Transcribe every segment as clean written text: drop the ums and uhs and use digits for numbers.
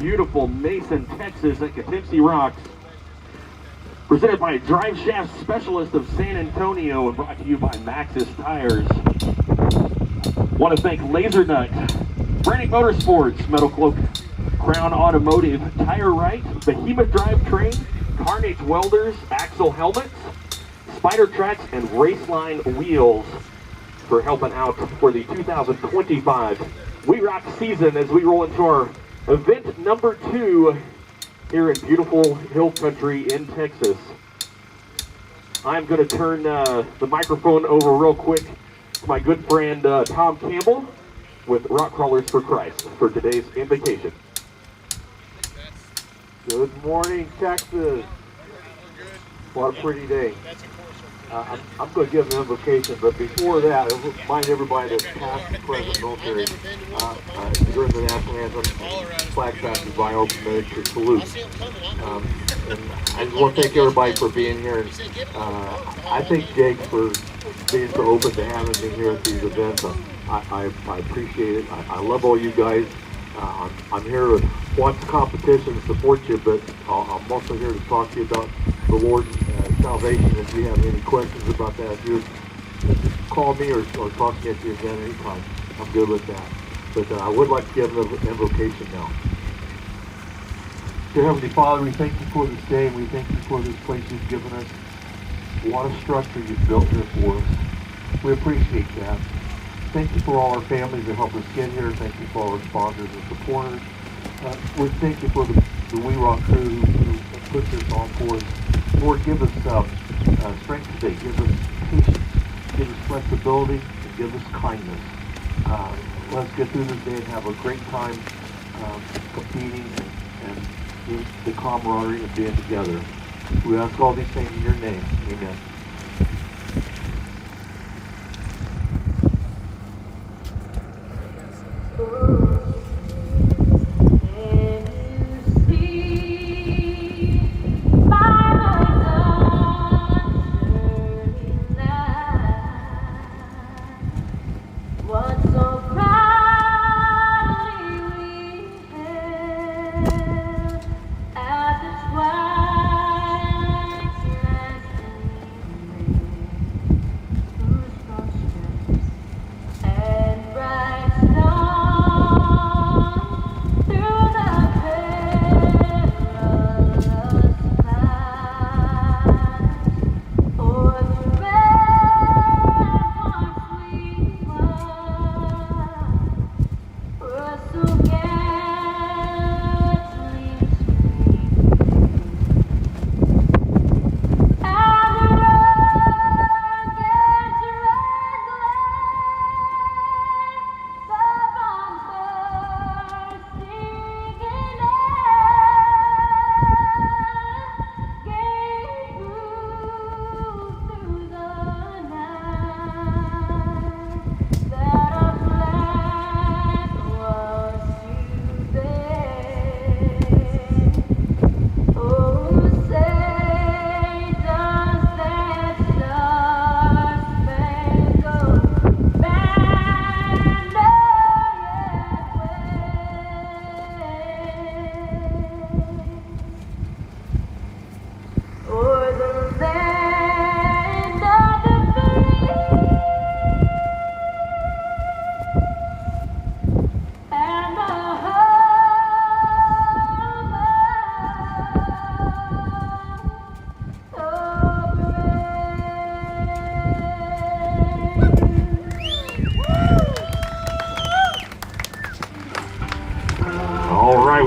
beautiful Mason, Texas at WERock. Presented by Drive Shaft Specialist of San Antonio and brought to you by Maxxis Tires. Want to thank Laser Nut, Brannick Motorsports, Metal Cloak, Crown Automotive, Tire Right, Behemoth Drivetrain, Carnage Welders, Axle Helmets, Spider Tracks, and Raceline Wheels for helping out for the 2025 WERock season as we roll into our event number 2 here in beautiful Hill Country in Texas. I'm going to turn the microphone over real quick to my good friend Tom Campbell with Rock Crawlers for Christ for today's invocation. Good morning, Texas. What a pretty day. I'm going to give an invocation, but before that, I remind everybody that past and present military, during the national anthem, flag passes by open military salute. And I just want to thank everybody for being here. And I thank Jake for being so open to having me here at these events. I appreciate it. I love all you guys. I'm here to watch the competition and support you, but I'm also here to talk to you about the Lord and salvation. If you have any questions about that, you call me or talk to me at the event anytime. I'm good with that. But I would like to give an invocation now. Dear Heavenly Father, we thank you for this day. We thank you for this place you've given us. What a structure you've built here for us. We appreciate that. Thank you for all our families that help us get here. Thank you for all our sponsors and supporters. We thank you for the WERock crew who put this on for us. Lord, give us strength today. Give us patience. Give us flexibility. And give us kindness. Let's get through this day and have a great time competing and the camaraderie of being together. We ask all these things in your name. Amen.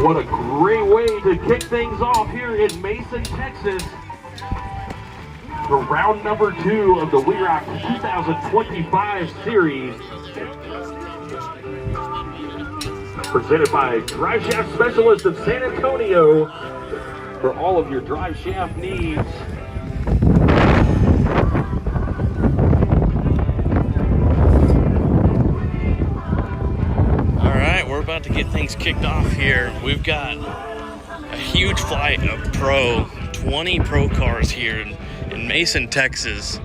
What a great way to kick things off here in Mason, Texas for round number 2 of the WERock 2025 series. Presented by Drive Shaft Specialist of San Antonio for all of your drive shaft needs. About to get things kicked off here. We've got a huge flight of 20 pro cars here in Mason, Texas.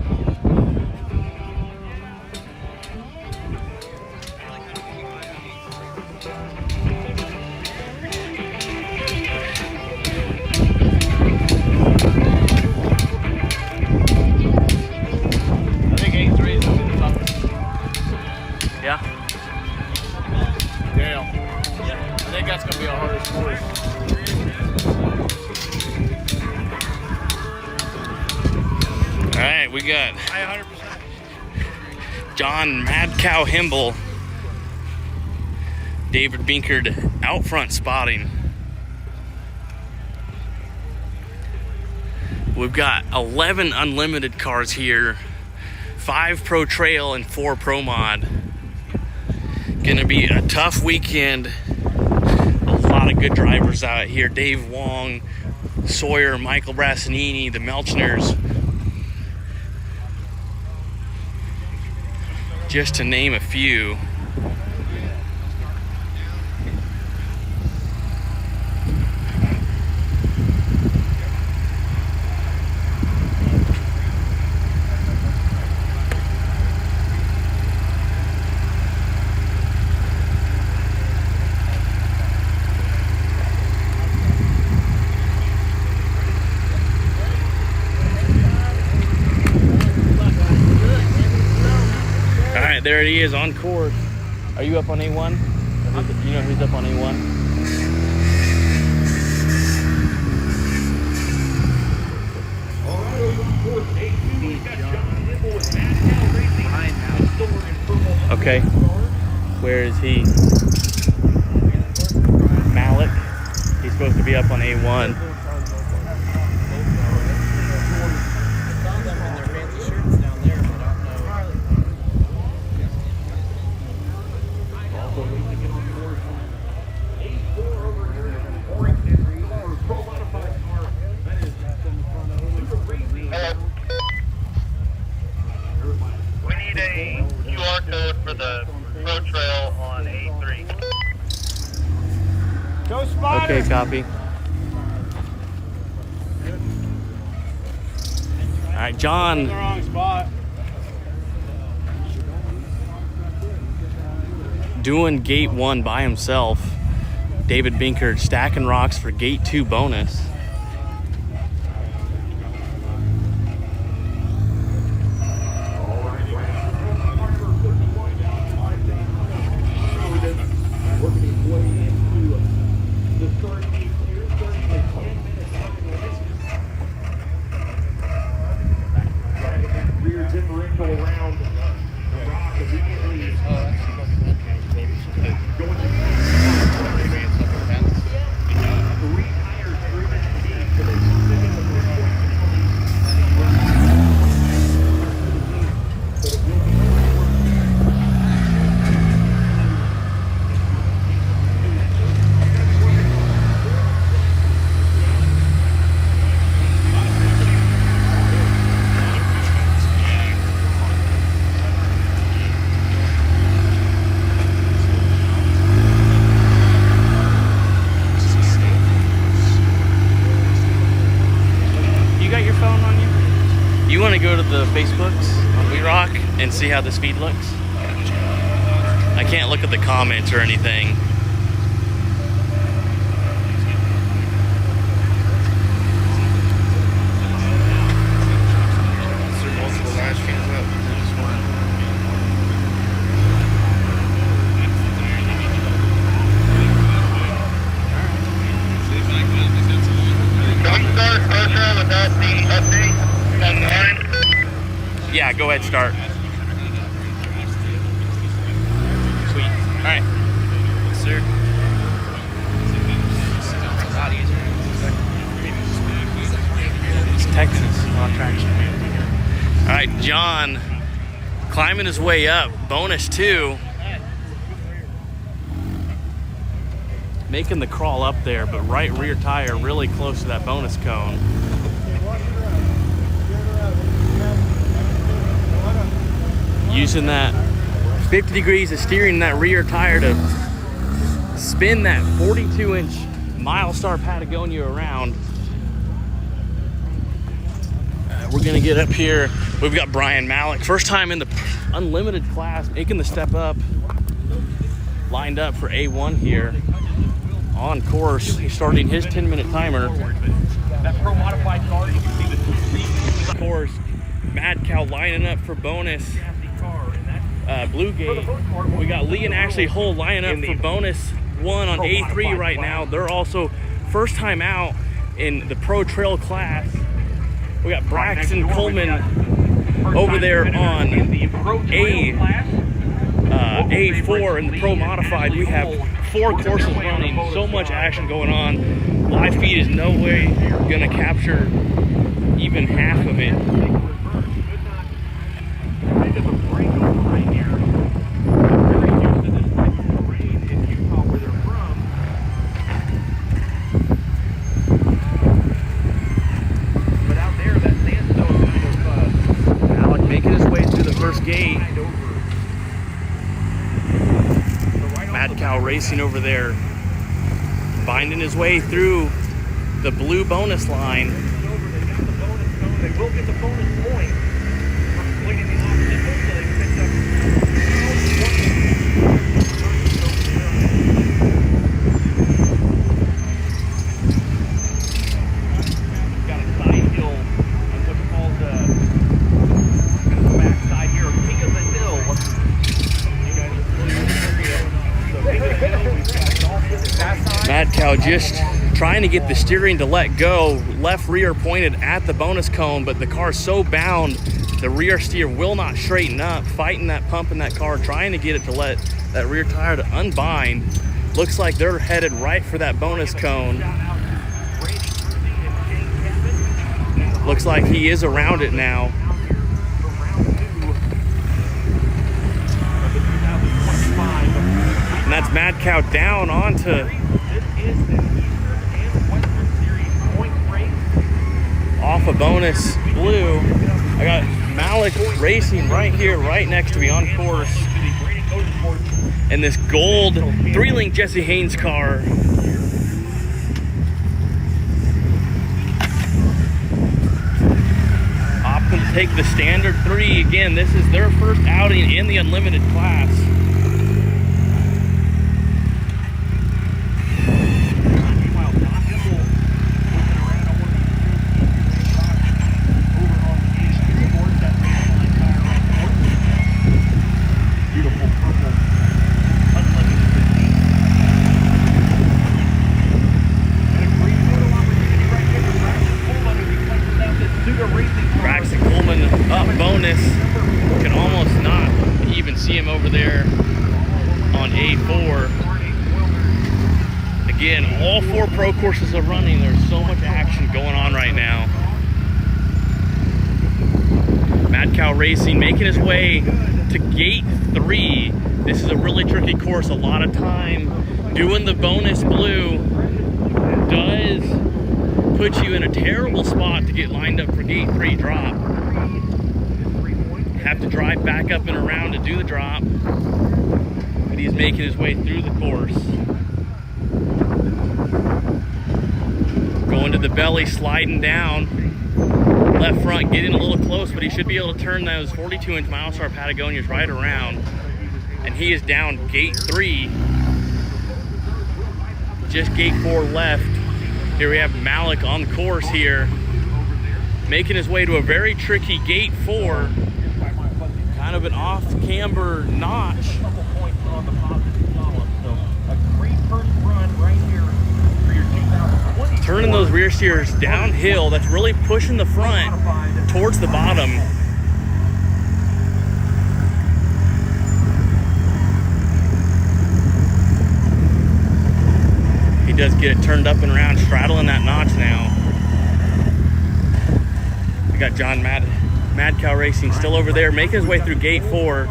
All right, we got John Mad Cow Himble, David Binkard out front spotting. We've got 11 unlimited cars here, 5 Pro Trail and 4 Pro Mod. Gonna be a tough weekend. A lot of good drivers out here. Dave Wong, Sawyer, Michael Brassanini, the Melchners, just to name a few. There he is on course. Are you up on A1? You know who's up on A1? Okay. Where is he? Malik. He's supposed to be up on A1. For the Pro Trail on A3. Go Spotter! Okay, copy. All right, John. In the wrong spot. Doing gate 1 by himself. David Binkard stacking rocks for gate 2 bonus. You want to go to the Facebooks on WERock and see how the speed looks? I can't look at the comments or anything. Yeah, go ahead, start. Sweet. All right. Yes, sir. It's Texas on traction. All right, John climbing his way up. Bonus 2. Making the crawl up there, but right rear tire really close to that bonus cone. Using that 50 degrees of steering that rear tire to spin that 42-inch Milestar Patagonia around. We're gonna get up here. We've got Brian Malik, first time in the unlimited class, making the step up. Lined up for A1 here. On course, he's starting his 10-minute timer. That Pro Modified car, you can see the Of course, Mad Cow lining up for bonus. Blue Gate. We got Lee and Ashley Hull lining up for bonus 1 on A3 right now. They're also first time out in the Pro Trail class. We got Braxton Coleman over there on A4 in the Pro Modified. We have 4 courses running, so much action going on. Live feed is no way gonna capture even half of it. Alec making his way through the first gate. Mad Cow Racing over there, finding his way through the blue bonus line. They will get the bonus point for completing the obstacle, so they picked up got a side hill and what's called the backside here, King of the Hill. You guys are familiar with the area. So King of the Hill, we've got Dolphin that side. Mad Cow just trying to get the steering to let go, left rear pointed at the bonus cone, but the car's so bound, the rear steer will not straighten up, fighting that pump in that car, trying to get it to let that rear tire to unbind. Looks like they're headed right for that bonus cone. Looks like he is around it now. And that's Mad Cow down onto off a bonus blue. I got Malik Racing right here, right next to me on course. And this gold 3-link Jesse Haynes car. Opting to take the standard 3 again. This is their first outing in the unlimited class. Braxton Coleman up bonus. Can almost not even see him over there on A4. Again, all 4 pro courses are running. There's so much action going on right now. Mad Cow Racing making his way to gate 3. This is a really tricky course. A lot of time doing the bonus blue does put you in a terrible spot to get lined up for gate 3 drop. Have to drive back up and around to do the drop, but he's making his way through the course. Going to the belly, sliding down. Left front getting a little close, but he should be able to turn those 42-inch mile-star Patagonias right around. And he is down gate 3. Just gate 4 left. Here we have Malik on the course here, making his way to a very tricky gate 4. Kind of an off-camber notch. Turning those rear steers downhill, that's really pushing the front towards the bottom. He does get it turned up and around, straddling that notch now. We got John Mad Cow Racing still over there, making his way through gate 4.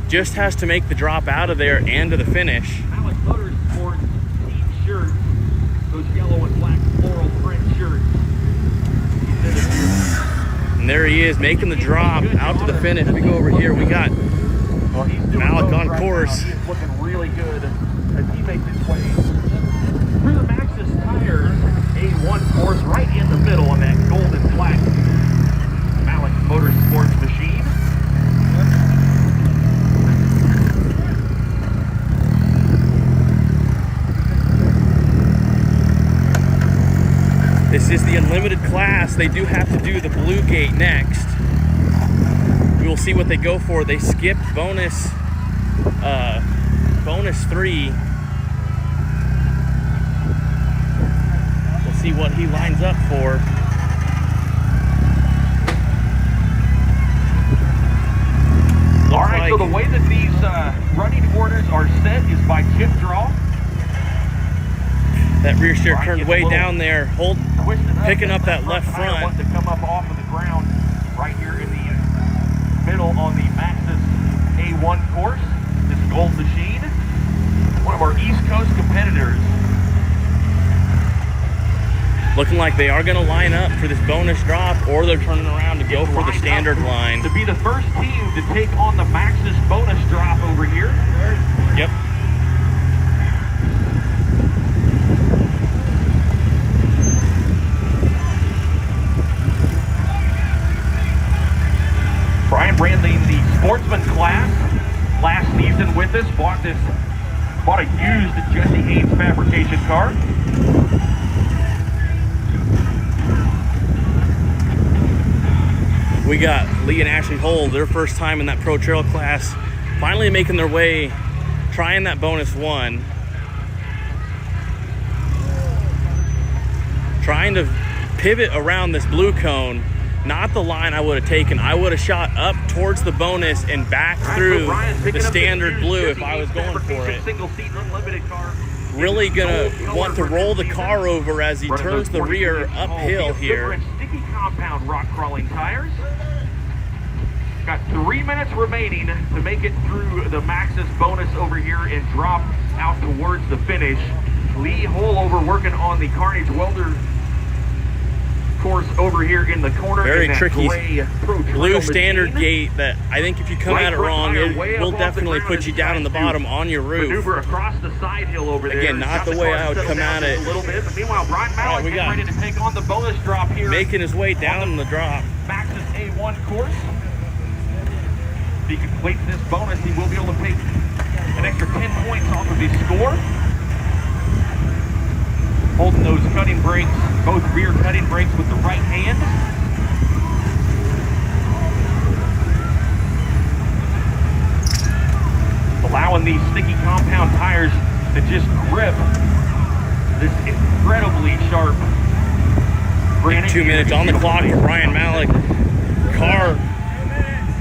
Just has to make the drop out of there and to the finish. Those yellow and black floral print shirts. And there he is, making the drop out to the finish. We go over here, we got Malik on course. He's looking really good as he makes his way through the Maxxis Tires A1 course, right in the middle on that gold and black Malik Motorsports machine. This is the unlimited class. They do have to do the blue gate next. We will see what they go for. They skipped bonus 3. see what he lines up for. All right, so the way that these running orders are set is by chip draw. That rear steer Brian turned gets way a little down there, Twisted up, picking up that left tire front. wants to come up off of the ground right here in the middle on the Maxxis A1 course. This Gold Machine, one of our East Coast competitors. Looking like they are going to line up for this bonus drop, or they're turning around to go for the standard line. To be the first team to take on the Maxxis bonus drop over here. Yep. Brian ran the sportsman class last season with us. Bought a used Jesse Haynes fabrication car. We got Lee and Ashley Hull, their first time in that Pro Trail class, finally making their way, trying that bonus one. Trying to pivot around this blue cone. Not the line I would have taken. I would have shot up towards the bonus and back through the standard blue if I was going for it. Really gonna want to roll the car over as he turns the rear uphill here. Sticky compound rock crawling tires. Got 3 minutes remaining to make it through the Maxxis bonus over here and drop out towards the finish. Lee Hull over working on the Carnage Welder course over here in the corner. Very in that tricky gray Pro Trail blue standard machine. gate that I think if you come at it wrong, it will definitely put you down on the bottom on your roof. Maneuver across the side hill over there. Again, not the way I would come at it. A little bit, but meanwhile, Brian Malik we getting got ready to take on the bonus drop here. Making his way down on the drop. Maxxis A1 course. If he completes this bonus, he will be able to take an extra 10 points off of his score. Holding those cutting brakes, both rear cutting brakes with the right hand. Allowing these sticky compound tires to just grip this incredibly sharp granite. 2 minutes on the clock for Brian Malik. Car,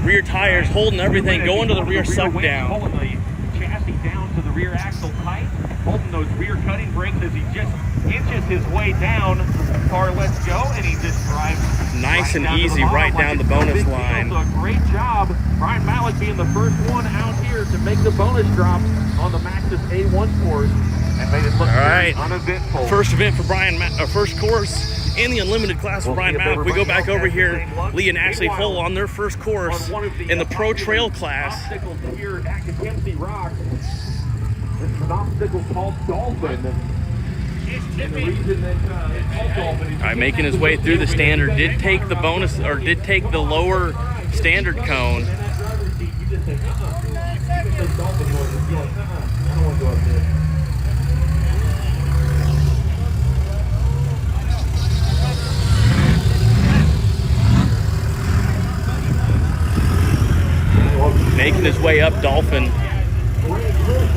rear tires, holding everything, going to the rear suck down. Pulling the chassis down to the rear axle tight. Holding those rear cutting brakes as he just inches his way down. Car lets go and he just drives nice and easy right down the bonus line. So a great job, Brian Malik being the first one out here to make the bonus drop on the Maxxis A1 course and made it look very uneventful. First event for Brian, first course in the unlimited class for Brian Malik. We go back over here, Lee and Ashley Hull on their first course in the Pro Trail class. Obstacles here at WERock. It's an obstacle called Dolphin. And the reason that it's called Dolphin is All right, making his way through the standard. Did take the bonus, or did take the lower standard cone. in that driver's seat, you just say, you just say Dolphin noise. You're like, I don't want to go up there. Making his way up Dolphin.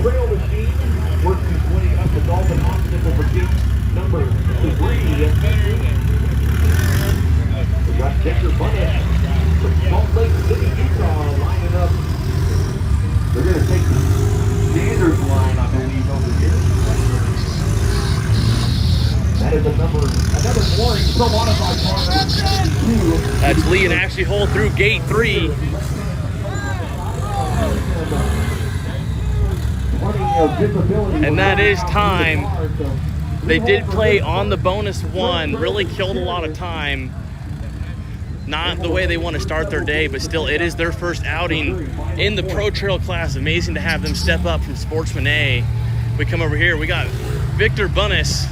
Trail machine works his way up the Dolphin obstacle for gate number 3. We got Decker Bunny from Salt Lake City, Utah, lining up. They're going to take the standard line, I believe, over here. That is another one pro modified car number 72. That's Lee and Ashley Hull through gate 3. And that is time. They did play on the bonus one, really killed a lot of time. Not the way they want to start their day, but still it is their first outing in the Pro Trail class. Amazing to have them step up from Sportsman A. We come over here, we got Victor Bunnis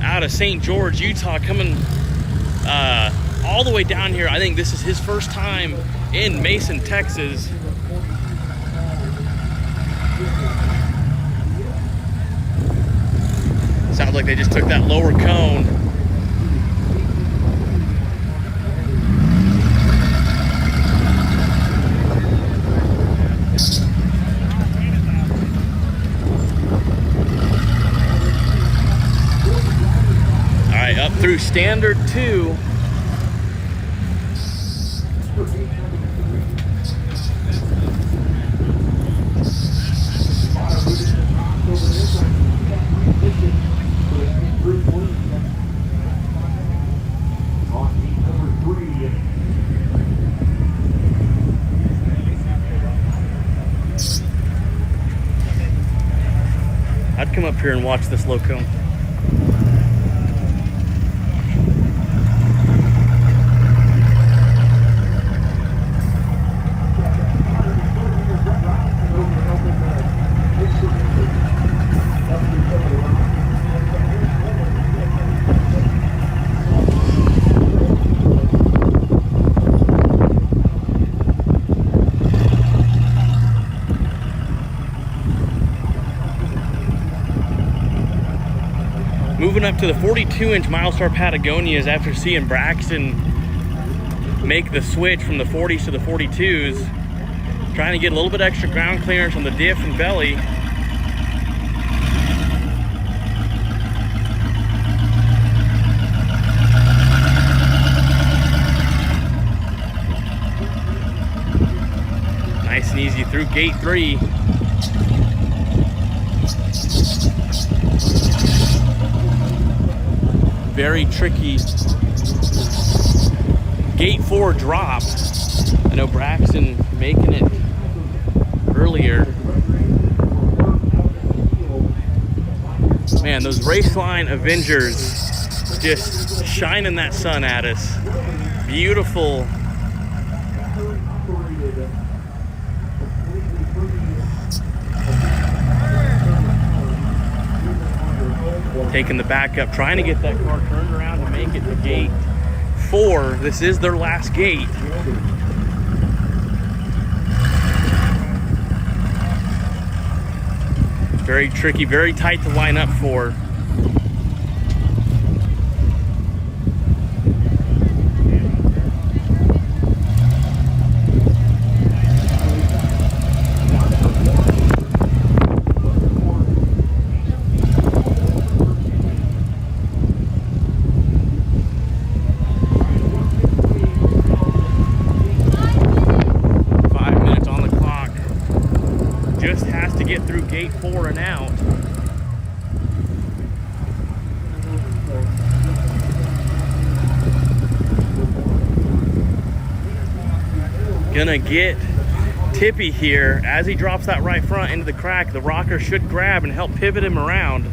out of St. George, Utah, coming all the way down here. I think this is his first time in Mason, Texas. Sounds like they just took that lower cone. All Up through standard 2. I'd come up here and watch this loco. Moving up to the 42-inch Milestar Patagonias after seeing Braxton make the switch from the 40s to the 42s. Trying to get a little bit extra ground clearance on the diff and belly. Nice and easy through gate 3. Very tricky gate 4 drop. I know Braxton making it earlier. Man, those Raceline Avengers just shining that sun at us. Beautiful. Taking the back up, trying to get that car turned around to make it to gate 4. This is their last gate. Very tricky, very tight to line up for. Get through gate 4 and out. Gonna get tippy here as he drops that right front into the crack. The rocker should grab and help pivot him around.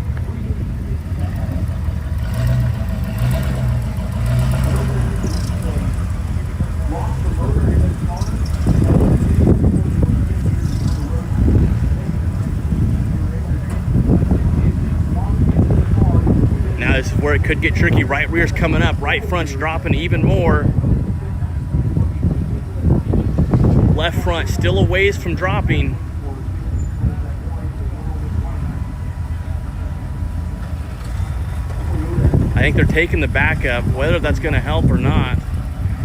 This is where it could get tricky. Right rear's coming up, right front's dropping even more. Left front still a ways from dropping. I think they're taking the back up, whether that's going to help or not.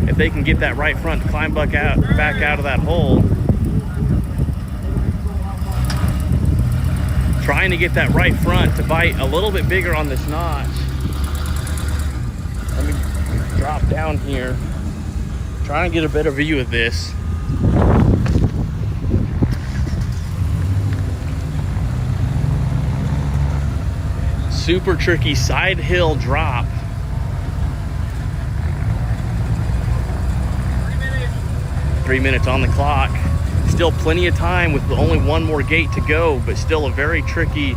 If they can get that right front to climb back out of that hole. Trying to get that right front to bite a little bit bigger on this notch. Let me drop down here. Trying to get a better view of this. Super tricky side hill drop. 3 minutes on the clock. Still plenty of time with only one more gate to go, but still a very tricky,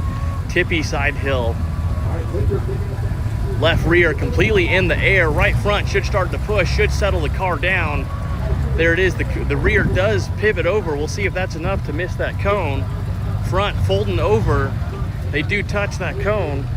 tippy side hill. Left rear completely in the air. Right front should start to push, should settle the car down. There it is. The rear does pivot over. We'll see if that's enough to miss that cone. Front folding over. They do touch that cone.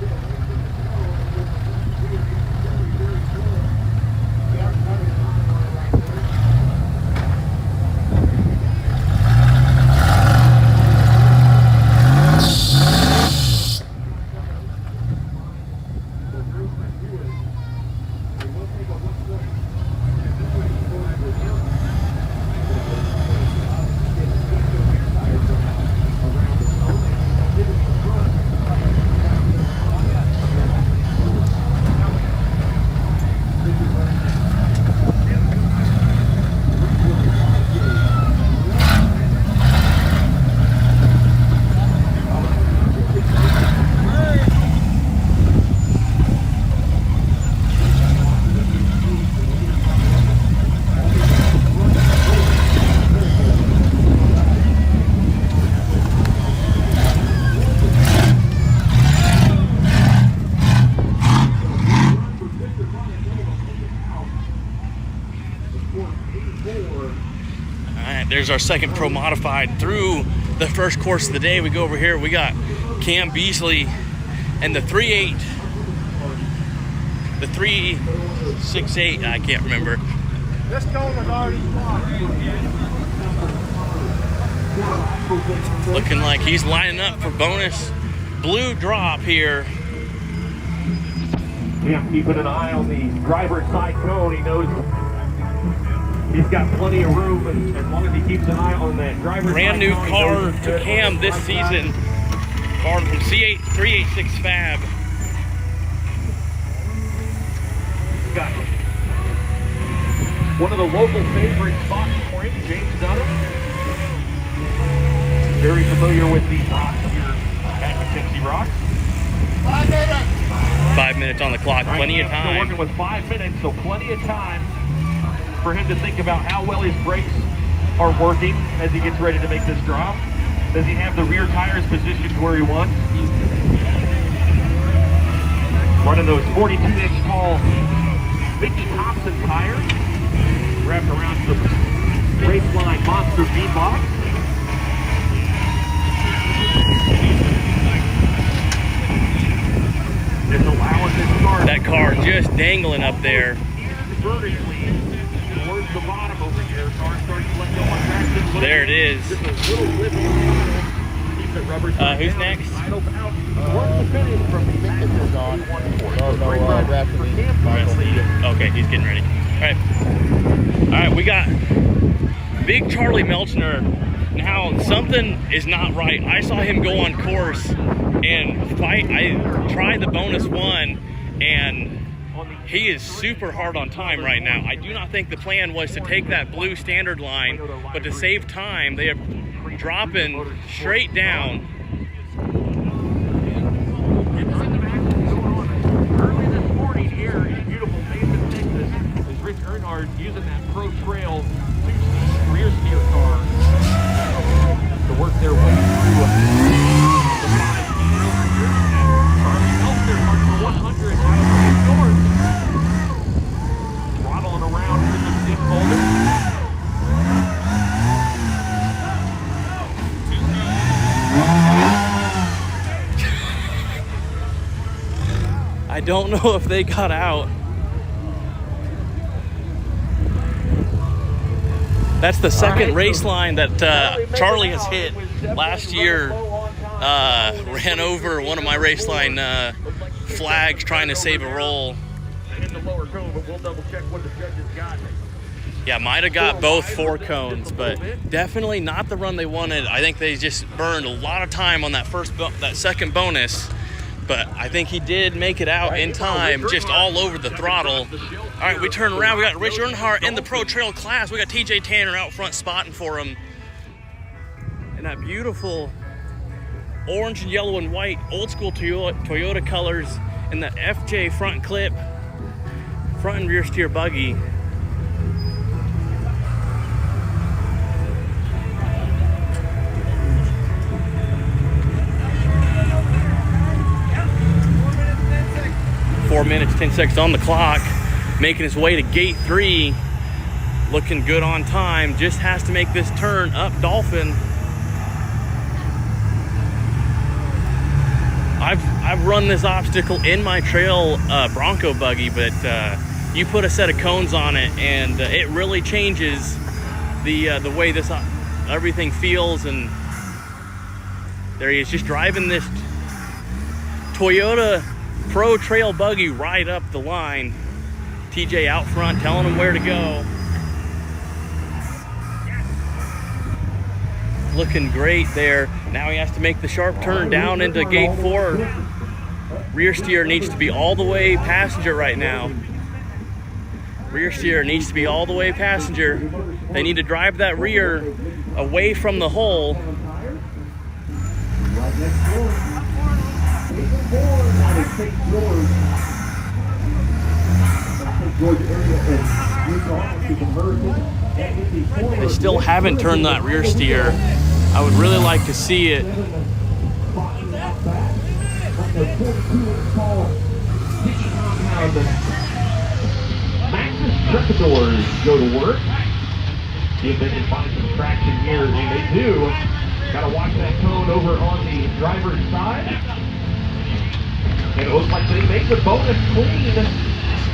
There's our second Pro Modified through the first course of the day. We go over here, we got Cam Beasley and the 368, I can't remember. This cone was already Looking like he's lining up for bonus blue drop here. Yeah, keeping an eye on the driver's side cone. He knows he's got plenty of room, and as long as he keeps an eye on that driver's Brand side new cone, he car knows he's to good. Cam this season. Car from C8 386 Fab. Got one of the local favorite spots for him, James Dunham. Very familiar with the rocks here at Poughkeepsie Rocks. 5 minutes on the clock, plenty of Still time. working with 5 minutes, so plenty of time for him to think about how well his brakes are working as he gets ready to make this drop. Does he have the rear tires positioned where he wants? Running those 42-inch tall Mickey Thompson tires, wrapped around some Raceline Monster V-Box. It's allowing this car. That car just dangling up there. Vertically towards the bottom over here. Car starts to let go on traction. There it is. Just a little wiggle. Keeps it rubber Who's down. next? Idle out. Towards the finish from the Maxis on. Great run for Cam. Okay, he's getting ready. All right, we got Big Charlie Melchner. Now, something is not right. I saw him go on course and fight. I tried the bonus one, and he is super hard on time right now. I do not think the plan was to take that blue standard line, but to save time, they are dropping straight down. Early this morning here in beautiful Mason, Texas, is Rich Earnhardt using that Pro Trail 2-seat rear steer car to work their way through the 5-seat over here. Charlie Melchner marked for 100 out of the north. Throttling around with the stick folder. I don't know if they got out. That's the second race line that Charlie has hit last year. Ran over one of my race line flags trying to save a roll. In the lower cone, but we'll double check what the judges got. Yeah, might have got both 4 cones, but definitely not the run they wanted. I think they just burned a lot of time on that second bonus. But I think he did make it out in time, just all over the throttle. All right, we turn around. We got Rich Earnhardt in the Pro Trail class. We got TJ Tanner out front spotting for him. And that beautiful orange and yellow and white old school Toyota colors and the FJ front clip, front and rear steer buggy. Four minutes, 10 seconds on the clock, making his way to gate 3, looking good on time, just has to make this turn up Dolphin. I've run this obstacle in my trail Bronco buggy, but you put a set of cones on it and it really changes the way this everything feels. And there he is, just driving this Toyota Pro Trail buggy right up the line. TJ out front telling him where to go. Looking great there. Now he has to make the sharp turn down into gate 4. Rear steer needs to be all the way passenger right now. Rear steer needs to be all the way passenger. They need to drive that rear away from the hole. They still haven't turned that rear steer. I would really like to see it. Maxis tractors go to work. see if they can find some traction here. And they do. Got to watch that cone over on the driver's side. And it looks like they make the bonus clean.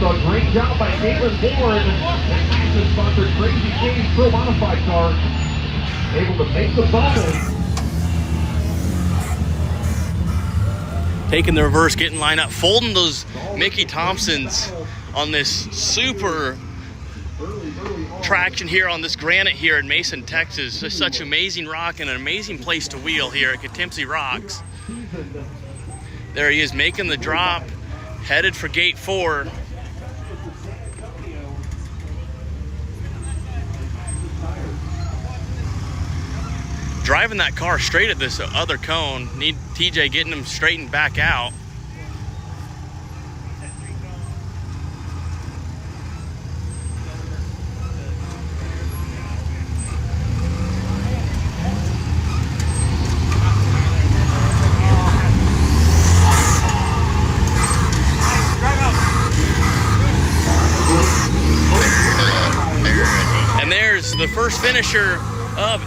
So great job by Caitlin Bourne. That Maxxis-sponsored Crazy K's Pro Modified car. Able to make the bonus. Taking the reverse, getting lined up, folding those Mickey Thompsons on this super traction here on this granite here in Mason, Texas. Just such amazing rock and an amazing place to wheel here at WERock. There he is making the drop, headed for gate 4. Driving that car straight at this other cone. Need TJ getting him straightened back out. And there's the first finisher of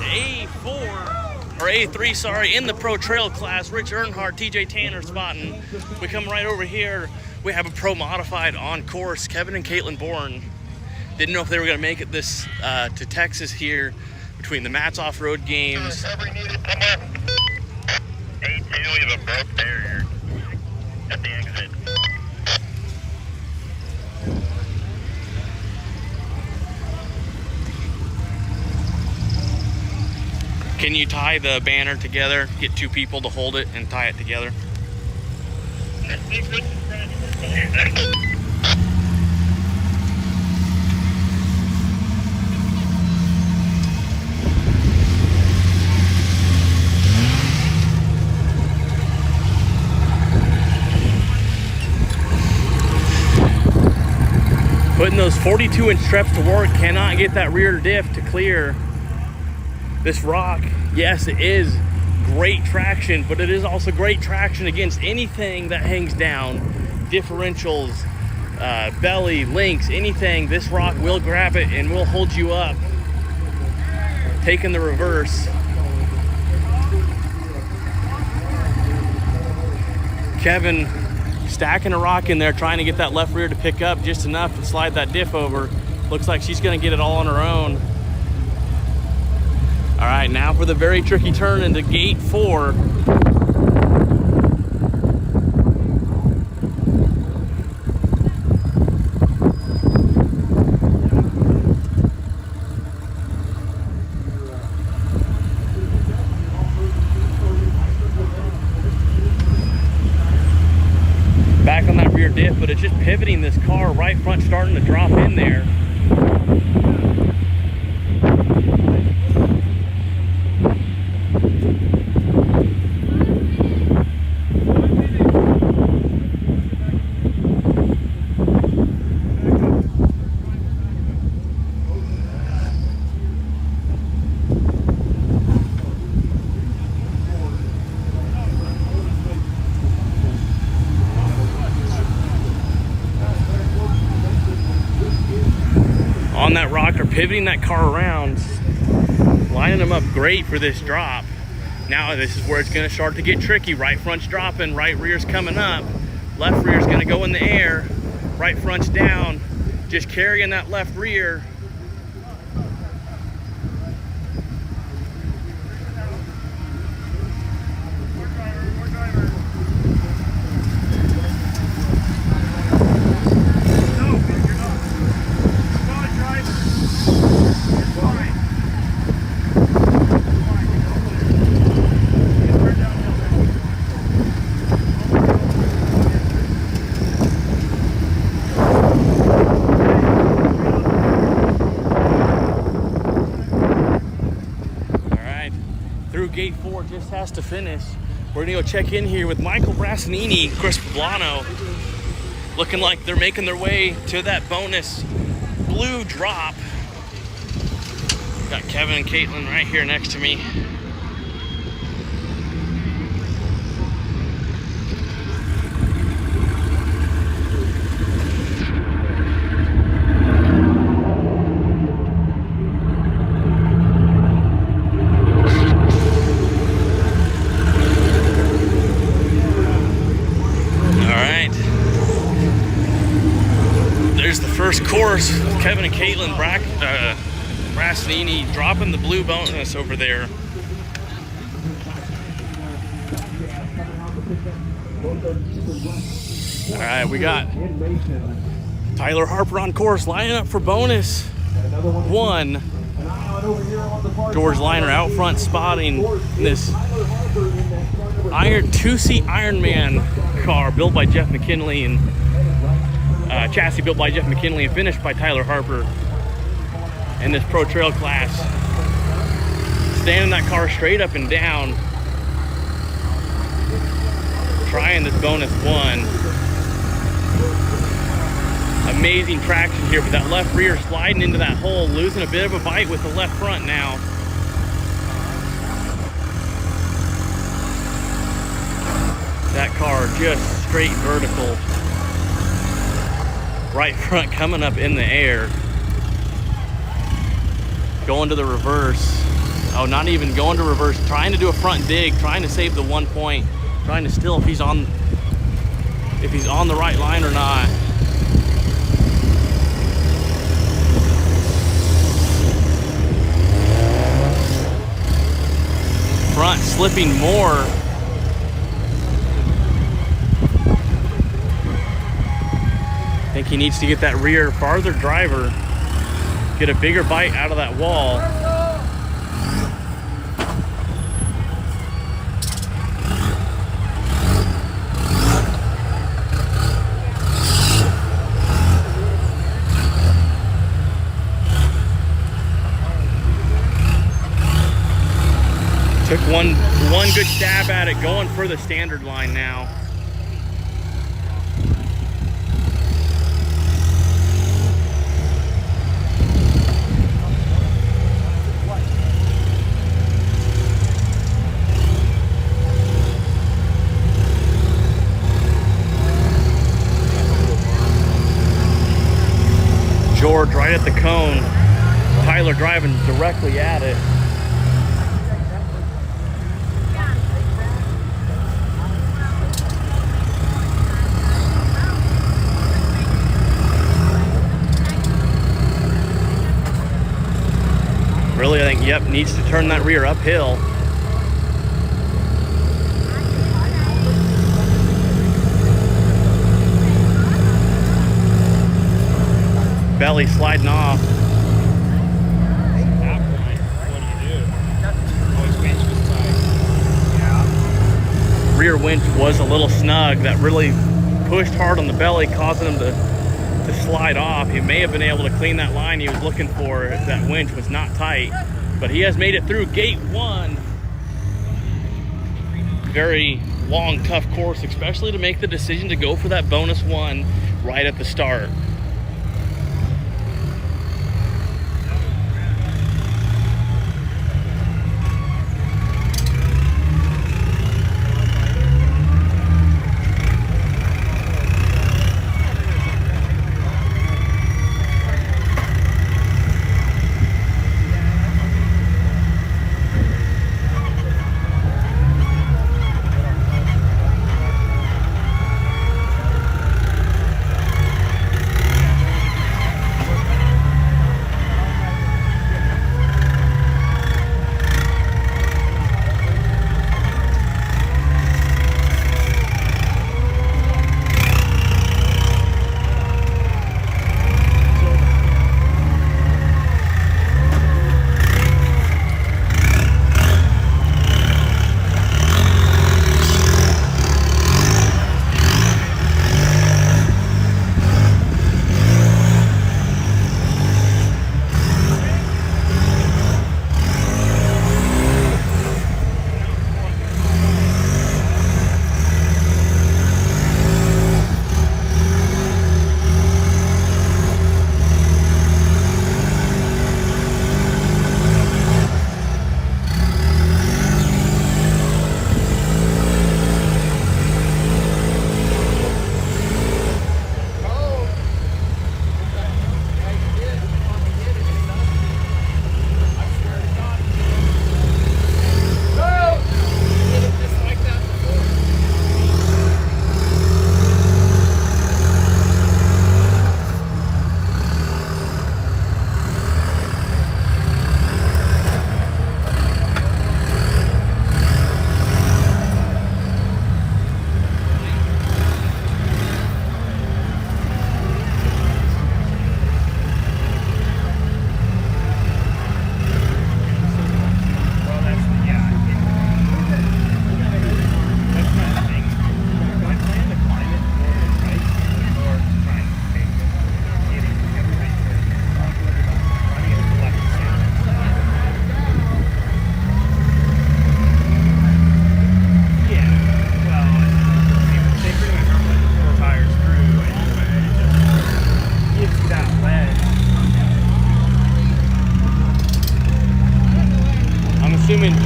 A3, sorry, in the Pro Trail class. Rich Earnhardt, TJ Tanner spotting. We come right over here. We have a Pro Modified on course. Kevin and Caitlin Bourne. Didn't know if they were going to make it this to Texas here between the Matt's off-road games. A2, we have a broke barrier at the exit. Can you tie the banner together? Get 2 people to hold it and tie it together. Putting those 42-inch struts to work. Cannot get that rear diff to clear. This rock, yes, it is great traction, but it is also great traction against anything that hangs down. Differentials, belly, links, anything. This rock will grab it and will hold you up. Taking the reverse. Kevin stacking a rock in there, trying to get that left rear to pick up just enough to slide that diff over. Looks like she's going to get it all on her own. All right, now for the very tricky turn into gate 4. Back on that rear diff, but it's just pivoting this car right front, starting to drop in there. On that rock, are pivoting that car around, lining them up great for this drop. Now this is where it's going to start to get tricky. Right front's dropping, right rear's coming up, left rear's going to go in the air, right front's down, just carrying that left rear. Gate 4 just has to finish. We're gonna go check in here with Michael Brassanini, Chris Poblano. Looking like they're making their way to that bonus blue drop. Got Kevin and Caitlin right here next to me. First course, Kevin and Caitlin Brasnini dropping the blue bonus over there. All right, we got Tyler Harper on course, lining up for bonus 1. George Liner out front spotting this two-seat Ironman car built by Jeff McKinley and chassis built by Jeff McKinley and finished by Tyler Harper in this Pro Trail class. Standing that car straight up and down, trying this bonus 1. Amazing traction here, but that left rear sliding into that hole, losing a bit of a bite with the left front now. That car just straight vertical. Right front coming up in the air. Going to the reverse. Oh, not even going to reverse. Trying to do a front dig, trying to save the 1 point. Trying to still if he's on the right line or not. Front slipping more. I think he needs to get that rear farther driver, get a bigger bite out of that wall. Took one good stab at it, going for the standard line now. George right at the cone. Tyler driving directly at it. Really, I think, yep, needs to turn that rear uphill. Belly sliding off. Rear winch was a little snug. That really pushed hard on the belly, causing him to slide off. He may have been able to clean that line he was looking for if that winch was not tight, but he has made it through gate 1. Very long, tough course, especially to make the decision to go for that bonus 1 right at the start.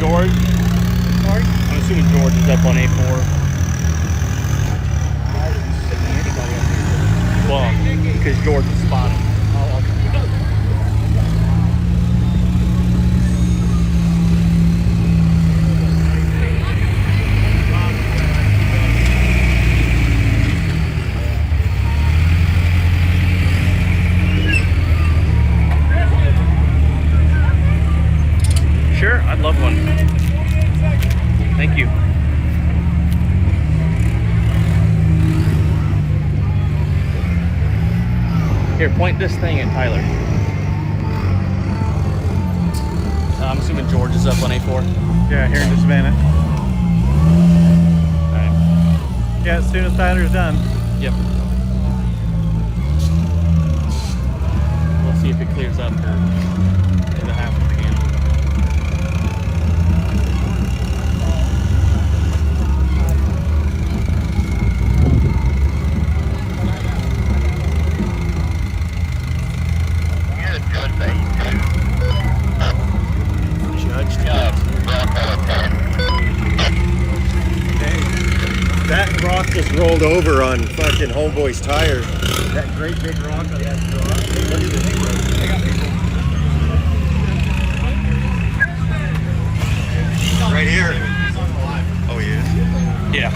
George. Sorry? I'm assuming George is up on A4. I didn't see anybody up here. Well, because George is spotted. Oh, okay. Sure, I'd love one. Thank you. Here, point this thing at Tyler. I'm assuming George is up on A4. Yeah, here in just a minute. Alright. Yeah, as soon as Tyler's done. Yep. We'll see if it clears up or if it happens again. You're a good bait. Judge. That rock just rolled over on fucking Homeboy's tire. That great big rock on that rock. Look at this. Right here. Oh, yeah. Yeah.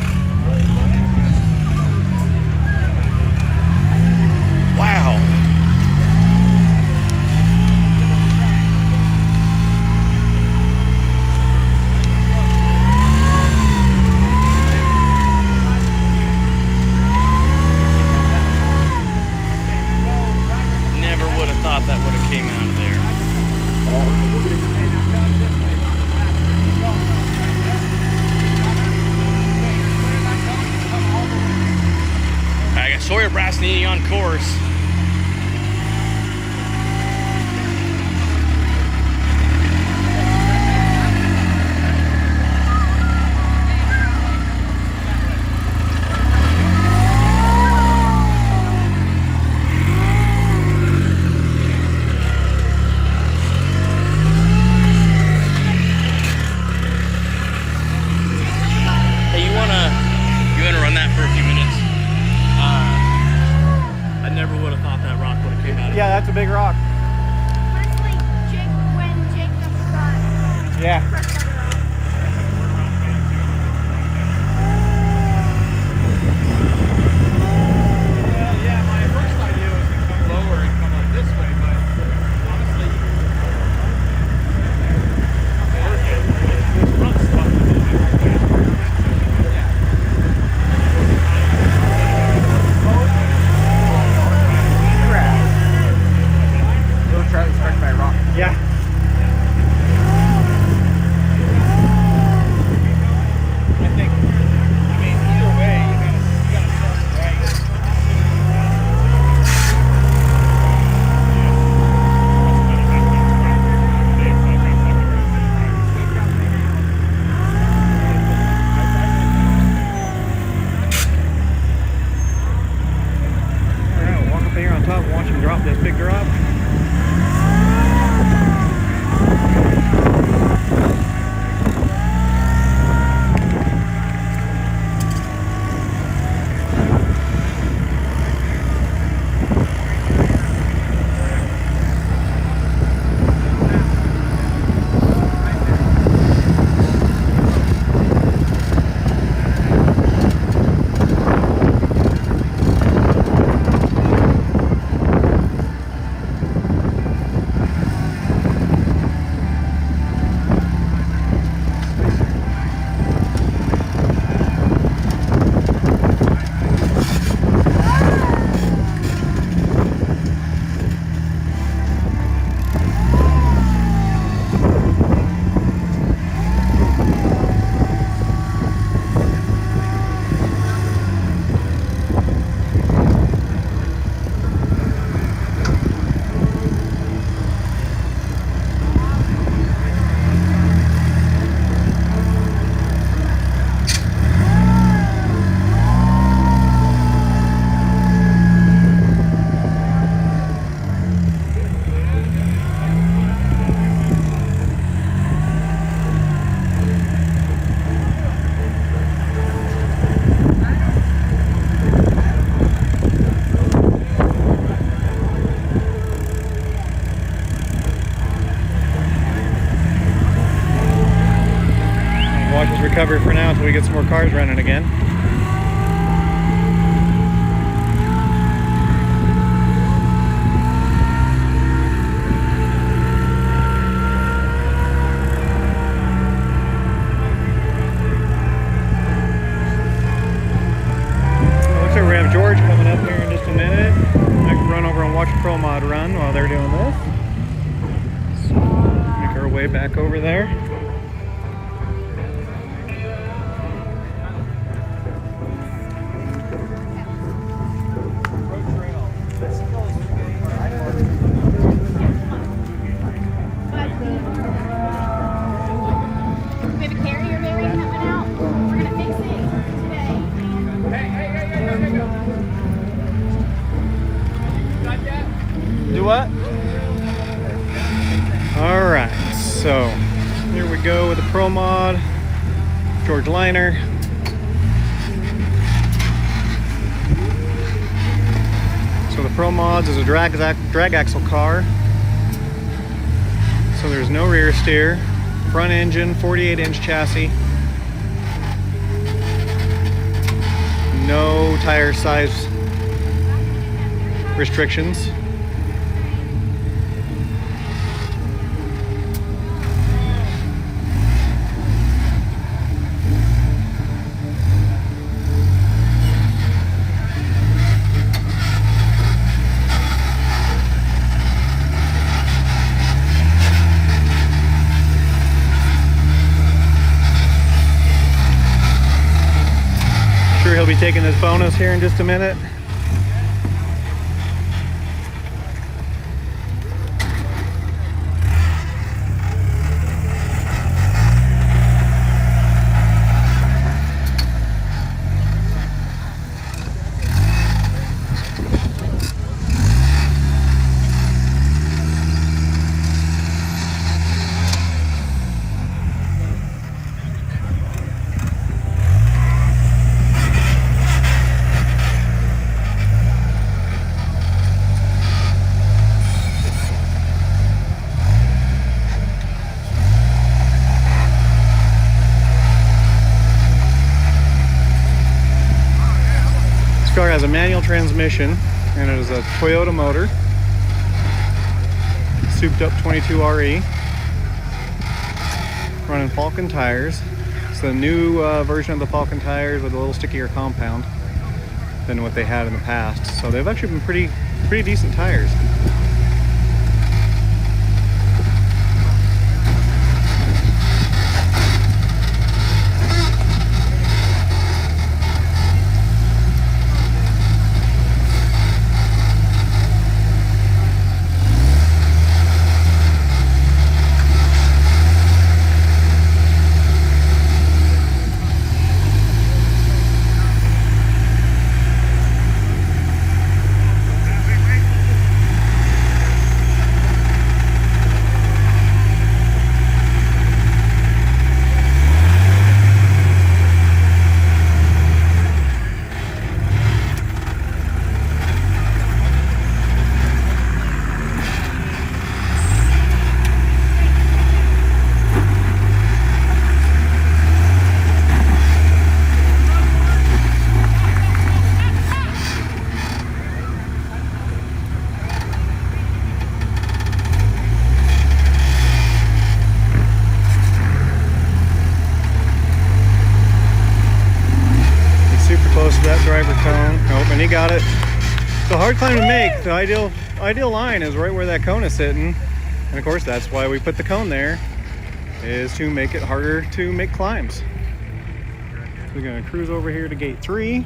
Wow. Never would have thought that would have came out of there. I got Sawyer Brasney on course. Hey, you wanna run that for a few minutes? I never would have thought that rock would have came out of Yeah, that's a big rock. Honestly, when Jacob got Yeah. Yeah, my first idea was to come lower and come up this way, but honestly, this front stuff is Little trout struck by a rock. Yeah. I think, I mean, either way, you gotta start right. Alright, walk up here on top and watch him drop this big drop. we get some more cars running again. Looks like we have George coming up here in just a minute. I can run over and watch Pro Mod run while they're doing this. So, make our way back over there. We have a carrier berry coming out. We're gonna fix it today. Do what? Alright, so here we go with the Pro Mod, George Liner. So the Pro Mods is a drag axle car. So there's no rear steer, front engine, 48-inch chassis. No tire size restrictions. Sure, he'll be taking this bonus here in just a minute. This car has a manual transmission and it is a Toyota motor, souped up 22RE, running Falcon tires. It's the new version of the Falcon tires with a little stickier compound than what they had in the past. So they've actually been pretty decent tires. Close to that driver cone. Nope, and he got it. It's a hard climb to make. The ideal line is right where that cone is sitting. And of course, that's why we put the cone there, is to make it harder to make climbs. So we're gonna cruise over here to gate 3.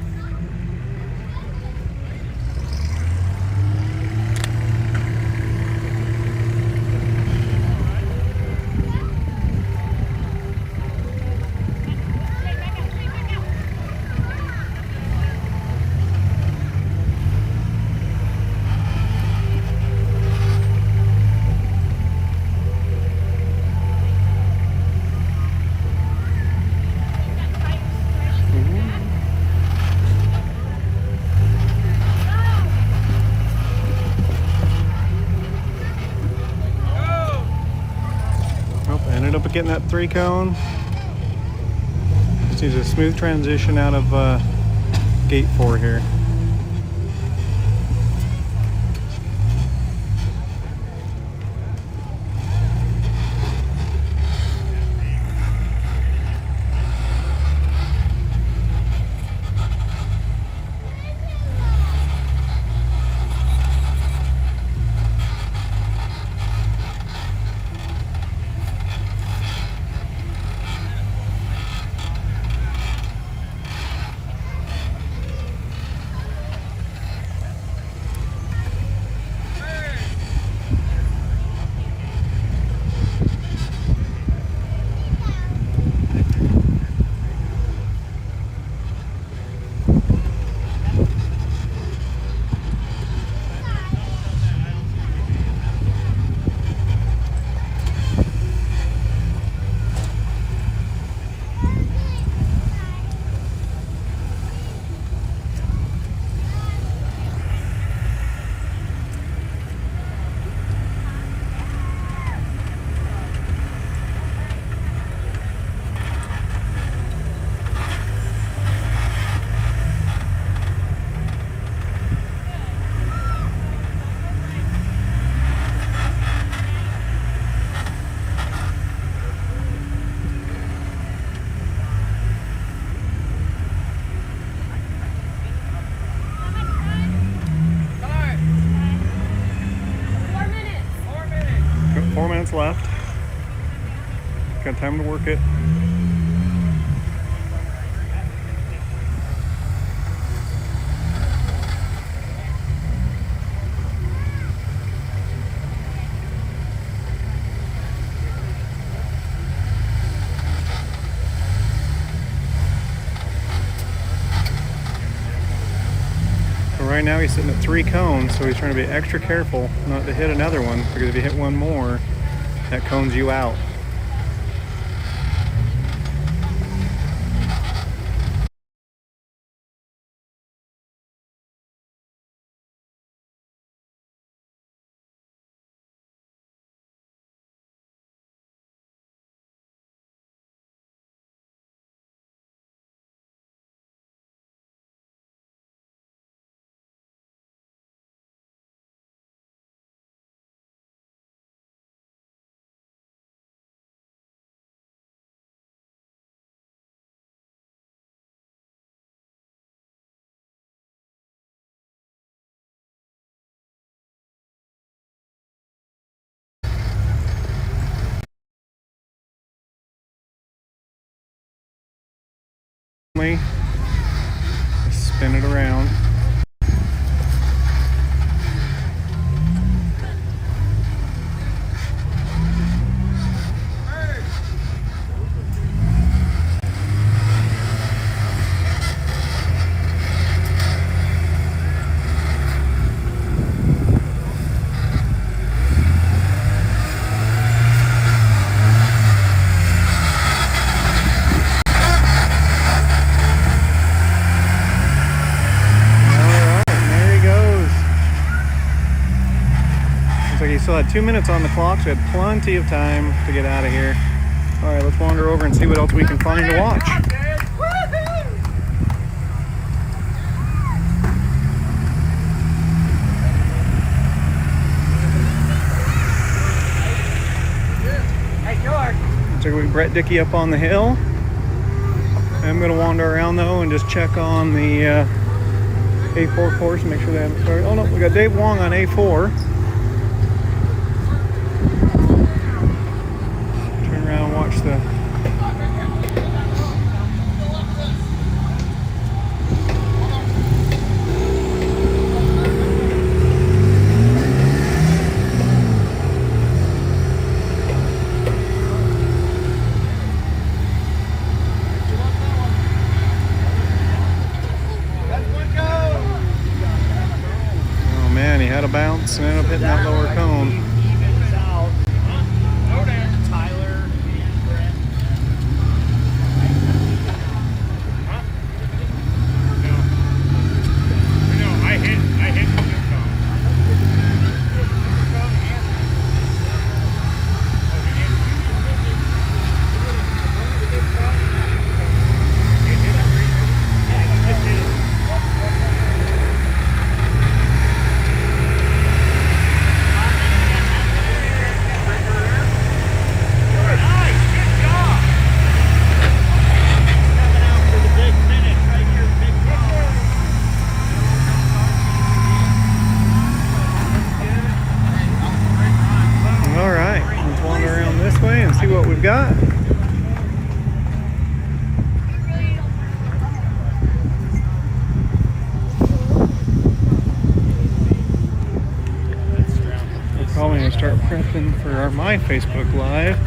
Ended up getting that 3 cone. Just Just needs a smooth transition out of gate 4 here. Got 4 minutes left. Got time to work it. Right now he's sitting at 3 cones, so he's trying to be extra careful not to hit another one, because if you hit one more, that cones you out. Spin it around. He still had 2 minutes on the clock, so we had plenty of time to get out of here. All right, let's wander over and see what else we can find to watch. Hey, George. So we Brett Dickey up on the hill. I'm gonna wander around though and just check on the A4 course and make sure they haven't started. Oh no, we got Dave Wong on A4. Turn around and watch the had a bounce and ended up hitting that lower cone. Tyler, Brett. No, I hit the good cone. what we've got. We're probably gonna start prepping for our My Facebook Live.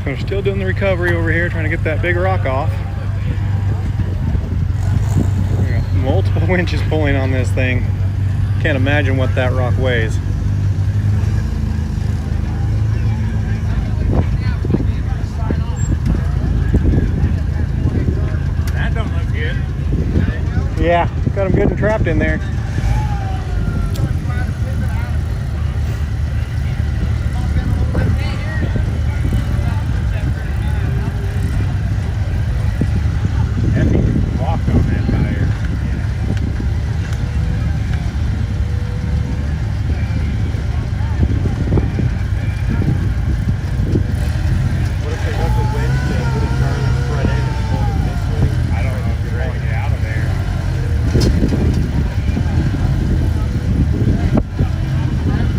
We're still doing the recovery over here, trying to get that big rock off. We got multiple winches pulling on this thing. Can't imagine what that rock weighs. That don't look good. Yeah, got them good and trapped in there. Walk on that tire. What if they hook a winch to put a turn and spread in and pull it this way? I don't know if you're ready to get out of there.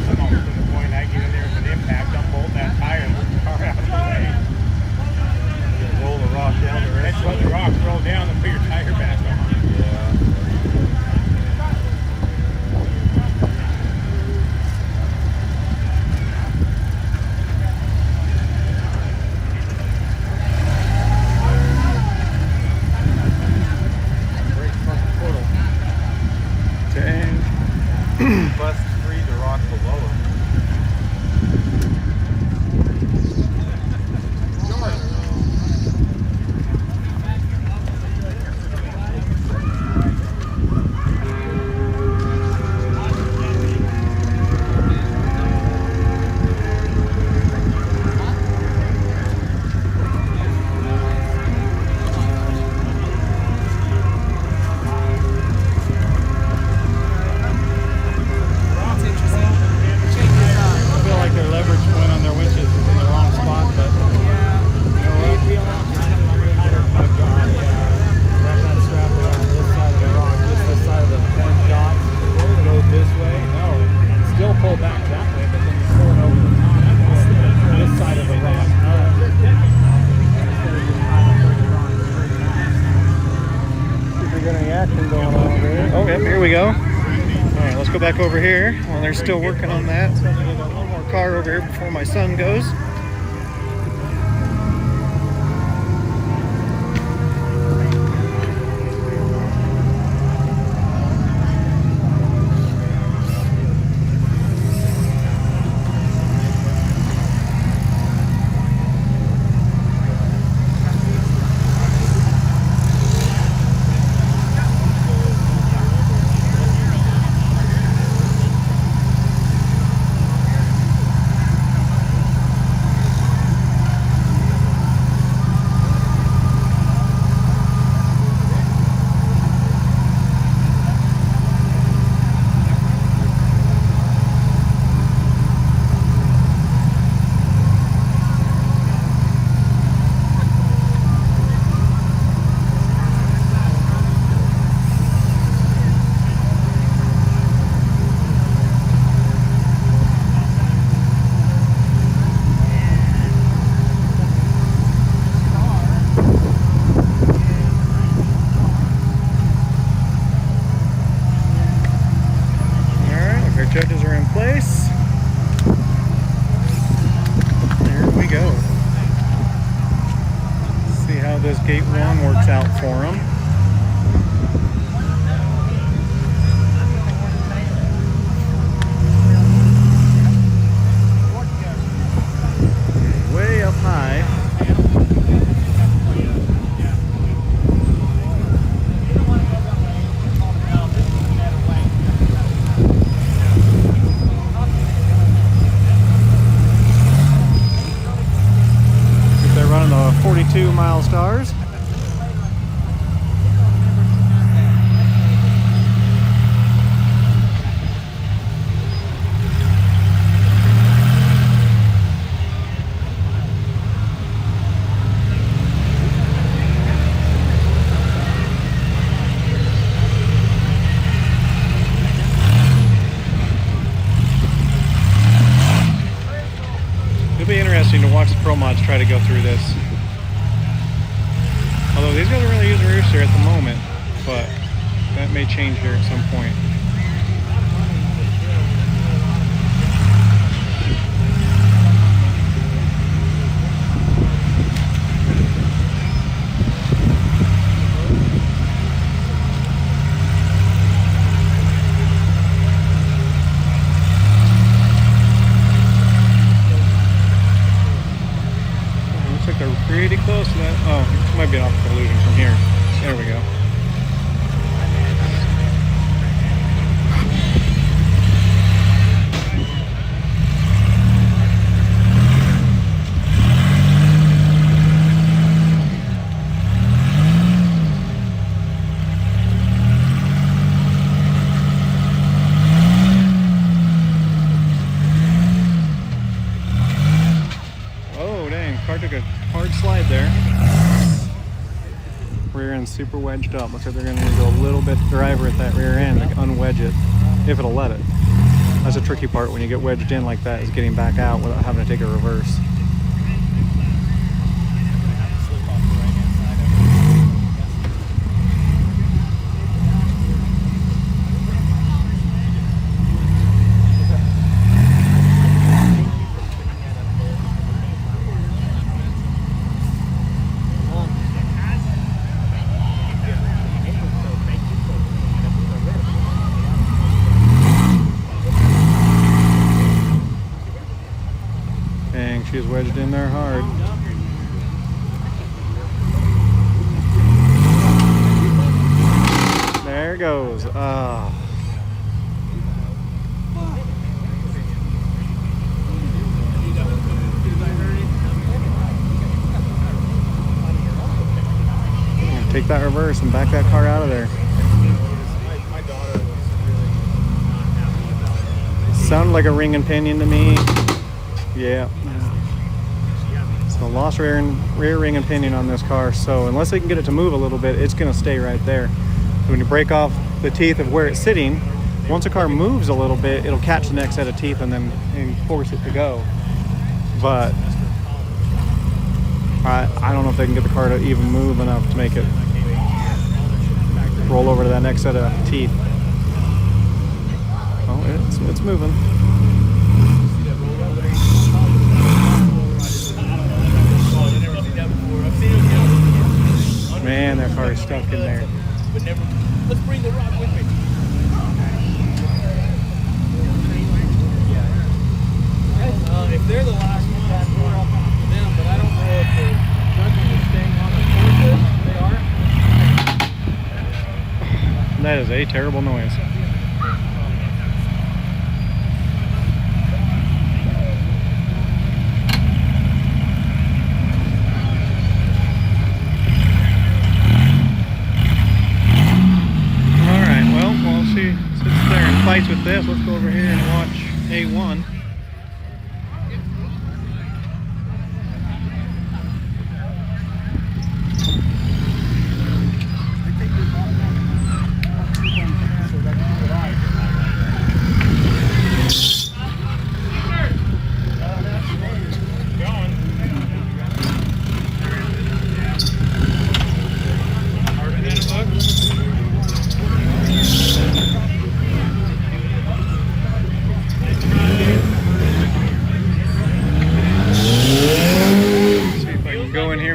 I'm almost to the point I get in there with an impact, unbolt that tire and move the car out of the way. Just roll the rock down the rest That's of when the rocks roll down and put your tire back on. Yeah. Great fucking portal. Dang. Bust free the rock below him. I feel like their leverage point on their winches is in the wrong spot, but Wrap that strap around this side of the rock, just this side of the point dot. Go this way. No, and still pull back that way, but then you pull it over the top. This side of the rock. see if we got any action going on over here. Oh, yep, here we go. All right, let's go back over here while they're still working on that. So I'm gonna get one more car over here before my son goes. Judges are in place. There we go. See how this gate one works out for them. let's try to go through this. Although these guys are really using rear steer at the moment, but that may change here at some point. They're pretty close to that. Oh, it might be an optical illusion from here. There we go. Car took a hard slide there. Rear end super wedged up. Looks like they're going to go a little bit driver at that rear end to unwedge it, if it'll let it. That's the tricky part when you get wedged in like that, is getting back out without having to take a reverse. She's wedged in there hard. There it goes. Oh. Take that reverse and back that car out of there. Sounded like a ring and pinion to me. Yeah. So lost rear ring and pinion on this car. So unless they can get it to move a little bit, it's going to stay right there. So when you break off the teeth of where it's sitting, once a car moves a little bit, it'll catch the next set of teeth and then force it to go. But I don't know if they can get the car to even move enough to make it roll over to that next set of teeth. Oh, it's moving. Man, that car is stuck in there. Let's bring the rock with me. If they're the last one, we're up to them, but I don't know if they're jumping and staying on the courses. They are. That is a terrible noise. Fights with this. Let's go over here and watch A1.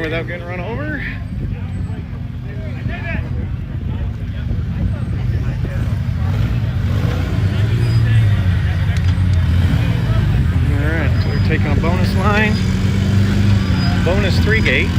Without getting run over. Alright, so we're taking a bonus line. Bonus 3-gate.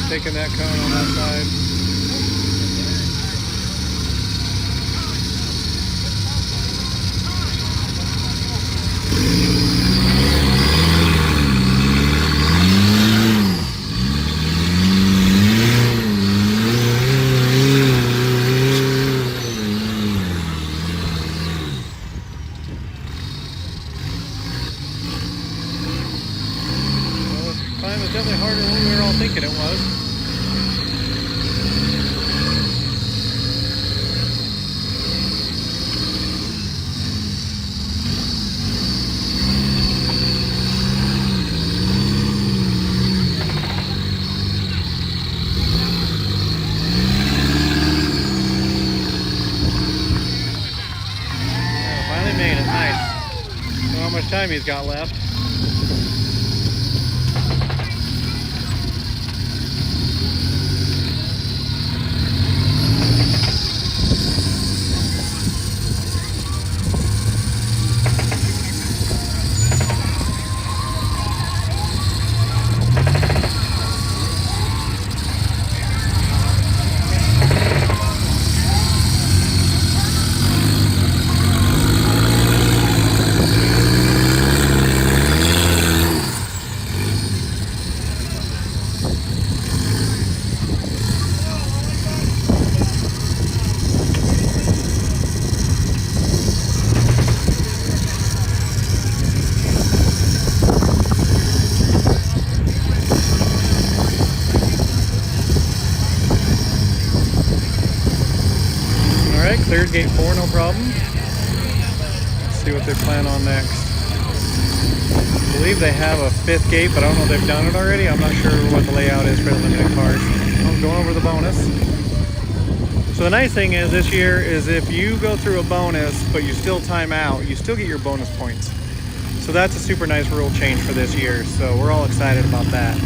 taking that cone on that side. Climb is definitely harder than we were all thinking it was. Yeah, finally made it. Nice. Don't know how much time he's got left. Alright, cleared gate 4, no problem. Let's see what they plan on next. I believe they have a 5th gate, but I don't know if they've done it already. I'm not sure what the layout is for the limited cars. I'm going over the bonus. So the nice thing is this year is if you go through a bonus, but you still time out, you still get your bonus points. So that's a super nice rule change for this year. So we're all excited about that.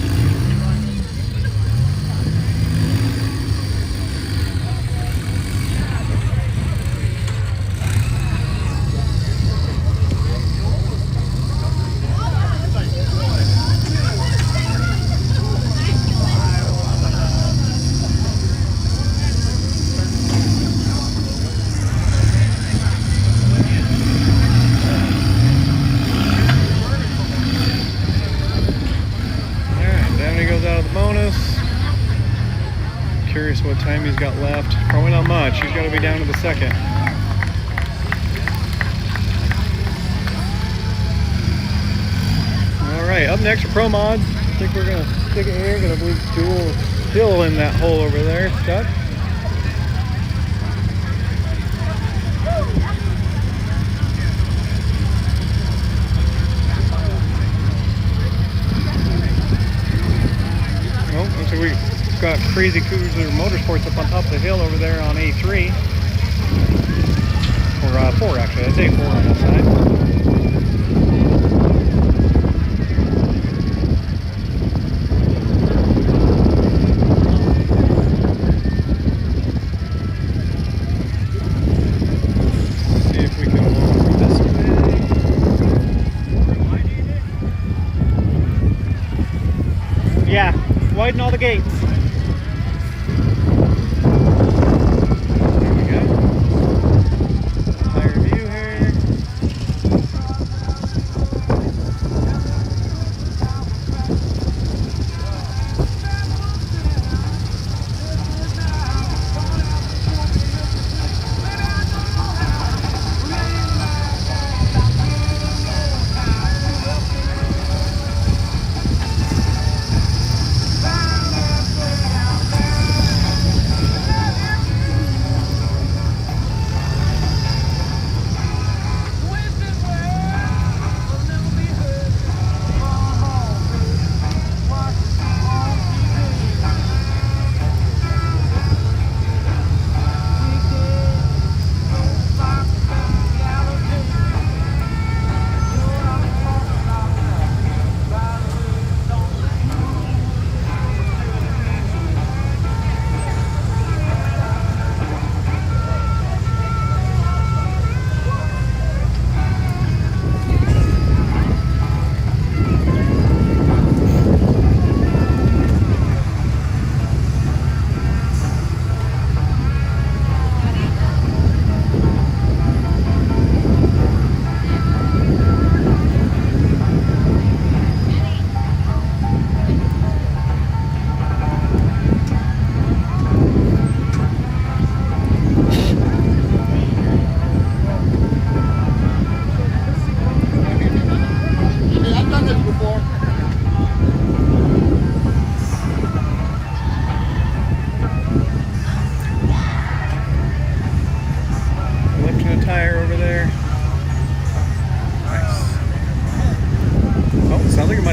Curious what time he's got left. Probably not much. He's got to be down to the second. All right, up next are Pro Mods. I think we're gonna stick it here. Gonna leave Jewel still in that hole over there, stuck. Oh, looks like we got Crazy Cruiser Motorsports up on top of the hill over there on A3. Or 4 actually, I'd say 4 on that side. See if we can walk over this way. Yeah, widen all the gates.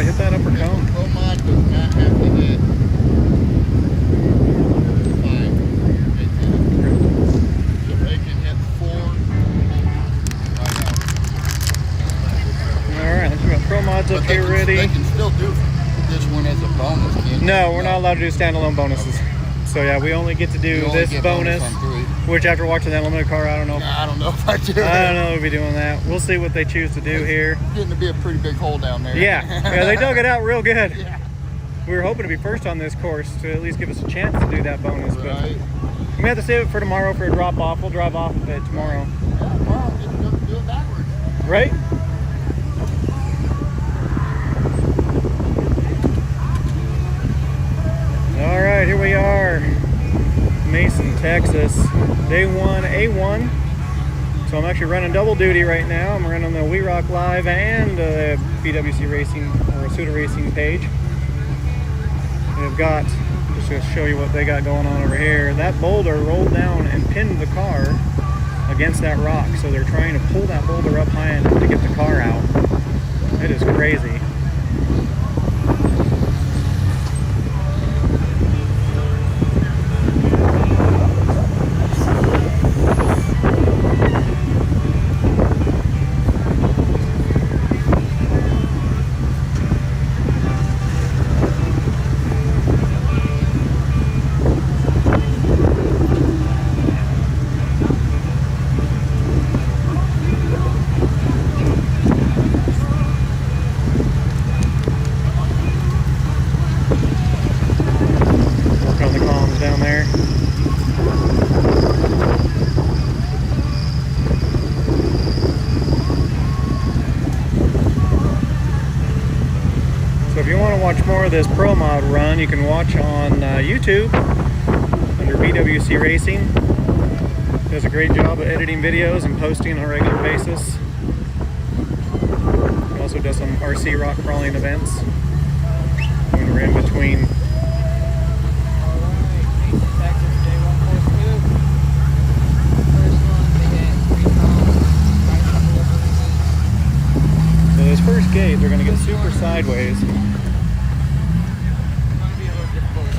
I hit that upper cone. Promod does not have to hit 5. So they can hit 4 right All right, let's go. Pro mods up here ready. They can still do this one as a bonus, can't No, we're not allowed to do standalone bonuses. So yeah, we only get to do this bonus, on 3. which after watching that limited car, I don't know. I don't know if I do. I don't know if we'll be doing that. We'll see what they choose to do here. It's getting to be a pretty big hole down there. Yeah, they dug it out real good. Yeah. We were hoping to be first on this course to at least give us a chance to do that bonus, but Right. we have to save it for tomorrow for a drop off. We'll drive off of it tomorrow. Yeah, well, just do it backwards. Right? All right, here we are, Mason, Texas, day 1, A1. So I'm actually running double duty right now. I'm running the WERock Live and the BWC Racing or Suda Racing page. They've got, just to show you what they got going on over here, that boulder rolled down and pinned the car against that rock. So they're trying to pull that boulder up high enough to get the car out. It is crazy. So if you want to watch more of this Pro Mod run, you can watch on YouTube under BWC Racing. Does a great job of editing videos and posting on a regular basis. He also does some RC rock crawling events when we're in between. So this first gate, they're going to get super sideways.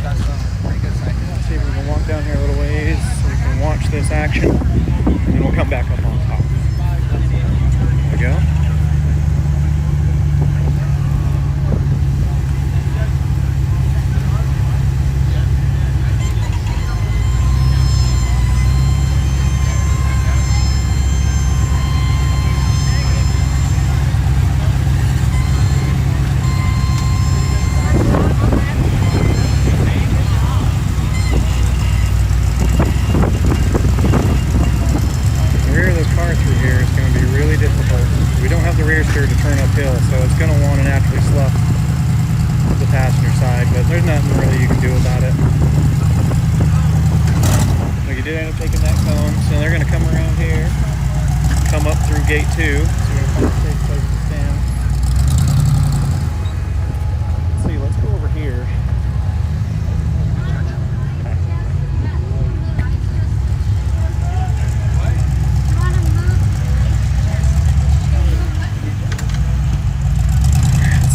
Let's see if we can walk down here a little ways so we can watch this action, and then we'll come back up on top. There we go. To turn uphill, so it's going to want to naturally slough the passenger side, but there's nothing really you can do about it. Like you did end up taking that cone, so they're going to come around here, come up through gate 2, so we're going to find a safe place to stand. Let's see, let's go over here.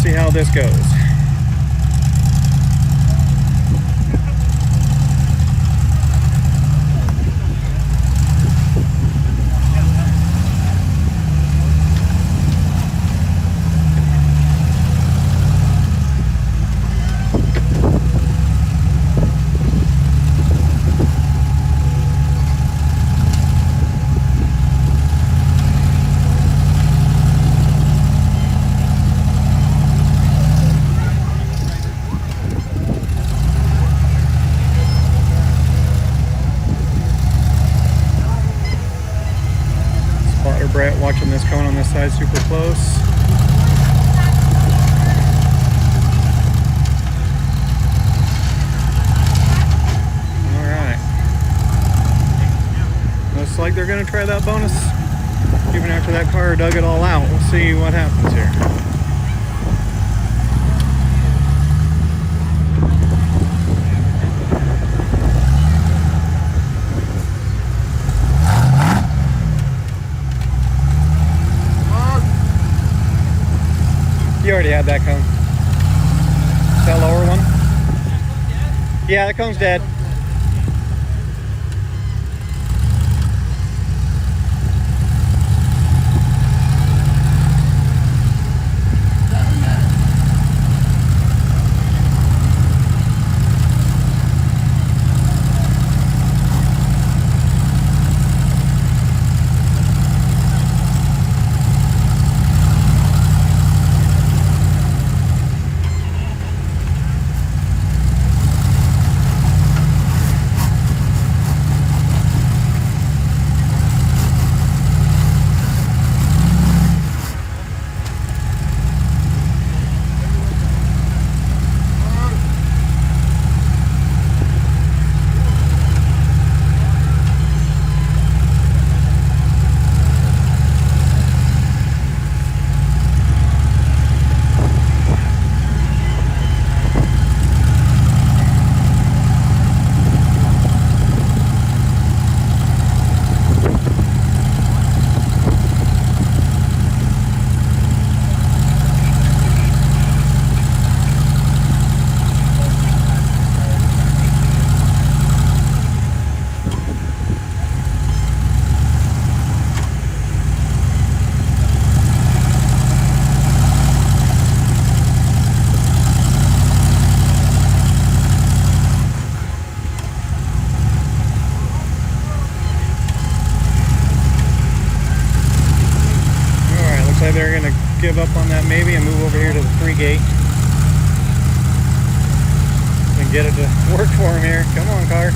See how this goes. Brett watching this cone on this side super close. Alright. Looks like they're going to try that bonus even after that car dug it all out. We'll see what happens here. You already had that cone. That lower one? Yeah, the cone's dead. They're gonna give up on that maybe and move over here to the 3 gate and get it to work for them here. Come on, car.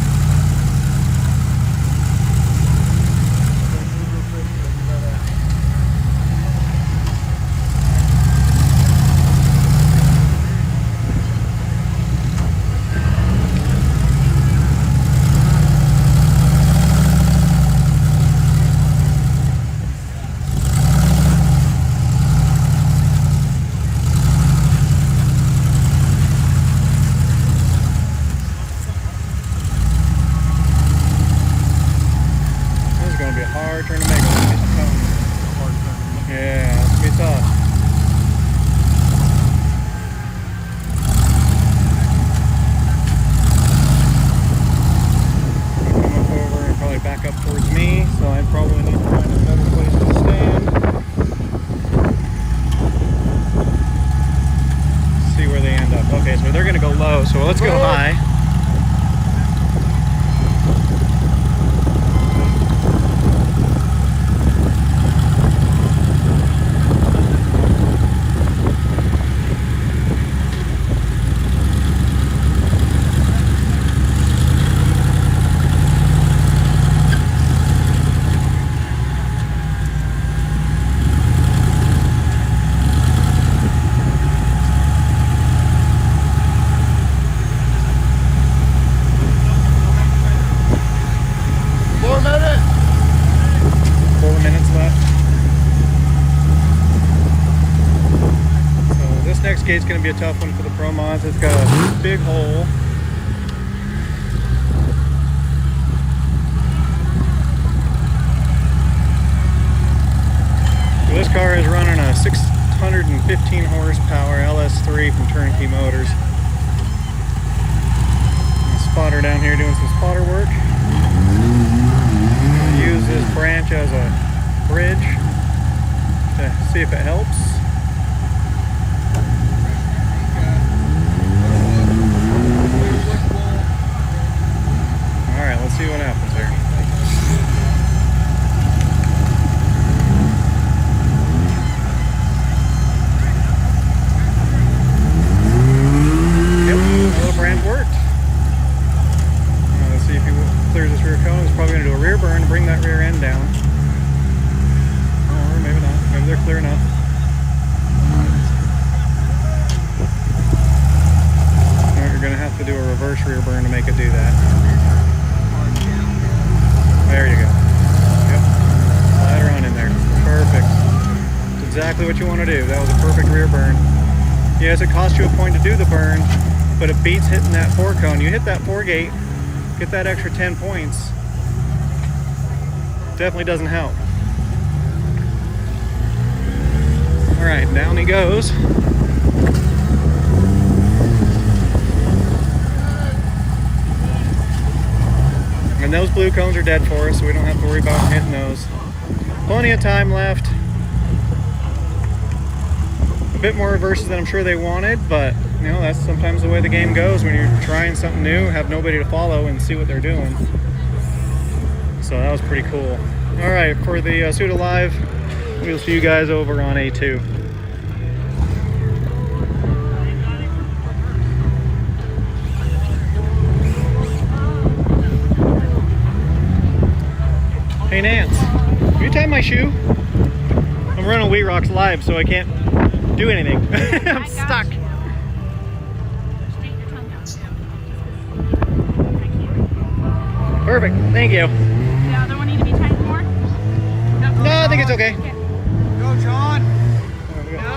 Hard turn to make on these cones. Yeah, it's gonna be tough. Come up over and probably back up towards me, so I probably need to find a better place to stand. See where they end up. Okay, so they're gonna go low, so let's go high. Next gate's going to be a tough one for the Pro Mods. It's got a big hole. So this car is running a 615 horsepower LS3 from Turnkey Motors. Spotter down here doing some spotter work. Use this branch as a bridge to see if it helps. Alright, let's see what happens here. Yep, the little branch worked. Let's see if he clears this rear cone. He's probably going to do a rear burn to bring that rear end down. Or maybe not. Maybe they're clear enough. You're going to have to do a reverse rear burn to make it do that. There you go. Yep. Slide her on in there. Perfect. That's exactly what you want to do. That was a perfect rear burn. Yes, it costs you a point to do the burn, but it beats hitting that 4 cone. You hit that 4 gate, get that extra 10 points. Definitely doesn't help. All right, down he goes. And those blue cones are dead for us, so we don't have to worry about hitting those. Plenty of time left. A bit more reverses than I'm sure they wanted, but you know, that's sometimes the way the game goes when you're trying something new, have nobody to follow and see what they're doing. So that was pretty cool. All right, for the Suda Live, we'll see you guys over on A2. Hey Nance, can you tie my shoe? I'm running WERock live, so I can't do anything. I'm stuck. Perfect, thank you. The other one need to be tightened more? No, I think it's okay. Go, John.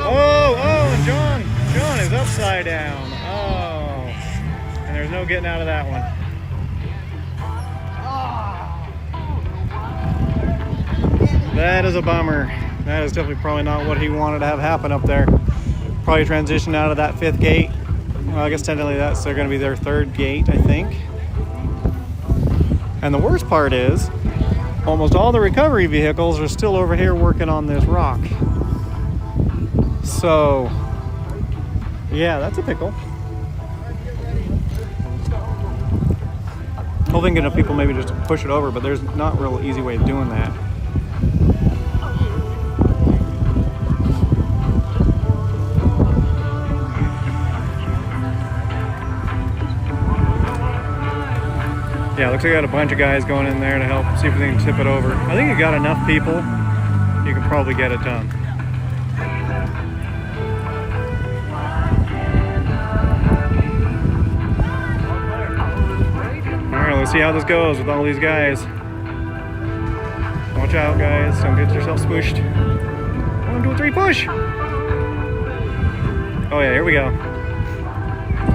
Oh, and John is upside down. Oh, and there's no getting out of that one. That is a bummer. That is definitely probably not what he wanted to have happen up there. Probably transitioned out of that 5th gate. Well, I guess technically that's they're going to be their 3rd gate, I think. And the worst part is, almost all the recovery vehicles are still over here working on this rock. So, yeah, that's a pickle. I'm thinking of people maybe just push it over, but there's not a real easy way of doing that. Yeah, looks like we got a bunch of guys going in there to help see if we can tip it over. I think you got enough people, you can probably get it done. Alright, let's see how this goes with all these guys. Watch out, guys. Don't get yourself squished. 1, 2, 3, push! Oh yeah, here we go.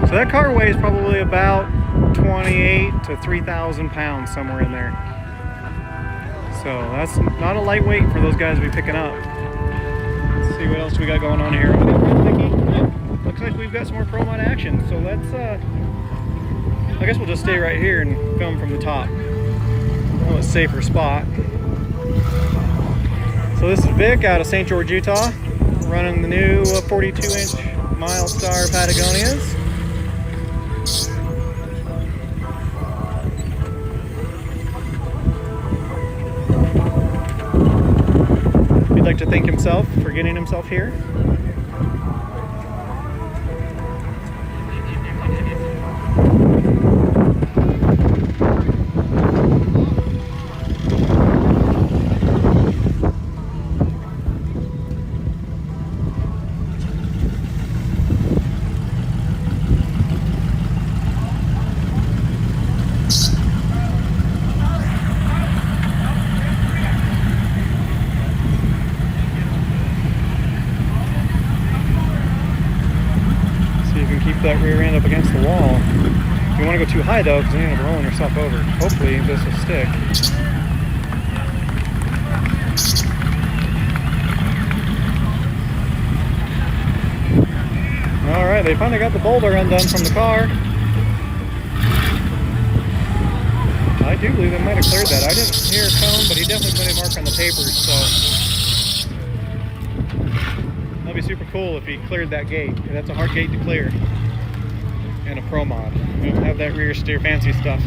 So that car weighs probably about 28 to 3,000 pounds, somewhere in there. So that's not a lightweight for those guys to be picking up. Let's see what else we got going on here. Yep, looks like we've got some more Pro Mod action. So let's, I guess we'll just stay right here and film from the top. Oh, a safer spot. So this is Vic out of St. George, Utah, running the new 42-inch Milestar Patagonias. He'd like to thank himself for getting himself here. That rear end up against the wall. You want to go too high though, because then you end up rolling yourself over. Hopefully this will stick. Alright, they finally got the boulder undone from the car. I do believe they might have cleared that. I didn't hear a cone, but he definitely put a mark on the papers, so that'd be super cool if he cleared that gate. That's a hard gate to clear. And a Pro Mod. We don't have that rear steer fancy stuff.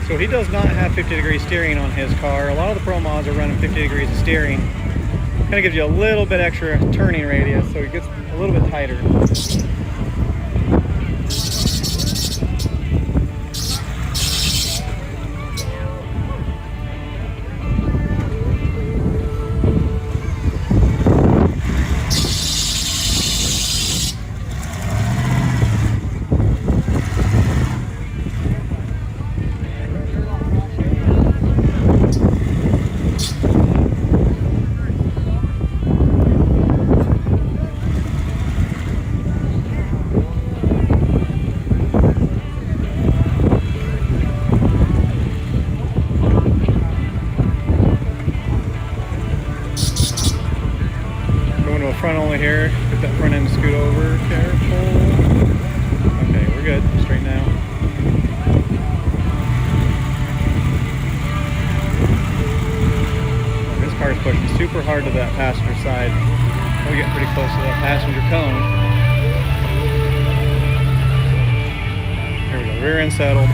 So he does not have 50-degree steering on his car. A lot of the Pro Mods are running 50 degrees of steering. Kind of gives you a little bit extra turning radius, so it gets a little bit tighter. passenger side. We're getting pretty close to that passenger cone. There we go, rear end settled.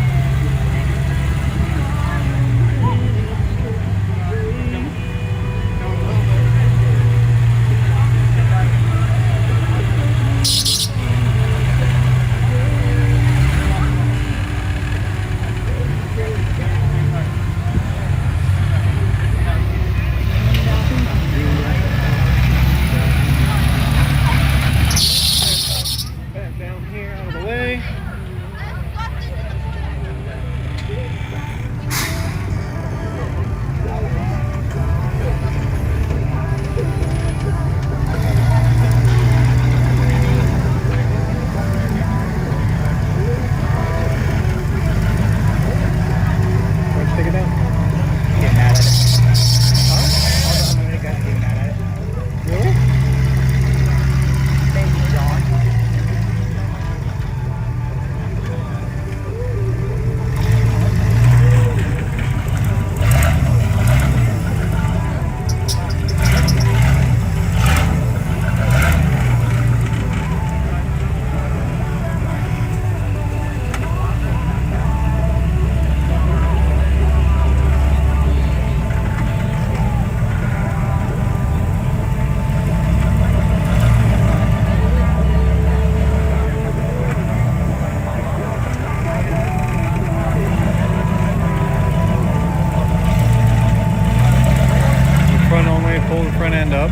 Pull the front end up.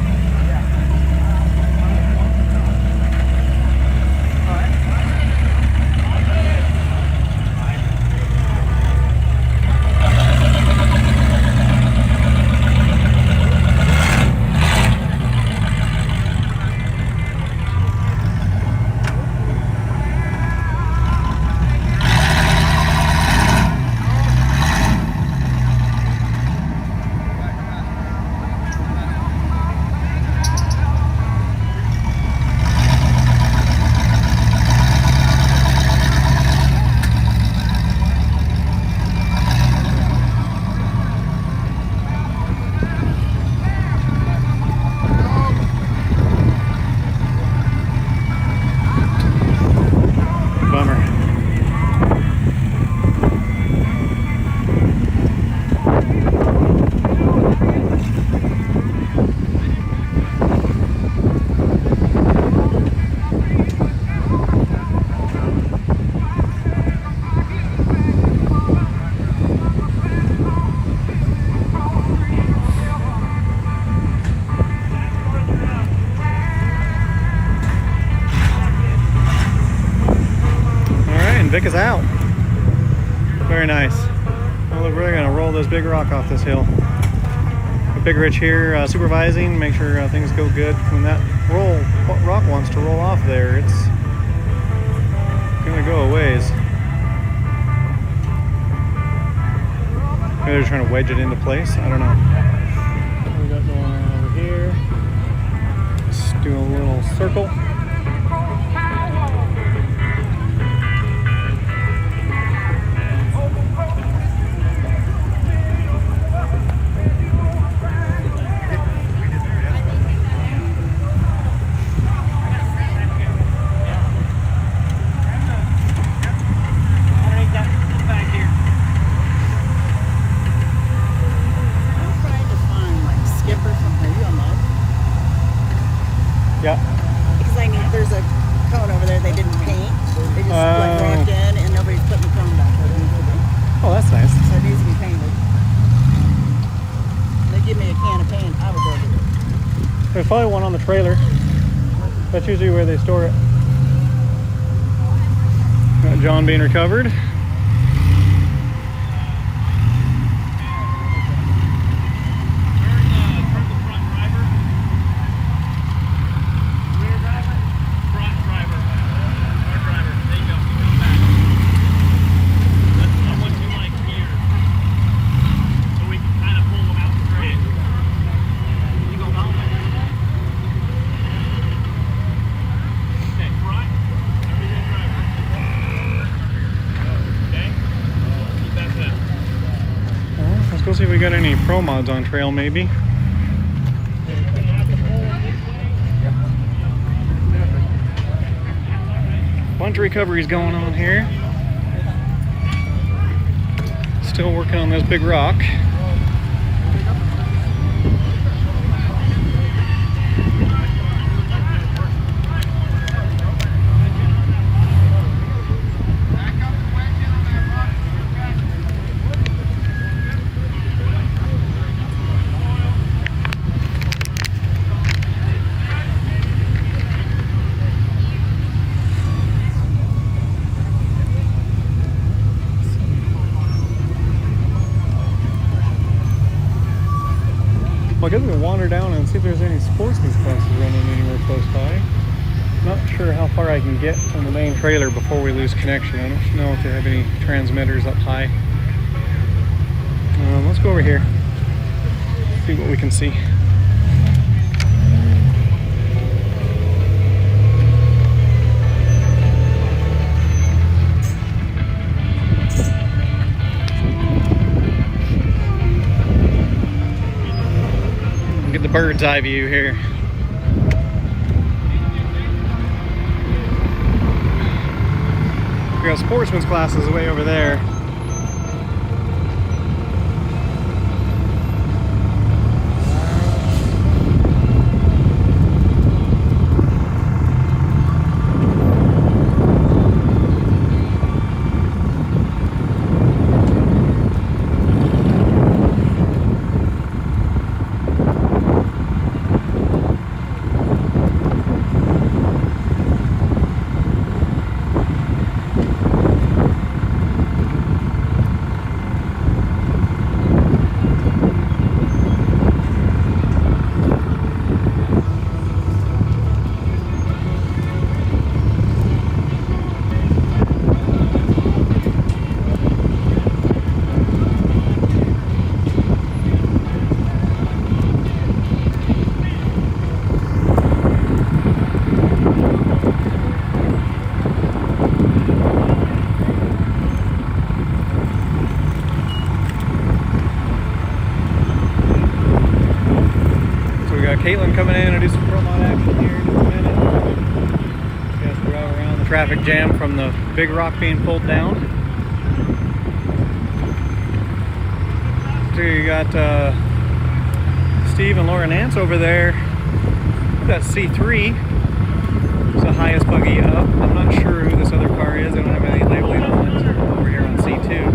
Vic is out. Very nice. Well, we're gonna roll this big rock off this hill. Big Rich here supervising, make sure things go good. When that rock wants to roll off there, it's gonna go a ways. Maybe they're trying to wedge it into place. I don't know. What we got going on over here? Let's do a little circle. Yeah. Because I mean, there's a cone over there they didn't paint. They just like rocked in and nobody's putting the cone back over. Oh, that's nice. So it needs to be painted. They give me a can of paint, I would go do it. There's probably one on the trailer. That's usually where they store it. Got John being recovered. Let's go see if we got any pro mods on trail, maybe. bunch of recoveries going on here. Still working on this big rock. Well, I guess we'll wander down and see if there's any sportsman's classes running anywhere close by. Not sure how far I can get from the main trailer before we lose connection. I don't know if they have any transmitters up high. Let's go over here, see what we can see. Get the bird's eye view here. We got sportsman's classes way over there. Caitlin coming in and do some pro mod action here in a minute. Just drive around the traffic jam from the big rock being pulled down. So you got Steve and Laura Nance over there. That's C3. It's the highest buggy up. I'm not sure who this other car is. I don't have any labeling on it. Over here on C2.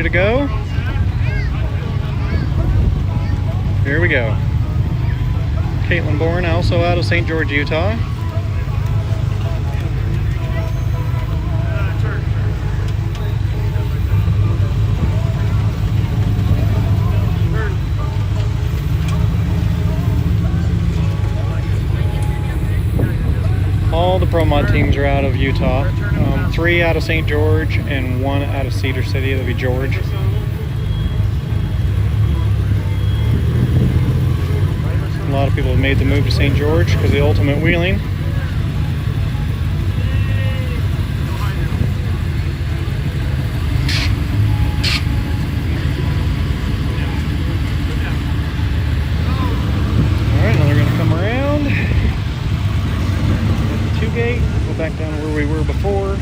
to go. Here we go. Caitlin Bourne, also out of St. George, Utah. All the Pro Mod teams are out of Utah. 3 out of St. George and 1 out of Cedar City. That'll be George. A lot of people have made the move to St. George because of the ultimate wheeling. Alright, now they're going to come around at the 2 gate, go back down to where we were before.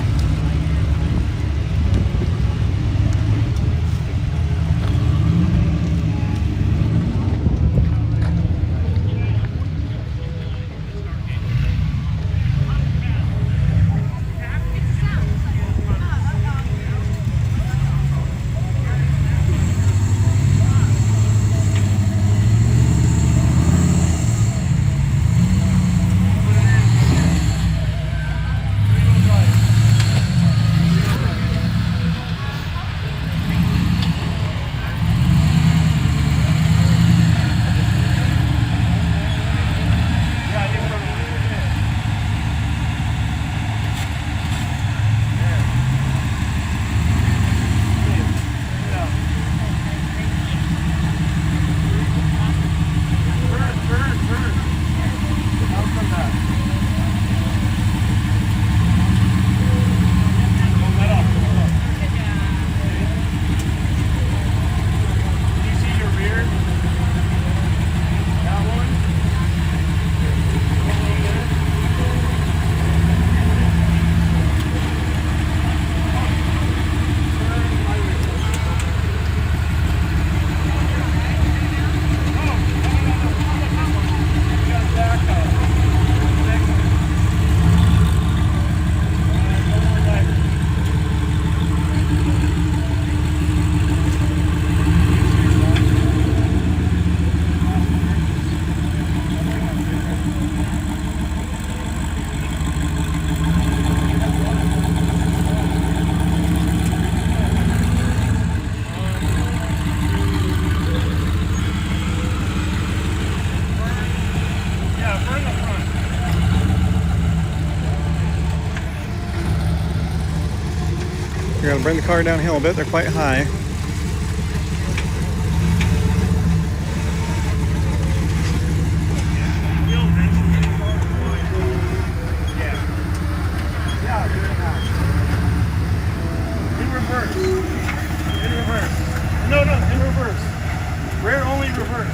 You're going to bring the car downhill a bit. They're quite high. In reverse. In reverse. No, in reverse. Rear only reverse.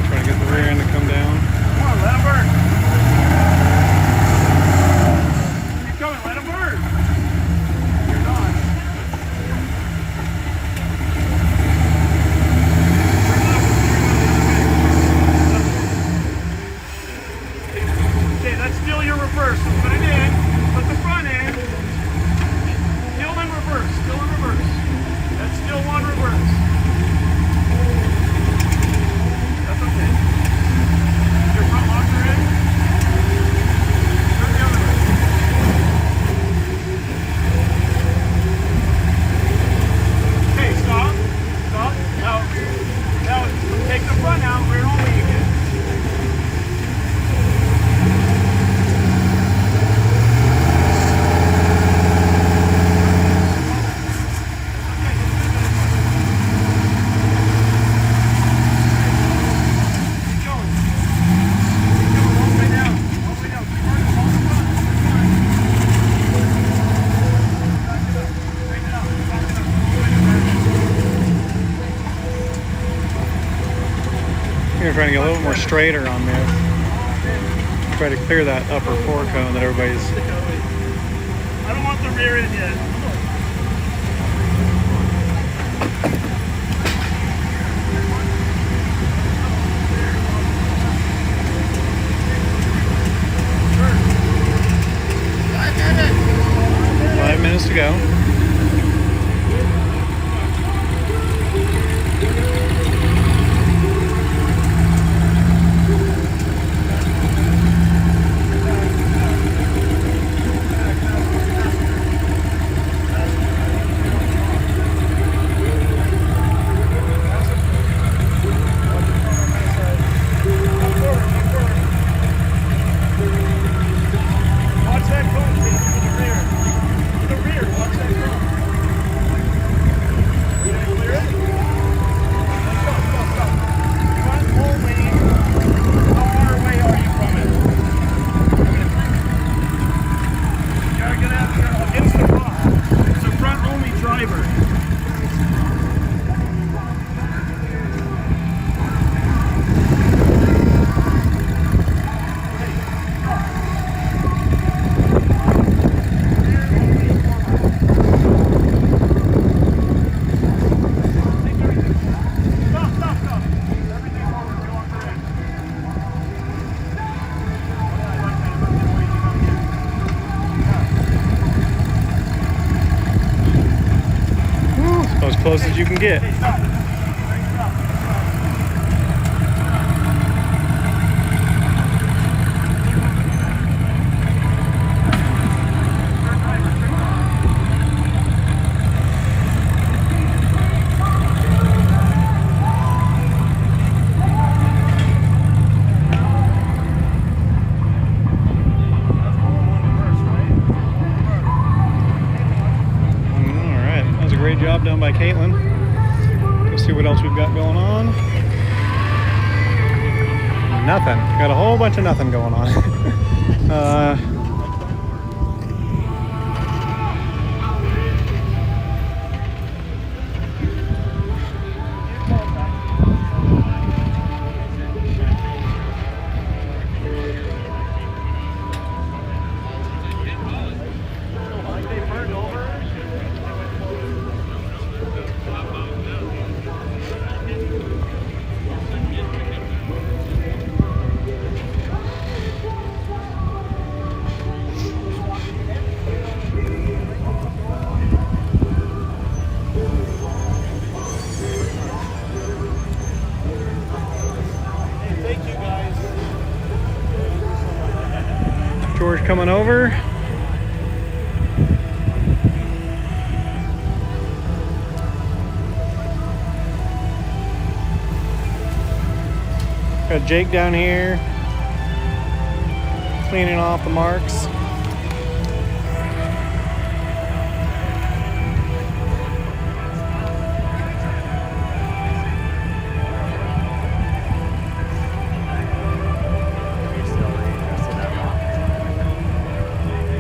Trying to get the rear end to come down. Come on, let him burn. Keep coming, let him burn. You're not. Okay, that's still your reverse. So put it in. Put the front in. Still in reverse. Still in reverse. That's still one reverse. That's okay. Your front locker in. Turn the other way. Okay, stop. Stop. Now take the front out. Rear only again. You're trying to get a little more straighter on this. Try to clear that upper four cone that everybody's. I don't want the rear end yet. 5 minutes to go. as you can get. Great job done by Caitlin. Let's see what else we've got going on. Nothing. Got a whole bunch of nothing going on. George coming over. Got Jake down here cleaning off the marks.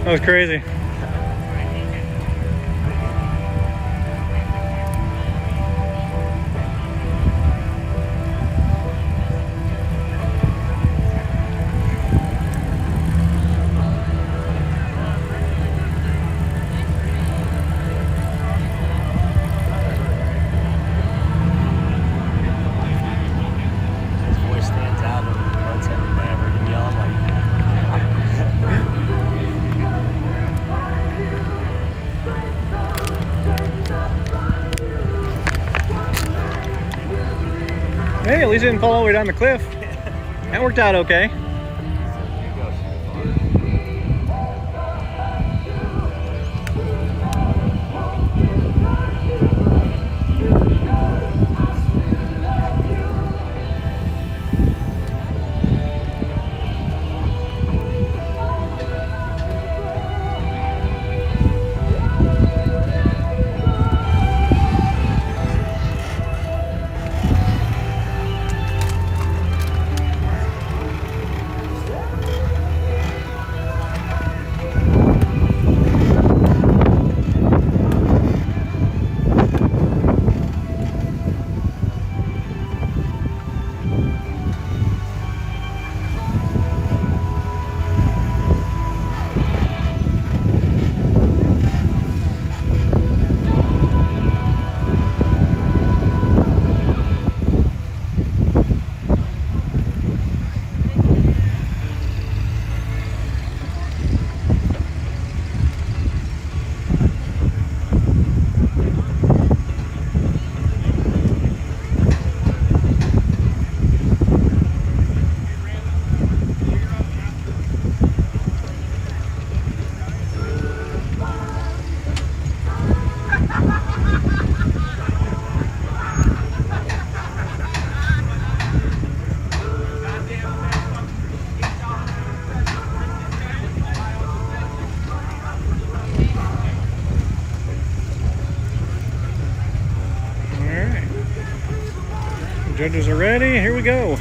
That was crazy. Hey, at least it didn't fall all the way down the cliff. That worked out okay. Judges are ready. Here we go.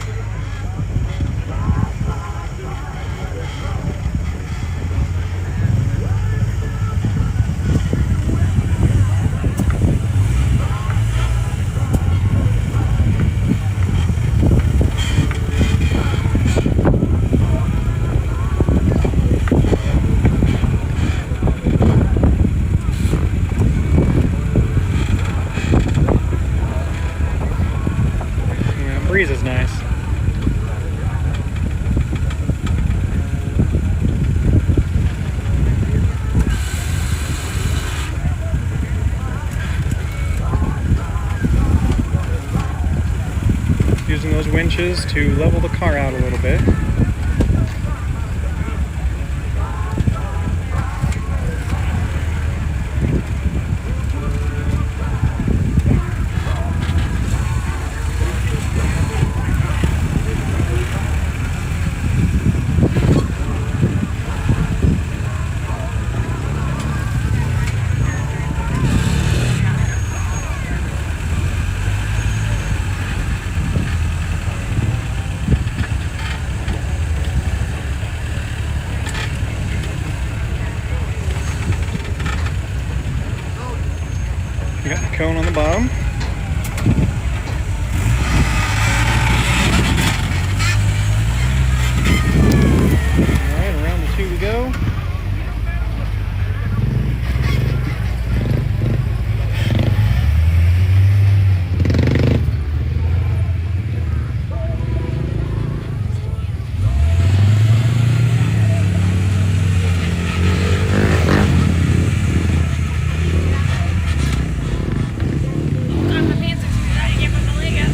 Breeze is nice. using those winches to level the car out a little bit. You got the cone on the bottom. Alright, around the 2 we go. I'm the fancy scooter. I give him the leg up.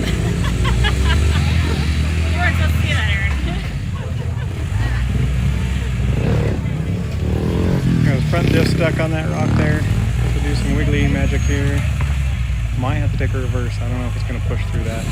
You weren't supposed to see that, Aaron. There's front diff stuck on that rock there. So do some wiggly magic here. Might have to take a reverse. I don't know if it's going to push through that.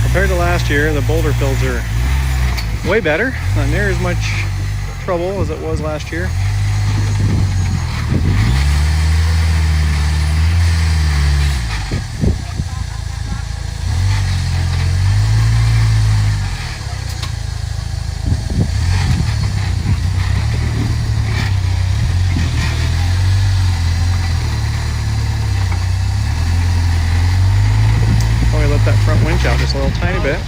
Compared to last year, the boulder fills are way better. Not near as much trouble as it was last year. Probably let that front winch out just a little tiny bit.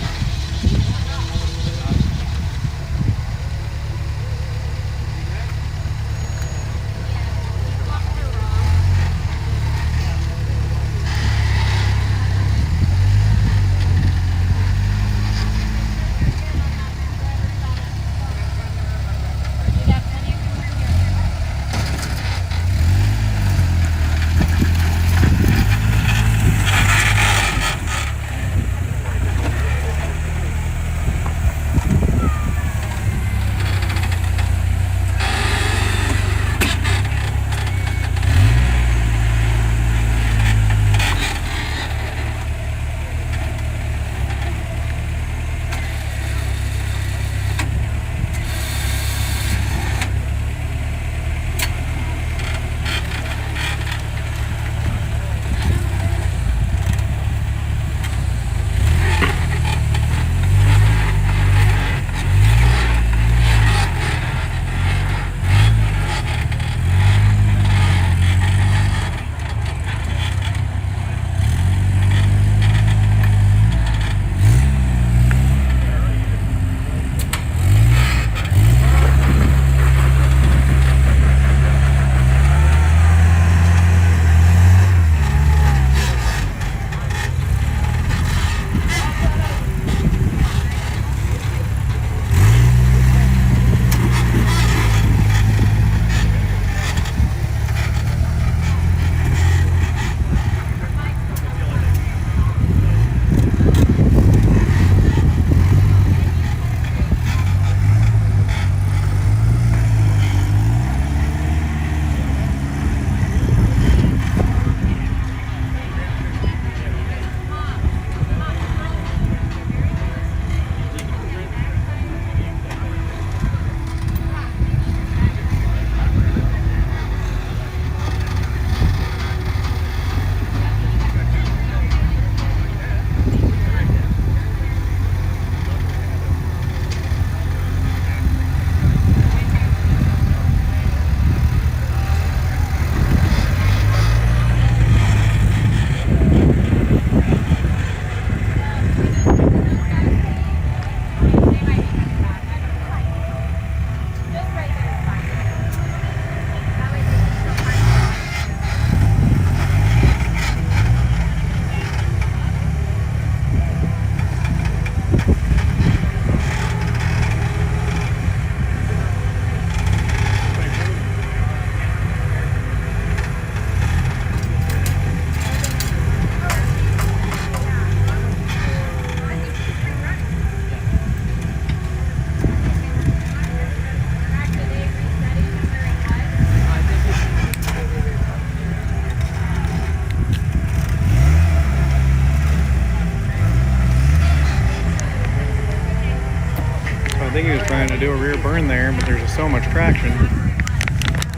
to do a rear burn there, but there's just so much traction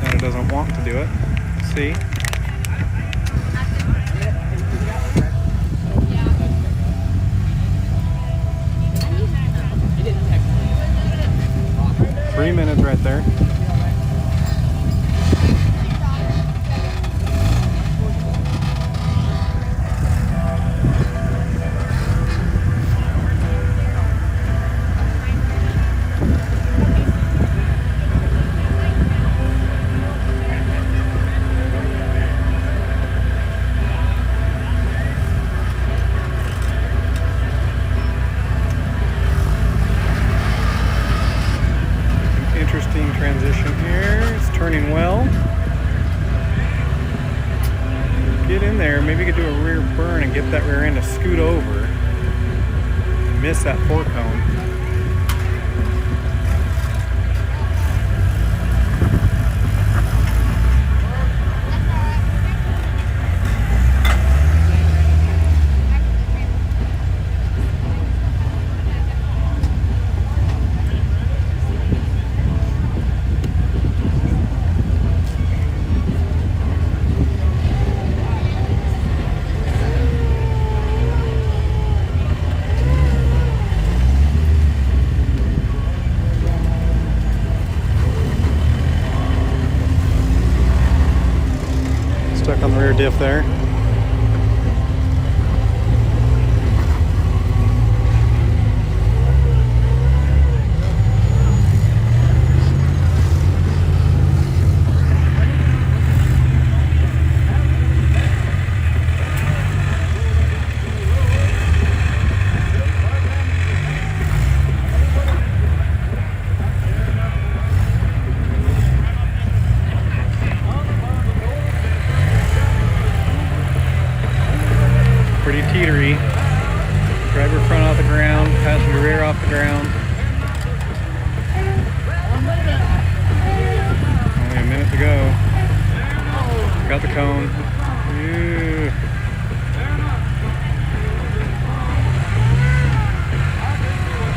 that it doesn't want to do it. Let's see. Yeah. 3 minutes right there. Transition here. It's turning well. Get in there. Maybe you could do a rear burn and get that rear end to scoot over. Miss that 4-cone. Stuck on the rear diff there. Pretty teetery. Driver front off the ground, passenger rear off the ground. Only a minute to go. Got the cone. Ew.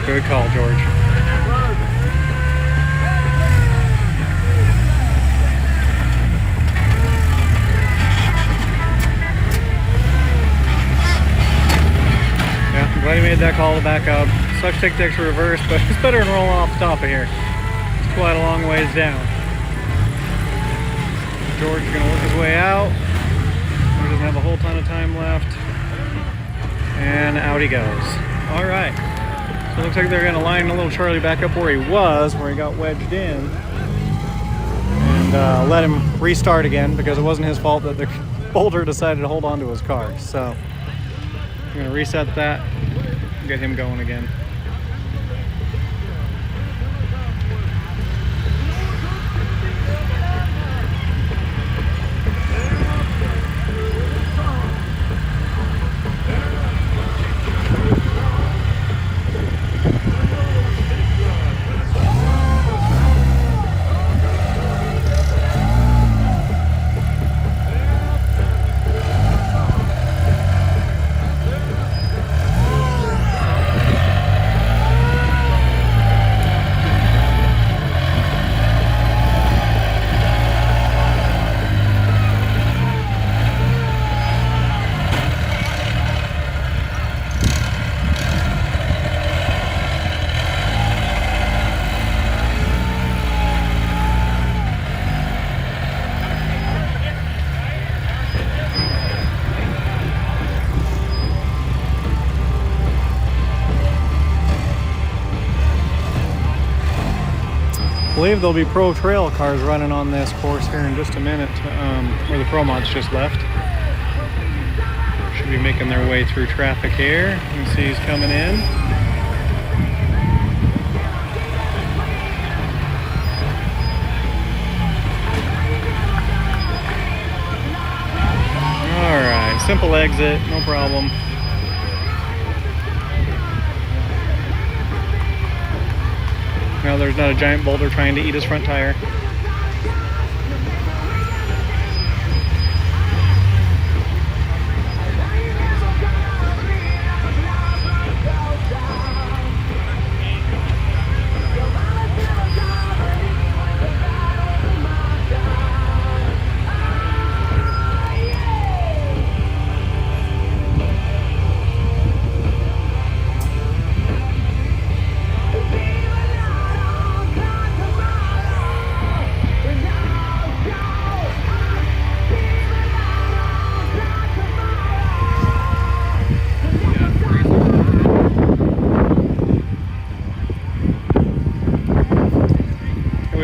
Good call, George. Glad he made that call to back up. Sucks take the extra reverse, but it's better than rolling off the top of here. It's quite a long ways down. George is going to work his way out. He doesn't have a whole ton of time left. And out he goes. All right. So it looks like they're going to line a little Charlie back up where he was, where he got wedged in. And let him restart again because it wasn't his fault that the boulder decided to hold on to his car. So I'm going to reset that. Get him going again. I believe there'll be pro trail cars running on this course here in just a minute, where the pro mods just left. Should be making their way through traffic here. You can see he's coming in. All right, simple exit, no problem. Now there's not a giant boulder trying to eat his front tire.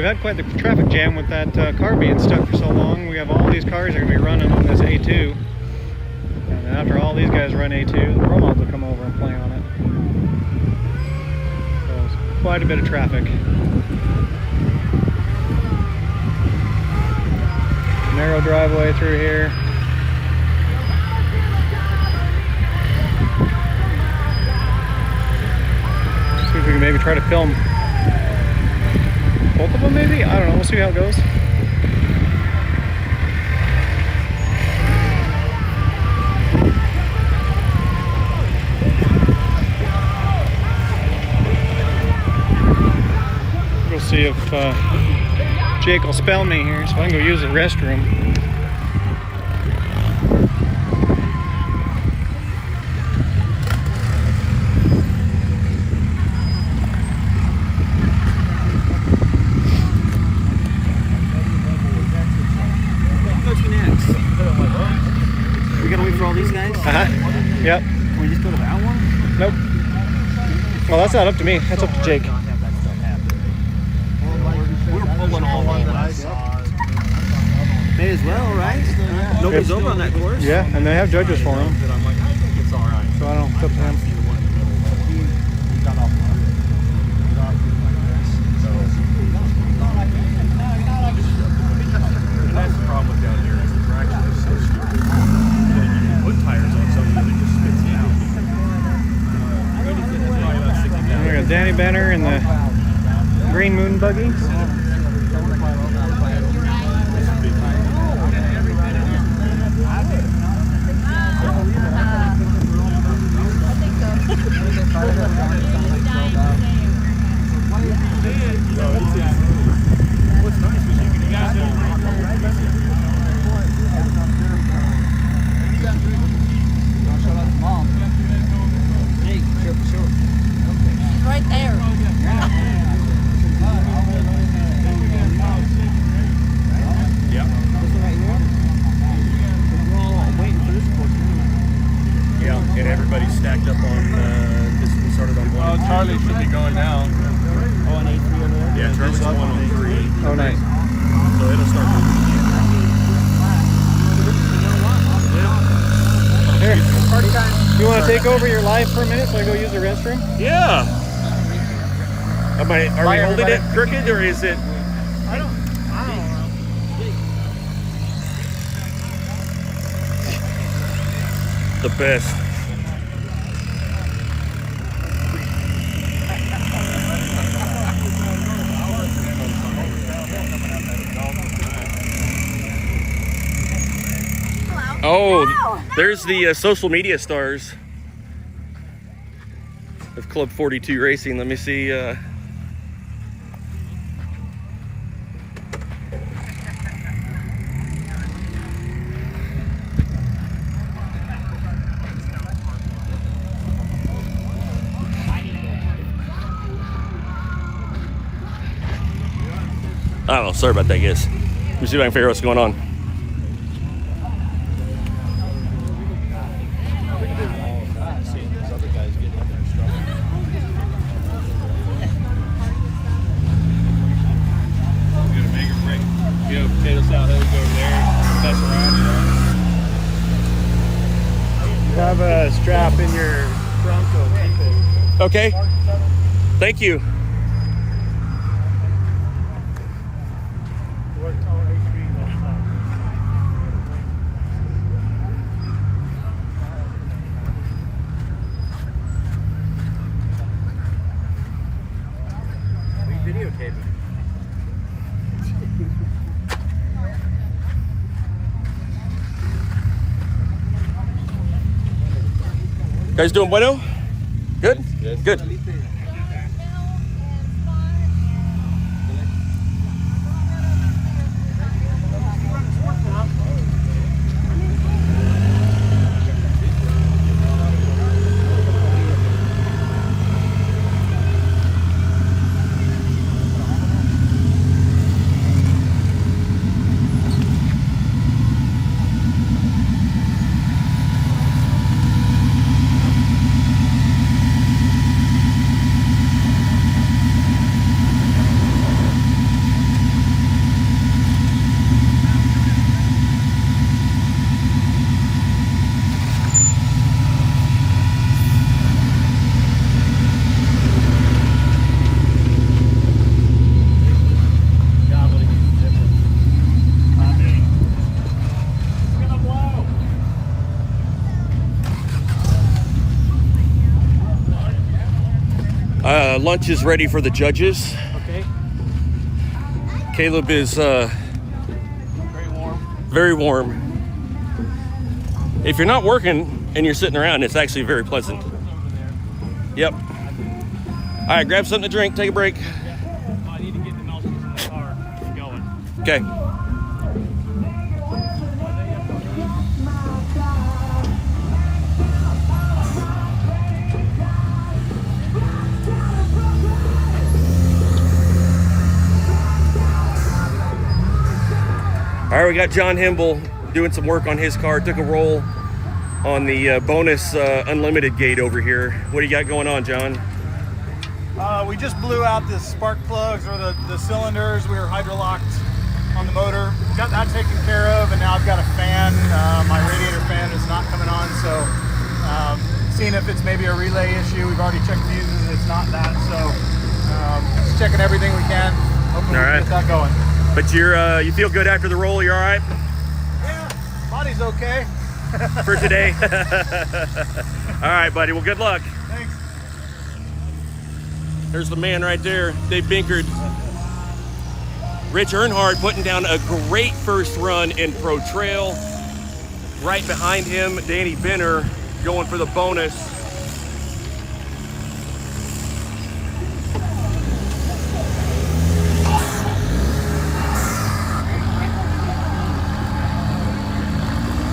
had quite the traffic jam with that car being stuck for so long. We have all these cars that are going to be running on this A2. And then after all these guys run A2, the pro mods will come over and play on it. So it's quite a bit of traffic. Narrow driveway through here. See if we can maybe try to film both of them maybe? I don't know, we'll see how it goes. We'll see if Jake will spell me here so I can go use the restroom. We gotta wait for all these guys? Yep. Can we just go to that one? Nope. Well, that's not up to me. That's up to Jake. We were pulling all of that I saw. May as well, right? Nobody's over on that course. Yeah, and they have judges for him. I'm like, I think it's all right. So I don't know, it's up to him. He got off. And that's the problem with down here is the traction is so stupid. You can put tires on something that just spits it out. We got Danny Benner and the Green Moon buggy. What's nice is you guys She's right there. Yeah, and everybody's stacked up on this. We started on one. Oh, Charlie should be going now. Oh, on A3 over there? Yeah, Charlie's on 103. Oh, nice. So it'll start moving again. Here. You want to take over your live for a minute so I go use the restroom? Yeah. Are we holding it crooked or is it? I don't know. The best. Oh, there's the social media stars of Club 42 Racing. Let me see. I don't know. Sorry about that, guys. Let me see if I can figure out what's going on. You have a strap in your Bronco. Okay. Thank you. Videotaping. Guys doing bueno? Good? Good. Lunch is ready for the judges. Okay. Caleb is Very warm. very warm. If you're not working and you're sitting around, it's actually very pleasant. Yep. All right, grab something to drink, take a break. I need to get the milk in the car going. Okay. All right, we got John Himble doing some work on his car. Took a roll on the bonus unlimited gate over here. What do you got going on, John? We just blew out the spark plugs or the cylinders. We were hydrolocked on the motor. Got that taken care of, and now I've got a fan. My radiator fan is not coming on, so seeing if it's maybe a relay issue. We've already checked fuses. It's not that, so just checking everything we can. Hoping we can get that going. But you feel good after the roll? You're all right? Yeah, body's okay. For today. All right, buddy. Well, good luck. Thanks. There's the man right there, Dave Binkard. Rich Earnhardt putting down a great first run in Pro Trail. Right behind him, Danny Benner going for the bonus.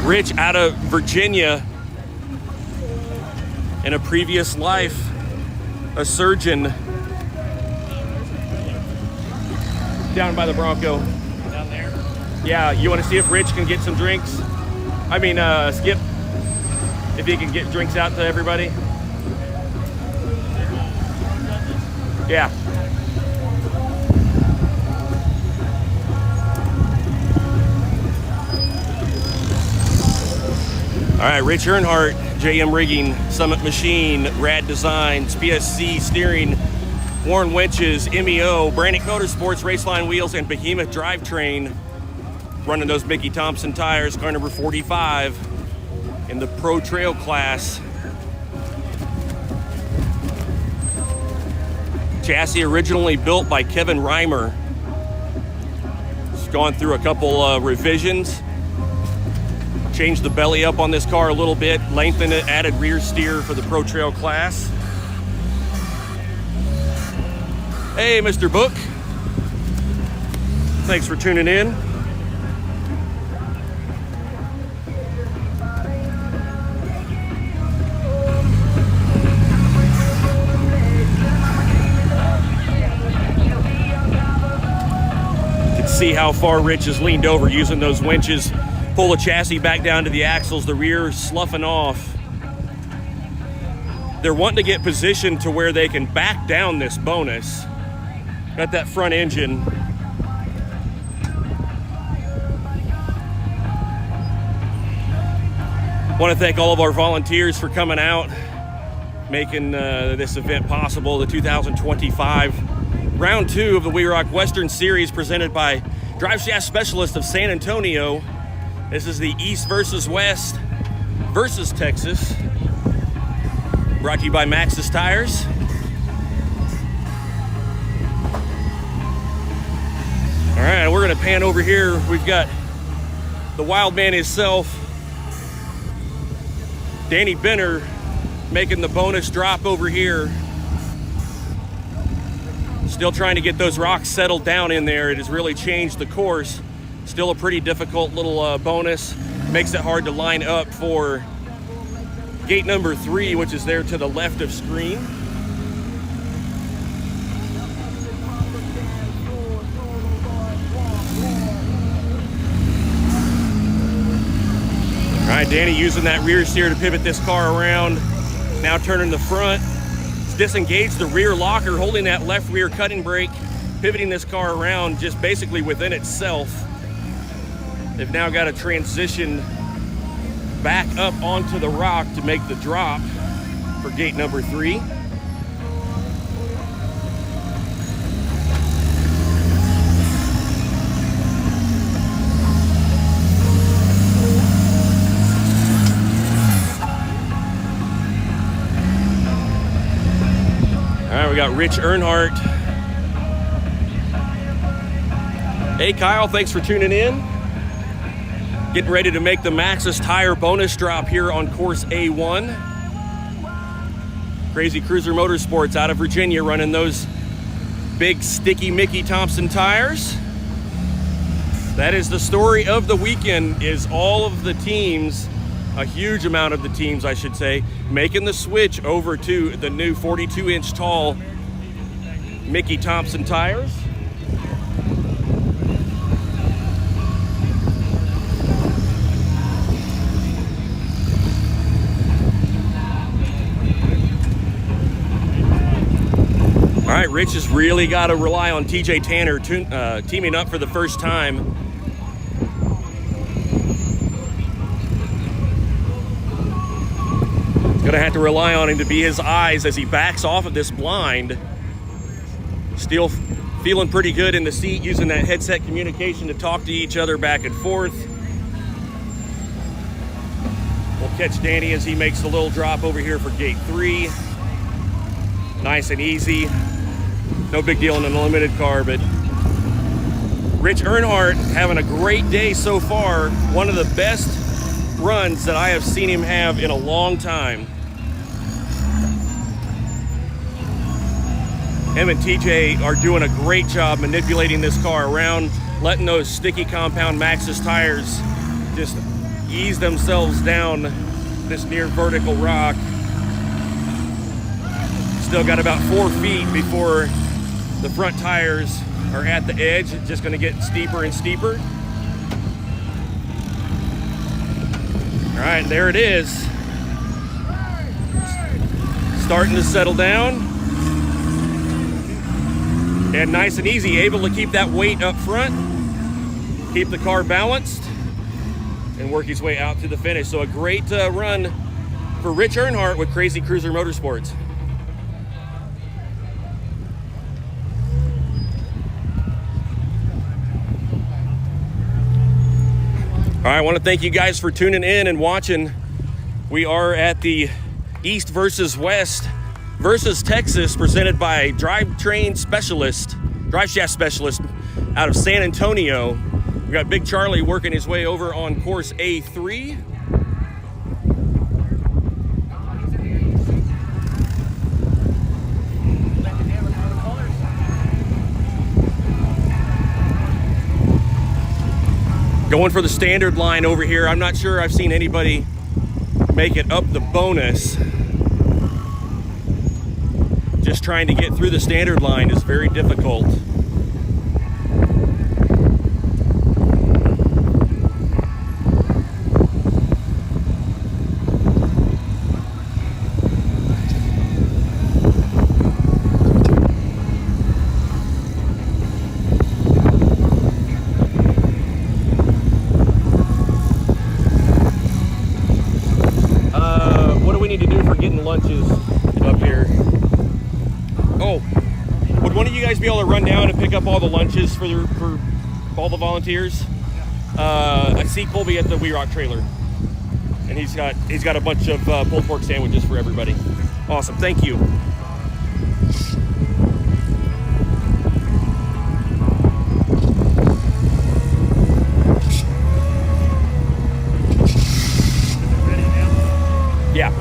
Rich out of Virginia, in a previous life, a surgeon. Down by the Bronco. Down there? Yeah, you want to see if Rich can get some drinks? I mean, Skip, if he can get drinks out to everybody? Yeah. All right, Rich Earnhardt, JM Rigging, Summit Machine, Rad Designs, PSC Steering, Warren Winches, MEO, Brannick Motorsports, Raceline Wheels, and Behemoth Drivetrain, running those Mickey Thompson tires, car number 45 in the Pro Trail class. Chassis originally built by Kevin Reimer. It's gone through a couple revisions. Changed the belly up on this car a little bit, lengthened it, added rear steer for the Pro Trail class. Hey, Mr. Book. Thanks for tuning in. You can see how far Rich has leaned over using those winches. Pull the chassis back down to the axles, the rear sloughing off. They're wanting to get positioned to where they can back down this bonus. Got that front engine. Want to thank all of our volunteers for coming out, making this event possible. The 2025 round 2 of the WERock Western Series presented by Drive Shaft Specialist of San Antonio. This is the East versus West versus Texas. Brought to you by Maxxis Tires. All right, we're gonna pan over here. We've got the wild man himself, Danny Benner, making the bonus drop over here. Still trying to get those rocks settled down in there. It has really changed the course. Still a pretty difficult little bonus. Makes it hard to line up for gate number 3, which is there to the left of screen. All right, Danny using that rear steer to pivot this car around. Now turning the front. It's disengaged the rear locker, holding that left rear cutting brake, pivoting this car around just basically within itself. They've now got to transition back up onto the rock to make the drop for gate number 3. All right, we We got Rich Earnhardt. Hey Kyle, thanks for tuning in. Getting ready to make the Maxxis Tire bonus drop here on course A1. Crazy Cruiser Motorsports out of Virginia running those big sticky Mickey Thompson tires. That is the story of the weekend, is all of the teams, a huge amount of the teams I should say, making the switch over to the new 42-inch tall Mickey Thompson tires. All right, Rich has really got to rely on TJ Tanner teaming up for the first time. Gonna have to rely on him to be his eyes as he backs off of this blind. Still feeling pretty good in the seat, using that headset communication to talk to each other back and forth. We'll catch Danny as he makes the little drop over here for gate 3. Nice and easy. No big deal in an unlimited car, but Rich Earnhardt having a great day so far. One of the best runs that I have seen him have in a long time. Him and TJ are doing a great job manipulating this car around, letting those sticky compound Maxxis tires just ease themselves down this near vertical rock. Still got about 4 feet before the front tires are at the edge. It's just gonna get steeper and steeper. All right, there it is. Starting to settle down. And nice and easy, able to keep that weight up front, keep the car balanced, and work his way out to the finish. So a great run for Rich Earnhardt with Crazy Cruiser Motorsports. All right, I want to thank you guys for tuning in and watching. We are at the East versus West versus Texas, presented by drivetrain specialist, drive shaft specialist out of San Antonio. We got Big Charlie working his way over on course A3. Going for the standard line over here. I'm not sure I've seen anybody make it up the bonus. Just trying to get through the standard line is very difficult. Lunches up here. Oh, would one of you guys be able to run down and pick up all the lunches for all the volunteers? I see Colby at the WERock trailer, and he's got a bunch of pulled pork sandwiches for everybody. Awesome, thank you. Yeah.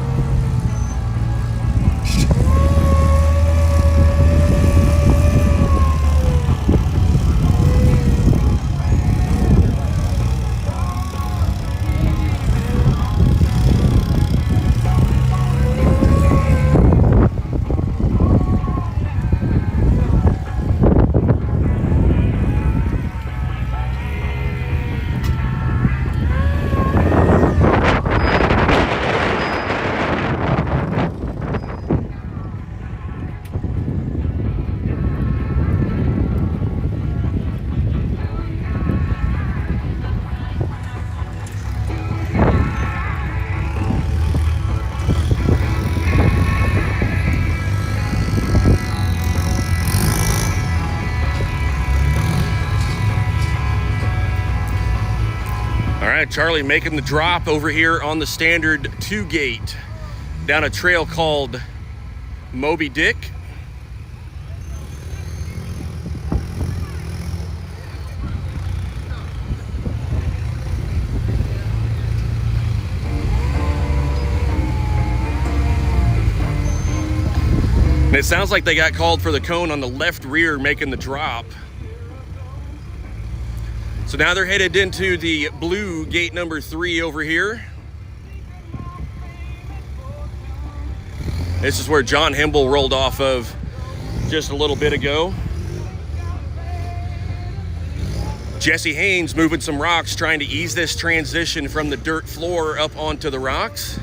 Charlie making the drop over here on the standard 2 gate down a trail called Moby Dick. And it sounds like they got called for the cone on the left rear making the drop. So now they're headed into the blue gate number 3 over here. This is where John Himble rolled off of just a little bit ago. Jesse Haynes moving some rocks, trying to ease this transition from the dirt floor up onto the rocks.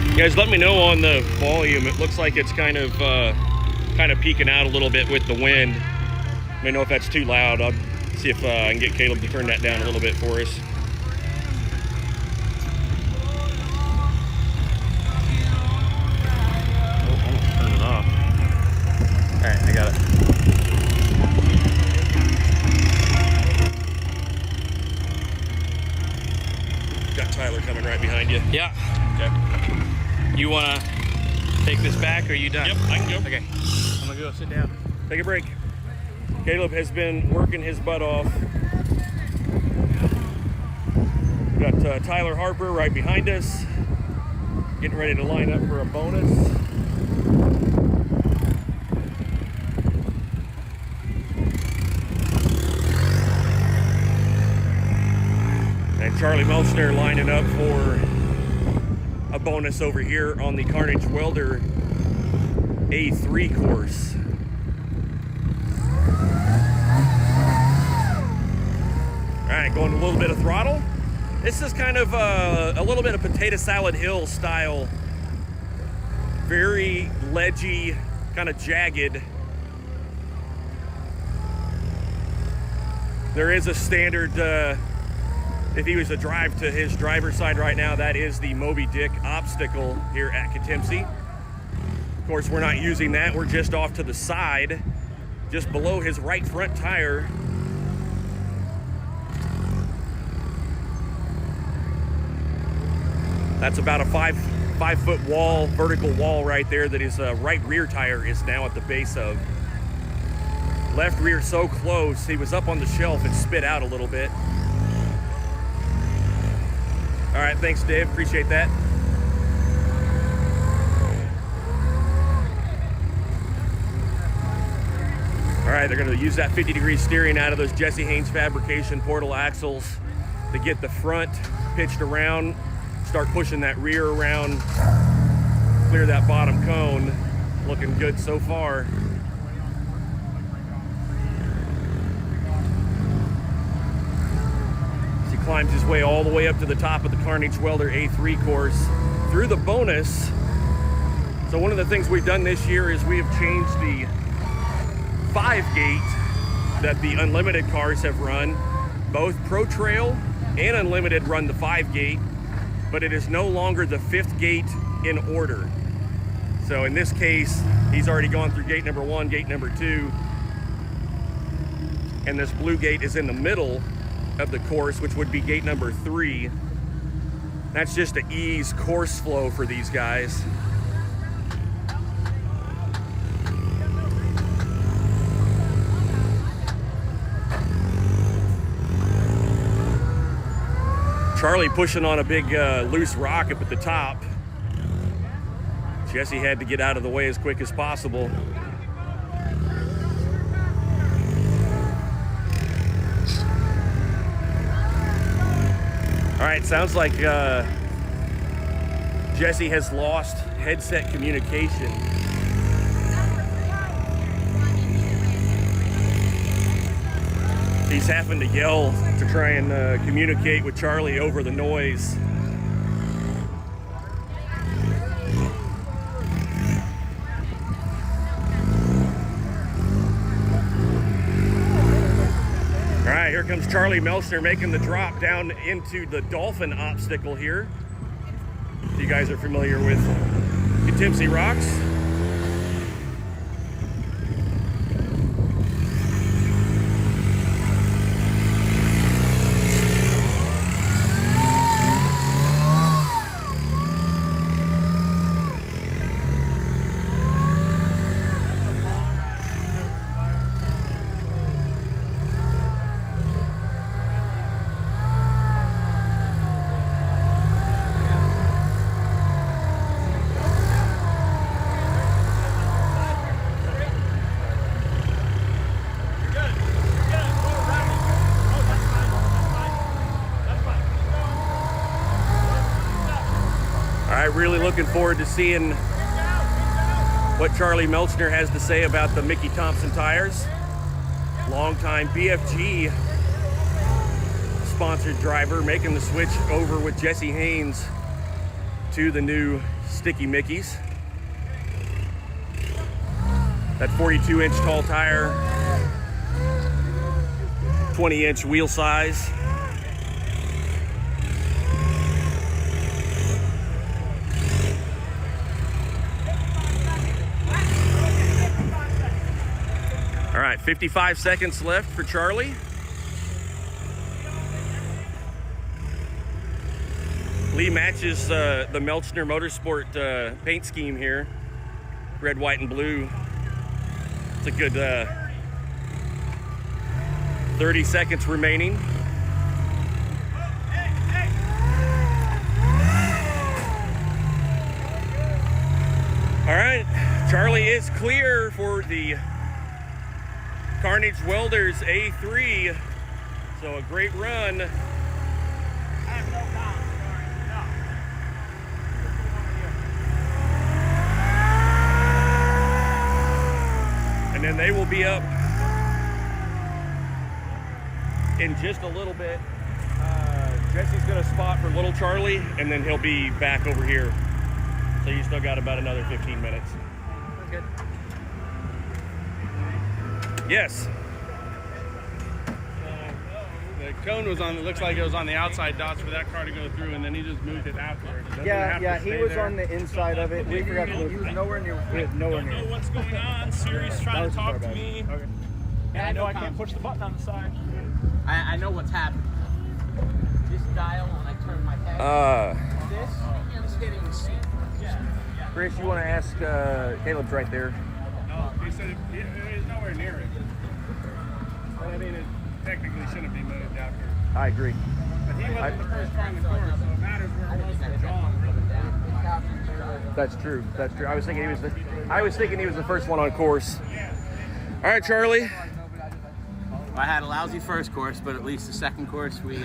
You guys, let me know on the volume. It looks like it's kind of peeking out a little bit with the wind. Let me know if that's too loud. I'll see if I can get Caleb to turn that down a little bit for us. Oh, almost turned it off. All right, I got it. Got Tyler coming right behind you. Yeah. Okay. You want to take this back, or are you done? Yep, I can go. Okay. I'm going to go sit down. Take a break. Caleb has been working his butt off. We've got Tyler Harper right behind us, getting ready to line up for a bonus. And Charlie Melchner lining up for a bonus over here on the Carnage Welder A3 course. All right, going a little bit of throttle. This is kind of a little bit of Potato Salad Hill style. Very ledgy, kind of jagged. There is a standard, if he was to drive to his driver's side right now, that is the Moby Dick obstacle here at Katimsi. Of course, we're not using that. We're just off to the side, just below his right front tire. That's about a five foot wall, vertical wall right there that his right rear tire is now at the base of. Left rear so close, he was up on the shelf and spit out a little bit. All right, thanks, Dave. Appreciate that. All right, they're going to use that 50-degree steering out of those Jesse Haynes fabrication portal axles to get the front pitched around, start pushing that rear around, clear that bottom cone. Looking good so far. Climbs his way all the way up to the top of the Carnage Welder A3 course through the bonus. So one of the things we've done this year is we have changed the 5-gate that the Unlimited cars have run. Both Pro Trail and Unlimited run the 5-gate, but it is no longer the 5th gate in order. So in this case, he's already gone through gate number 1, gate number 2, and this blue gate is in the middle of the course, which would be gate number 3. That's just to ease course flow for these guys. Charlie pushing on a big loose rock up at the top. Jesse had to get out of the way as quick as possible. All right, sounds like Jesse has lost headset communication. He's having to yell to try and communicate with Charlie over the noise. All right, here comes Charlie Melchner making the drop down into the Dolphin obstacle here. If you guys are familiar with Katimsi Rocks. right, really looking forward to seeing what Charlie Melchner has to say about the Mickey Thompson tires. Longtime BFG sponsored driver making the switch over with Jesse Haynes to the new Sticky Mickeys. That 42-inch tall tire, 20-inch wheel size. All right, 55 seconds left for Charlie. Lee matches the Melchner Motorsport paint scheme here. Red, white, and blue. It's a good 30 seconds remaining. All right, Charlie is clear for the Carnage Welders A3. So a great run. And then they will be up in just a little bit. Jesse's gonna spot for little Charlie, and then he'll be back over here. So you still got about another 15 minutes. Good. Yes. The cone was on, it looks like it was on the outside dots for that car to go through, and then he just moved it afterwards. Yeah, he was on the inside of it. We forgot to move. He was nowhere near. Nowhere near. Don't know what's going on. Siri's trying to talk to me. Okay. Yeah, I know I can't push the button on the side. I know what's happening. This dial, when I turn my head, this is hitting C. Chris, you want to ask Caleb's right there. No, he said it's nowhere near it. But I mean, it technically shouldn't be moved after. I agree. But he wasn't the first car in the course, so it matters where it was for John. That's true. That's true. I was thinking he was the first one on course. All right, Charlie. I had a lousy first course, but at least the second course we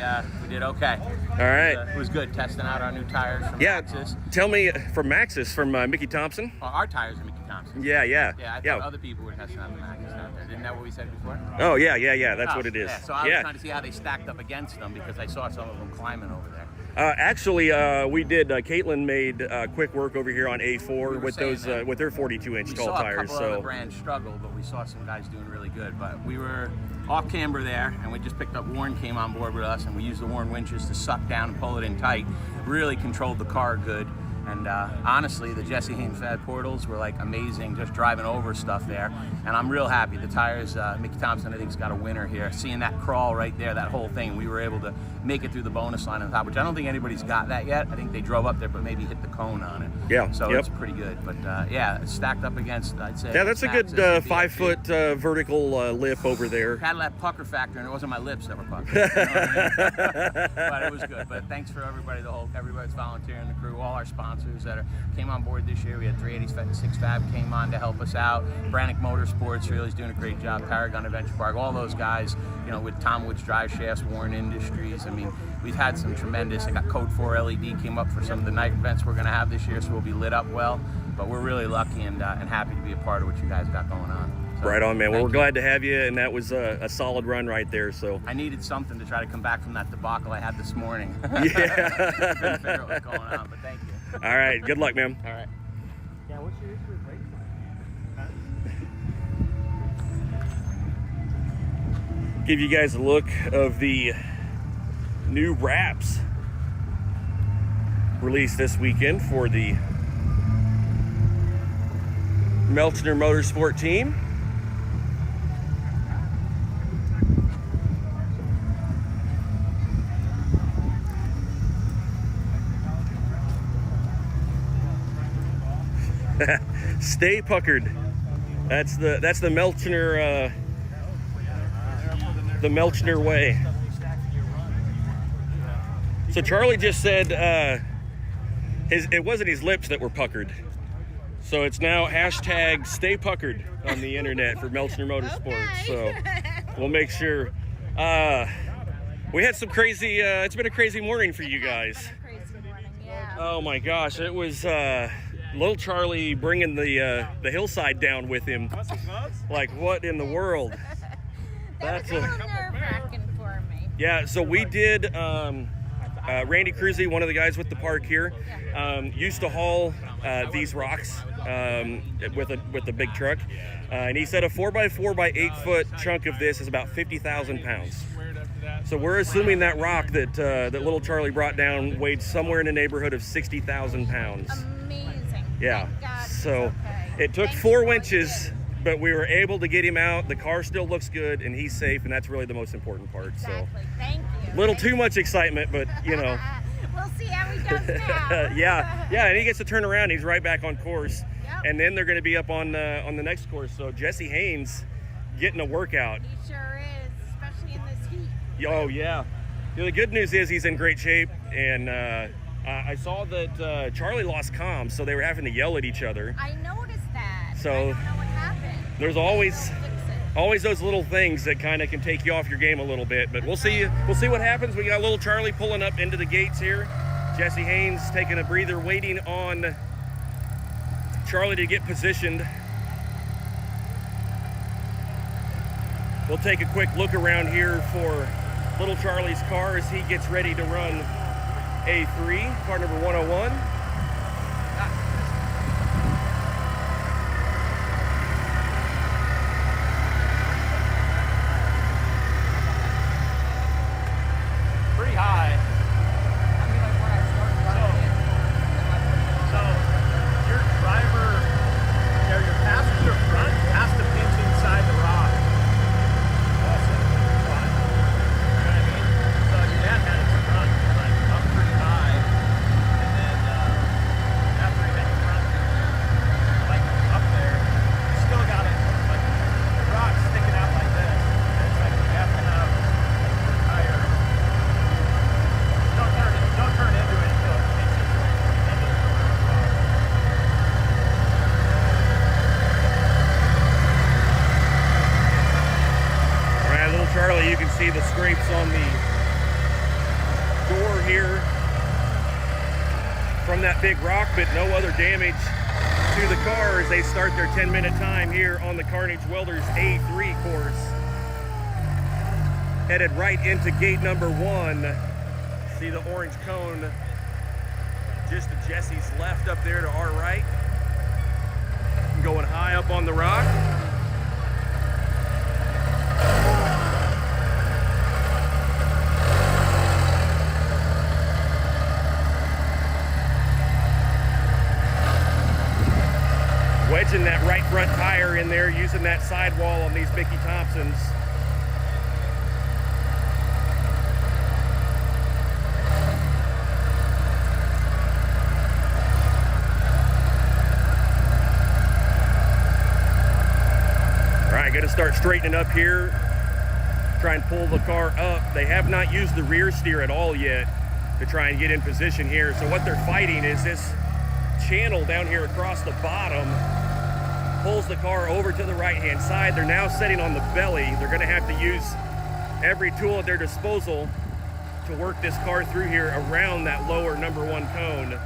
did okay. All right. It was good testing out our new tires from Maxxis. Tell me from Maxxis, from Mickey Thompson. Well, our tires are Mickey Thompson. Yeah. Yeah, I thought other people were testing out the Maxxis out there. Isn't that what we said before? Oh yeah. That's what it is. Yeah, so I was trying to see how they stacked up against them because I saw some of them climbing over there. Actually, we did. Caitlin made quick work over here on A4 with those with their 42-inch tall tires. We saw a couple other brands struggle, but we saw some guys doing really good. But we were off camber there, and we just picked up Warren came on board with us, and we used the Warren winches to suck down and pull it in tight. Really controlled the car good. And honestly, the Jesse Haynes Fad portals were like amazing, just driving over stuff there. And I'm real happy. The tires, Mickey Thompson, I think, has got a winner here. Seeing that crawl right there, that whole thing, we were able to make it through the bonus line on top, which I don't think anybody's got that yet. I think they drove up there, but maybe hit the cone on it. Yeah. So it's pretty good. But yeah, it's stacked up against, I'd say. Yeah, that's a good 5-foot vertical lip over there. Had that pucker factor, and it wasn't my lips that were puckered. You know what I mean? But it was good. But thanks for everybody, everybody's volunteering, the crew, all our sponsors that came on board this year. We had 386 Fab came on to help us out. Brannick Motorsports really is doing a great job. Paragon Adventure Park, all those guys, you know, with Tom Woods Drive Shafts, Warren Industries. I mean, we've had some tremendous. I got Code 4 LED came up for some of the night events we're going to have this year, so we'll be lit up well. But we're really lucky and happy to be a part of what you guys got going on. So, right on, man. Well, we're glad to have you, and that was a solid run right there. So I needed something to try to come back from that debacle I had this morning. Yeah. Couldn't figure out what's going on, but thank you. All right, good luck, man. All right. Yeah, what's your issue with brake flight? Give you guys a look of the new wraps released this weekend for the Melchner Motorsport team. Stay puckered. That's the Melchner the Melchner way. So Charlie just said it wasn't his lips that were puckered. So it's now hashtag stay puckered on the internet for Melchner Motorsports. So we'll make sure. We had some crazy, it's been a crazy morning for you guys. Crazy morning, yeah. Oh my gosh, it was little Charlie bringing the hillside down with him. Like, what in the world? That was a little nerve-wracking for me. Yeah, so we did. Randy Cruzy, one of the guys with the park here, used to haul these rocks with a big truck, and he said a 4x4 by 8 foot chunk of this is about 50,000 pounds. So we're assuming that rock that little Charlie brought down weighed somewhere in the neighborhood of 60,000 pounds. Amazing. Yeah. Thank God he's So okay. it took Thank you 4 for all you winches, did. but we were able to get him out. The car still looks good, and he's safe, and that's really the most important part. Exactly. Thank you. So, little too much excitement, but you know. We'll see how he does now. yeah, and he gets to turn around. He's right back on course, Yep. and then they're going to be up on the next course. So Jesse Haynes getting a workout. He sure is, especially in this heat. Oh yeah. You know, the good news is he's in great shape, and I saw that Charlie lost comms, so they were having to yell at each other. I noticed that. So I don't know what happened. There's always those little things that kind of can take you off your game a little bit, but we'll see what happens. We got little Charlie pulling up into the gates here. Jesse Haynes taking a breather, waiting on Charlie to get positioned. We'll take a quick look around here for little Charlie's car as he gets ready to run A3, car number 101. Pretty high. So your driver, your passenger front has to pinch inside the rock. Also, fine. You know what I mean? So your dad had his front like up pretty high, and then after he hit the front, like up there, you still got it like the rock sticking out like this. And it's like you have to have your tire. Don't turn into it until it pinches into the corner of the rock. All right, little Charlie, you can see the scrapes on the door here from that big rock, but no other damage to the car as they start their 10-minute time here on the Carnage Welders A3 course. Headed right into gate number 1. See the orange cone just to Jesse's left up there to our right. Going high up on the rock. Wedging that right front tire in there, using that sidewall on these Mickey Thompsons. Going to start straightening up here, try and pull the car up. They have not used the rear steer at all yet to try and get in position here. So what they're fighting is this channel down here across the bottom pulls the car over to the right-hand side. They're now sitting on the belly. They're going to have to use every tool at their disposal to work this car through here around that lower number 1 cone.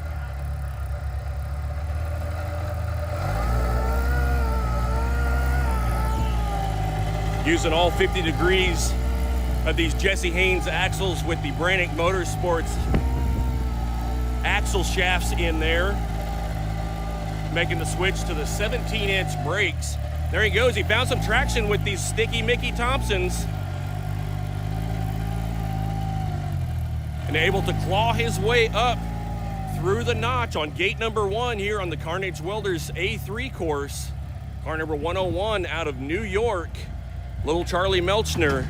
Using all 50 degrees of these Jesse Haynes axles with the Brannick Motorsports axle shafts in there. Making the switch to the 17-inch brakes. There he goes. He found some traction with these sticky Mickey Thompsons. And able to claw his way up through the notch on gate number 1 here on the Carnage Welders A3 course. Car number 101 out of New York. Little Charlie Melchner.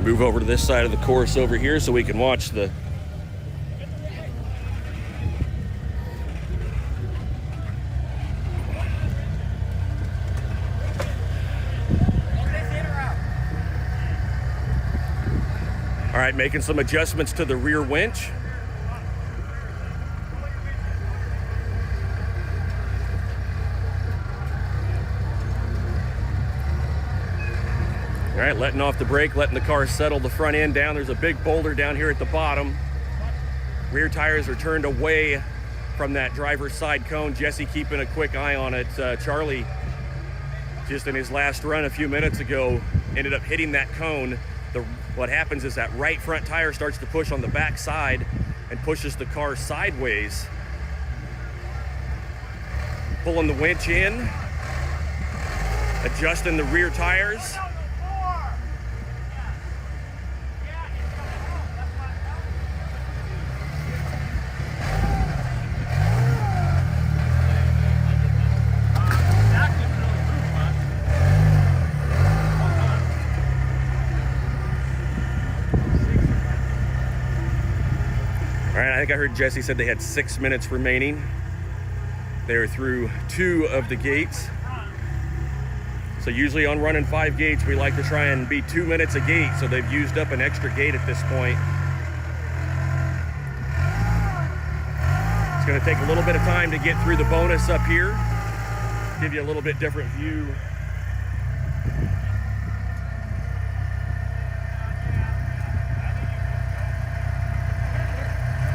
Move over to this side of the course over here so we can watch the All right, making some adjustments to the rear winch. All right, letting off the brake, letting the car settle the front end down. There's a big boulder down here at the bottom. Rear tires are turned away from that driver's side cone. Jesse keeping a quick eye on it. Charlie, just in his last run a few minutes ago, ended up hitting that cone. What happens is that right front tire starts to push on the back side and pushes the car sideways. Pulling the winch in, adjusting the rear tires. I think I heard Jesse said they had 6 minutes remaining. They're through 2 of the gates. So usually on running 5 gates, we like to try and be 2 minutes a gate. So they've used up an extra gate at this point. It's going to take a little bit of time to get through the bonus up here. Give you a little bit different view.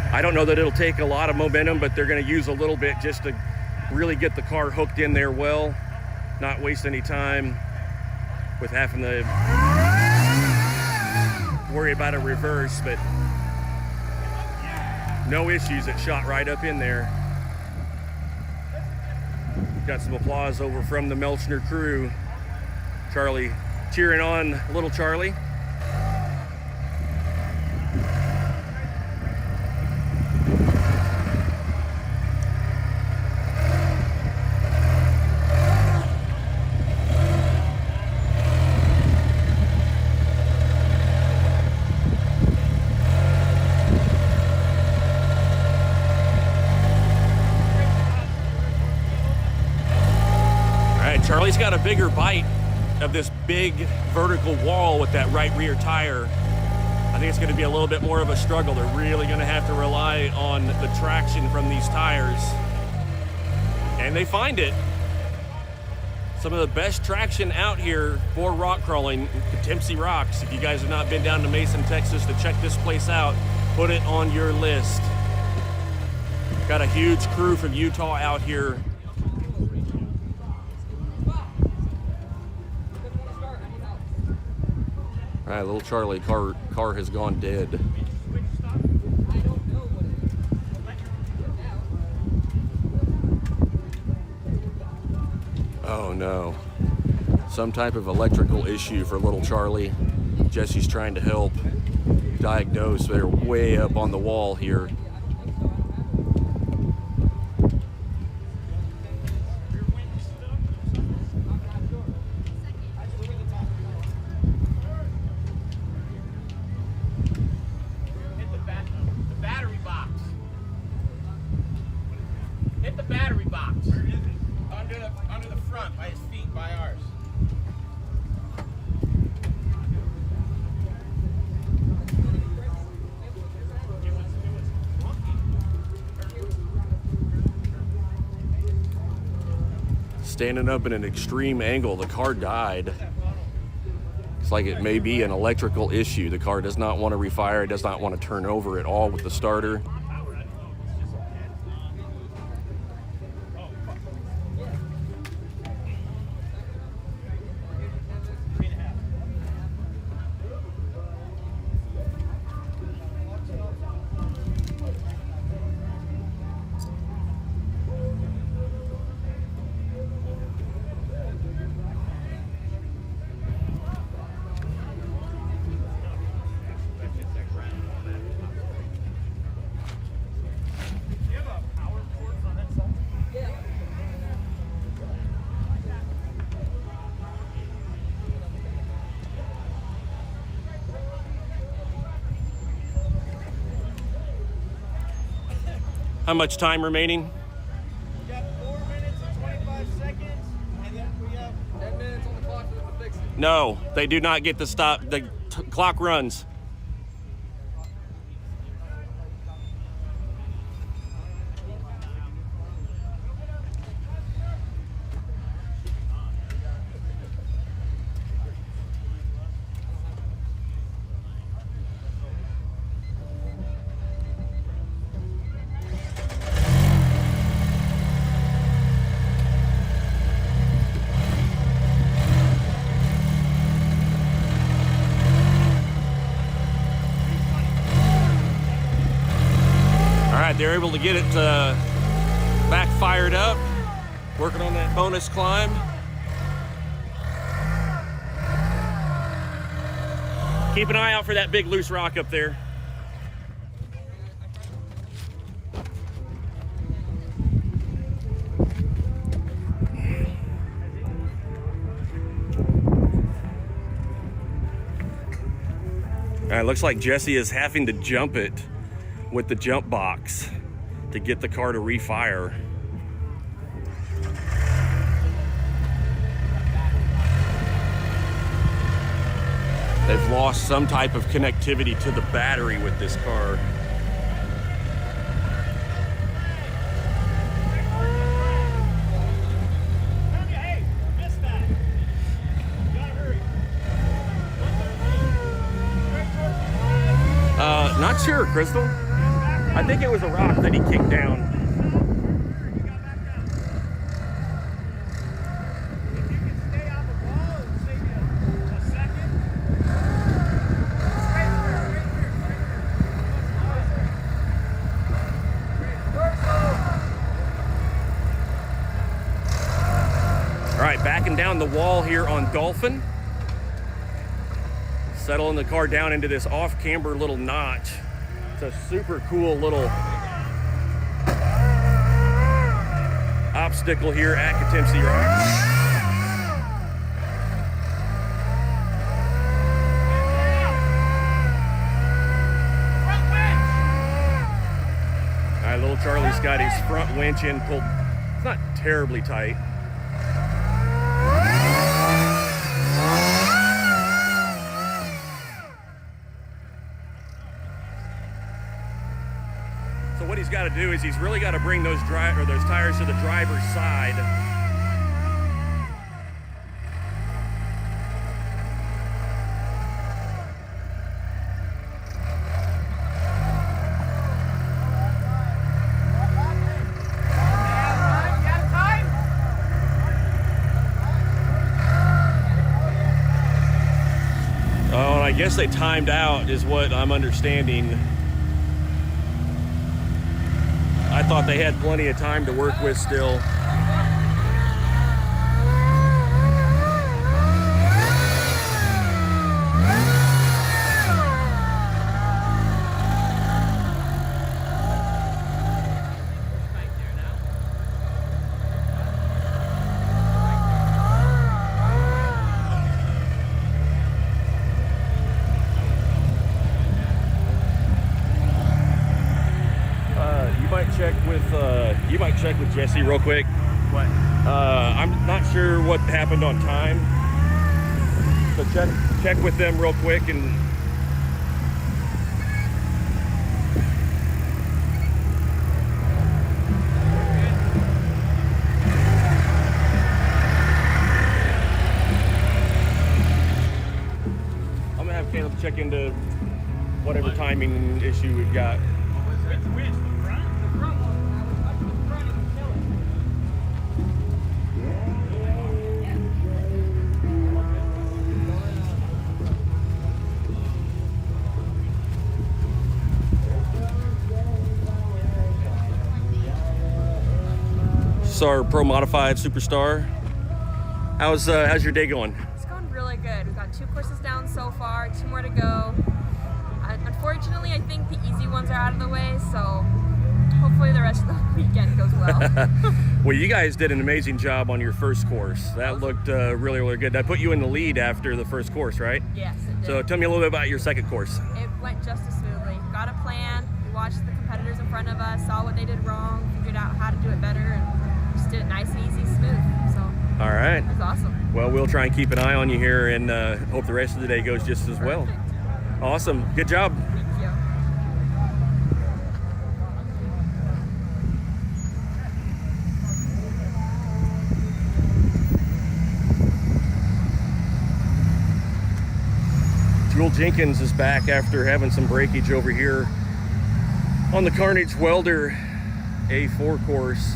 I don't know that it'll take a lot of momentum, but they're going to use a little bit just to really get the car hooked in there well, not waste any time with having to worry about a reverse, but no issues. It shot right up in there. Got some applause over from the Melchner crew. Charlie cheering on little Charlie. Charlie's got a bigger bite of this big vertical wall with that right rear tire. I think it's going to be a little bit more of a struggle. They're really going to have to rely on the traction from these tires. And they find it. Some of the best traction out here for rock crawling, Poughkeepsie Rocks. If you guys have not been down to Mason, Texas to check this place out, put it on your list. Got a huge crew from Utah out here. All right, little Charlie, car has gone dead. Oh no. Some type of electrical issue for little Charlie. Jesse's trying to help diagnose. They're way up on the wall here. Standing up in an extreme angle, the car died. It's like it may be an electrical issue. The car does not want to refire. It does not want to turn over at all with the starter. How much time remaining? We got 4 minutes and 25 seconds, and then we have 10 minutes on the clock for them to fix it. No, they do not get to stop. The clock runs. able to get it back fired up, working on that bonus climb. Keep an eye out for that big loose rock up there. All right, looks like Jesse is having to jump it with the jump box to get the car to refire. They've lost some type of connectivity to the battery with this car. Not sure, Crystal. I think it was a rock that he kicked down. All right, backing down the wall here on Dolphin. Settling the car down into this off-camber little notch. It's a super cool little obstacle here at Katimsi Rock. All right, little Charlie's got his front winch in pulled. It's not terribly tight. So what he's got to do is he's really got to bring those tires to the driver's side. Oh, and I guess they timed out is what I'm understanding. I thought they had plenty of time to work with still. You might check with Jesse real quick. What? I'm not sure what happened on time, so check with them real quick and. I'm gonna have Caleb check into whatever timing issue we've got. Which? The front? The front one. The front is the killer. This is our Pro Modified Superstar. How's your day going? It's going really good. We've got 2 courses down so far, 2 more to go. Unfortunately, I think the easy ones are out of the way, so hopefully the rest of the weekend goes well. Well, you guys did an amazing job on your first course. That looked really, really good. That put you in the lead after the first course, right? Yes, it did. So tell me a little bit about your second course. It went just as smoothly. Got a plan, we watched the competitors in front of us, saw what they did wrong, figured out how to do it better, and just did it nice and easy, smooth. So all right. it was awesome. Well, we'll try and keep an eye on you here and hope the rest of the day goes just as well. Perfect. Awesome. Good job. Thank you. Jewel Jenkins is back after having some breakage over here on the Carnage Welder A4 course.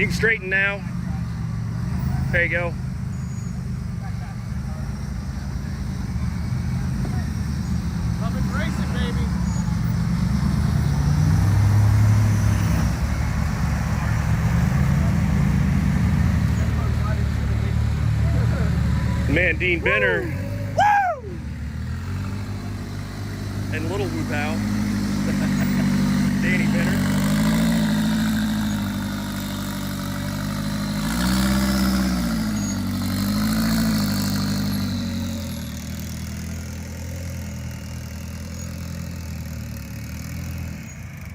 You can straighten now. There you go. Public racing, baby. Man, Dean Benner. Woo! And little Woo Pow. Danny Benner.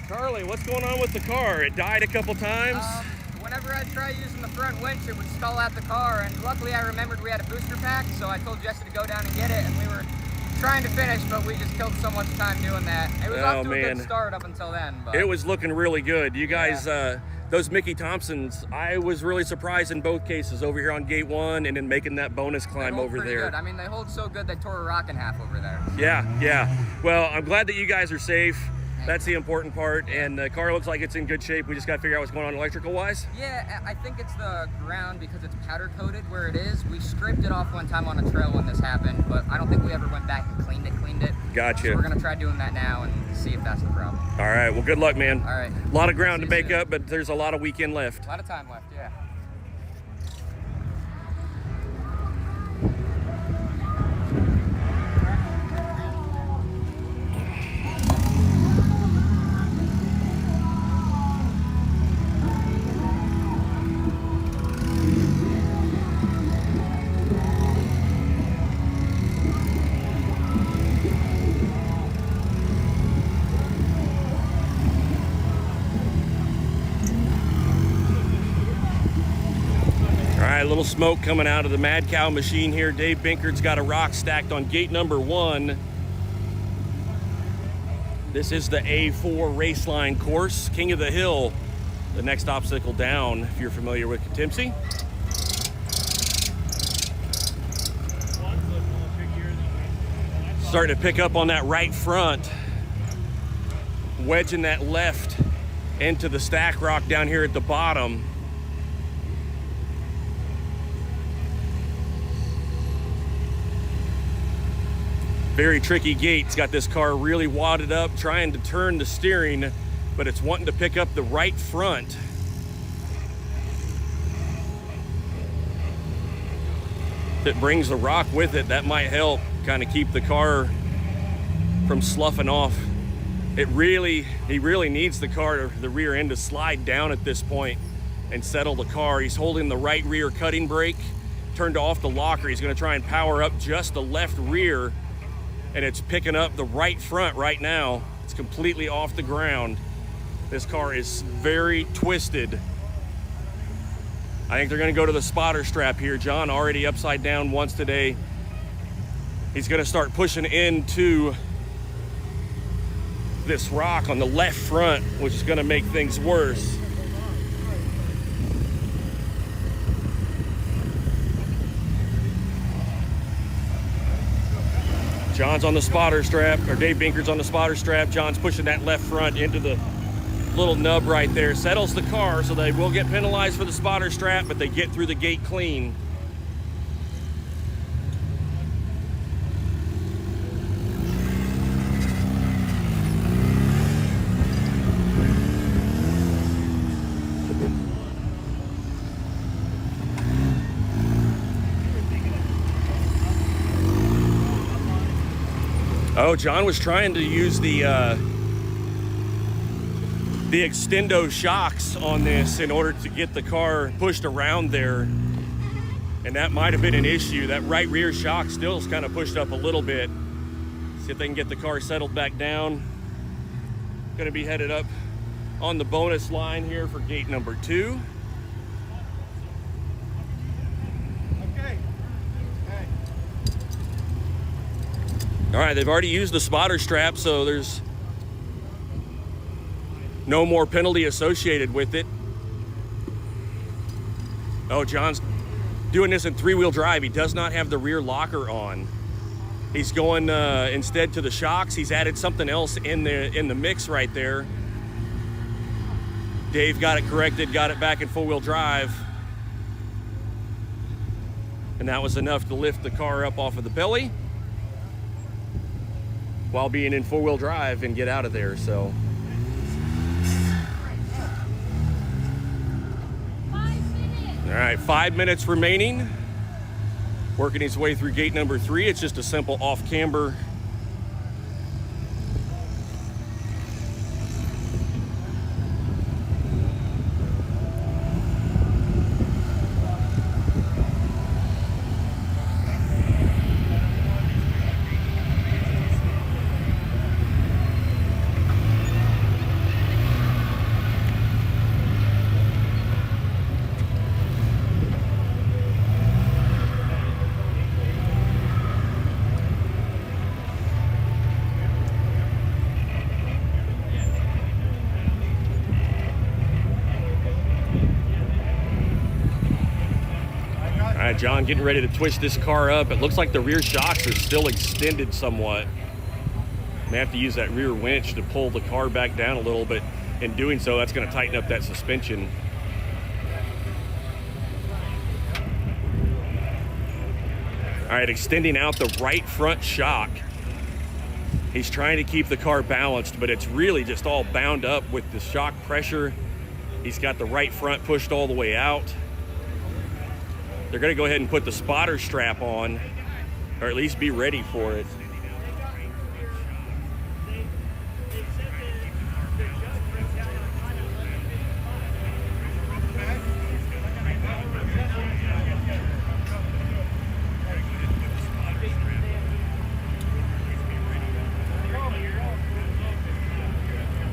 Charlie, what's going on with the car? It died a couple times. Whenever I try using the front winch, it would stall out the car, and luckily I remembered we had a booster pack, so I told Jesse to go down and get it, and we were trying to finish, but we just killed so much time doing that. It was off to a good start up until then. But it was looking really good. You guys, those Mickey Thompsons, I was really surprised in both cases, over here on gate 1 and then making that bonus climb over there. Good. I mean, they hold so good they tore a rock in half over there. Yeah. Well, I'm glad that you guys are safe. That's the important part, and the car looks like it's in good shape. We just got to figure out what's going on electrical-wise. Yeah, I think it's the ground because it's powder-coated where it is. We scraped it off one time on a trail when this happened, but I don't think we ever went back and cleaned it. Gotcha. So we're going to try doing that now and see if that's the problem. All right, well, good luck, man. All right. A lot of ground to make up, but there's a lot of weekend left. A lot of time left, yeah. All right, a little smoke coming out of the Mad Cow machine here. Dave Binkard's got a rock stacked on gate number 1. This is the A4 Raceline course, King of the Hill. The next obstacle down, if you're familiar with Coutimsy. Starting to pick up on that right front, wedging that left into the stack rock down here at the bottom. Very tricky gate. It's got this car really wadded up, trying to turn the steering, but it's wanting to pick up the right front. If it brings the rock with it, that might help kind of keep the car from sloughing off. He really needs the car, the rear end, to slide down at this point and settle the car. He's holding the right rear cutting brake, turned off the locker. He's going to try and power up just the left rear, and it's picking up the right front right now. It's completely off the ground. This car is very twisted. I think they're going to go to the spotter strap here. John already upside down once today. He's going to start pushing into this rock on the left front, which is going to make things worse. John's on the spotter strap, or Dave Binkard's on the spotter strap. John's pushing that left front into the little nub right there. Settles the car, so they will get penalized for the spotter strap, but they get through the gate clean. Oh, John was trying to use the extendo shocks on this in order to get the car pushed around there, and that might have been an issue. That right rear shock still is kind of pushed up a little bit. See if they can get the car settled back down. Going to be headed up on the bonus line here for gate number 2. All right, they've already used the spotter strap, so there's no more penalty associated with it. Oh, John's doing this in 3-wheel drive. He does not have the rear locker on. He's going instead to the shocks. He's added something else in the mix right there. Dave got it corrected, got it back in four-wheel drive. And that was enough to lift the car up off of the belly while being in four-wheel drive and get out of there, so. All right, 5 minutes remaining. Working his way through gate number 3. It's just a simple off camber. All right, John getting ready to twist this car up. It looks like the rear shocks are still extended somewhat. May have to use that rear winch to pull the car back down a little, but in doing so, that's going to tighten up that suspension. All right, extending out the right front shock. He's trying to keep the car balanced, but it's really just all bound up with the shock pressure. He's got the right front pushed all the way out. They're going to go ahead and put the spotter strap on, or at least be ready for it.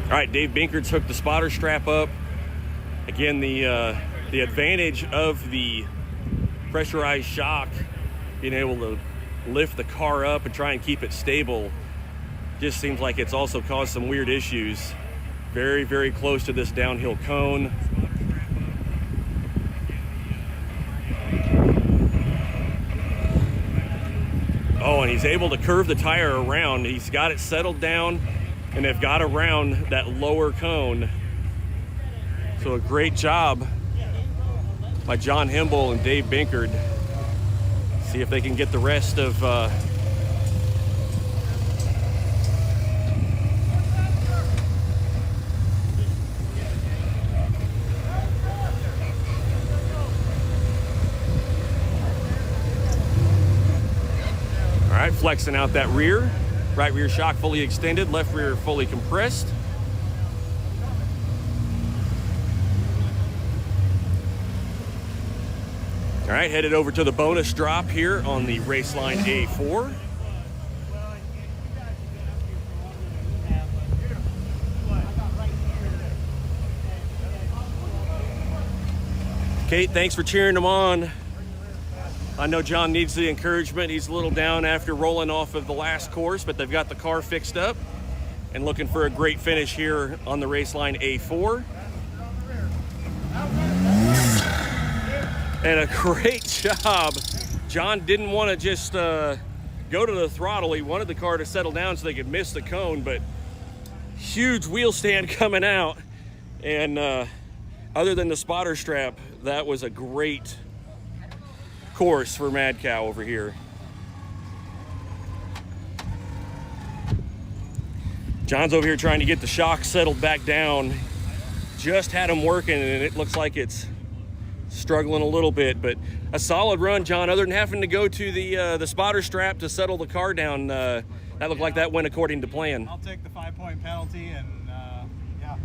All right, Dave Binkard's hooked the spotter strap up. Again, the advantage of the pressurized shock, being able to lift the car up and try and keep it stable, just seems like it's also caused some weird issues. Very, very close to this downhill cone. Oh, and he's able to curve the tire around. He's got it settled down, and they've got around that lower cone. So a great job by John Himble and Dave Binkard. See if they can get the rest of all right, flexing out that rear. Right rear shock fully extended, left rear fully compressed. All right, headed over to the bonus drop here on the Raceline A4. Kate, thanks for cheering him on. I know John needs the encouragement. He's a little down after rolling off of the last course, but they've got the car fixed up and looking for a great finish here on the Raceline A4. And a great job. John didn't want to just go to the throttle. He wanted the car to settle down so they could miss the cone, but huge wheel stand coming out. And other than the spotter strap, that was a great course for Mad Cow over here. John's over here trying to get the shock settled back down. Just had him working, and it looks like it's struggling a little bit, but a solid run, John. Other than having to go to the spotter strap to settle the car down, that looked like that went according to plan. I'll take the 5-point penalty, and yeah,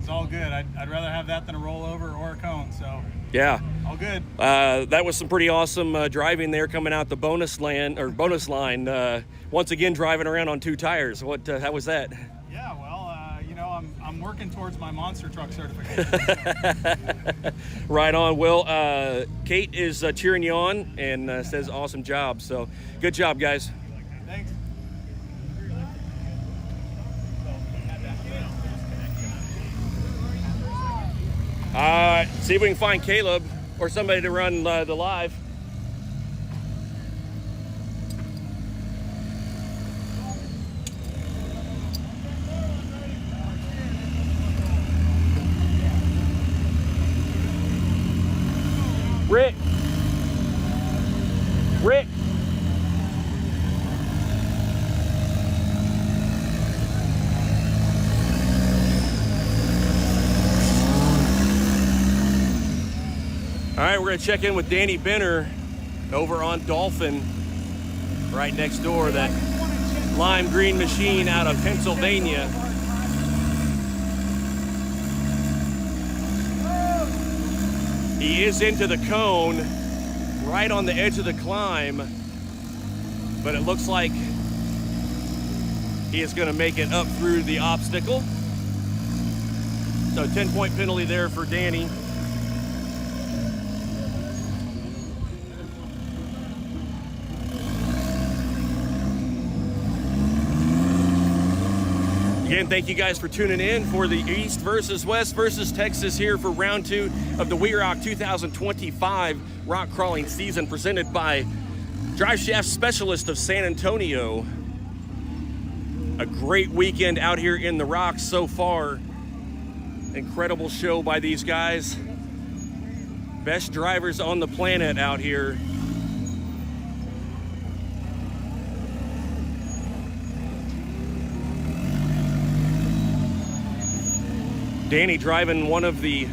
it's all good. I'd rather have that than a rollover or a cone, so yeah, all good. That was some pretty awesome driving there, coming out the bonus line. Once again, driving around on 2 tires. How was that? Yeah, well, I'm working towards my monster truck certification. Right on. Well, Kate is cheering you on and says awesome job. So good job, guys. Thanks. See if we can find Caleb or somebody to run the live. Rick. Rick. All right, we're gonna check in with Danny Benner over on Dolphin, right next door, that lime green machine out of Pennsylvania. He is into the cone, right on the edge of the climb, but it looks like he is gonna make it up through the obstacle. So 10-point penalty there for Danny. Again, thank you guys for tuning in for the East versus West versus Texas here for round 2 of the WERock 2025 rock crawling season, presented by Drive Shaft Specialist of San Antonio. A great weekend out here in the rocks so far. Incredible show by these guys. Best drivers on the planet out here. Danny driving one of the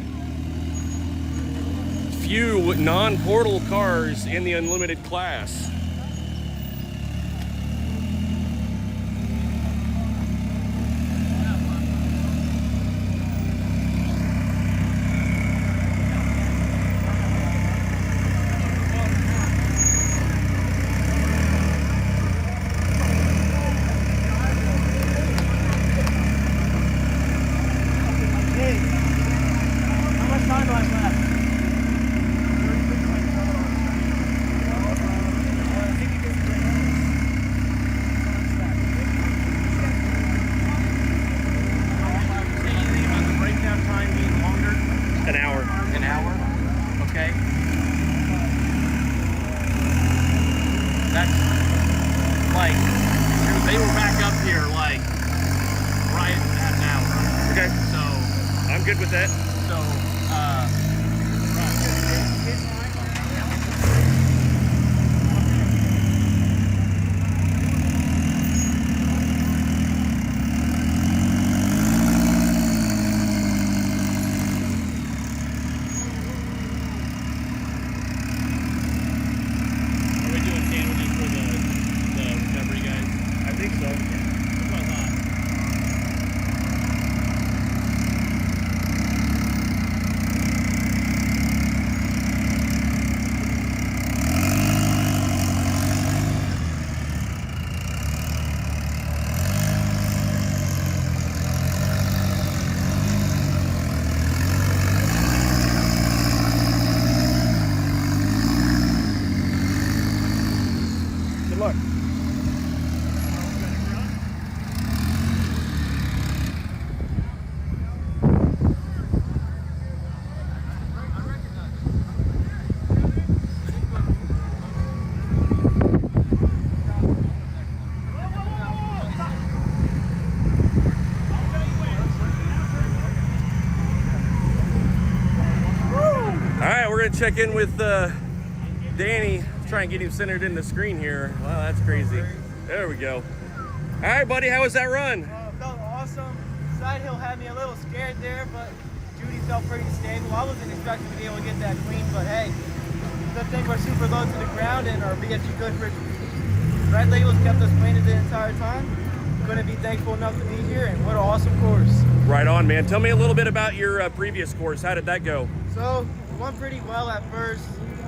few non-portal cars in the unlimited class. An hour? Okay. That's like, they were back up here like right at an hour. Okay. So I'm good with that. So check in with Danny, try and get him centered in the screen here. Wow, that's crazy. There we go. All right, buddy, how was that run? Felt awesome. Side hill had me a little scared there, but Judy felt pretty stable. I wasn't expecting to be able to get that clean, but hey, good thing we're super low to the ground and our BFG good for red labels kept us planted the entire time. Couldn't be thankful enough to be here, and what an awesome course. Right on, man. Tell me a little bit about your previous course. How did that go? So, went pretty well at first.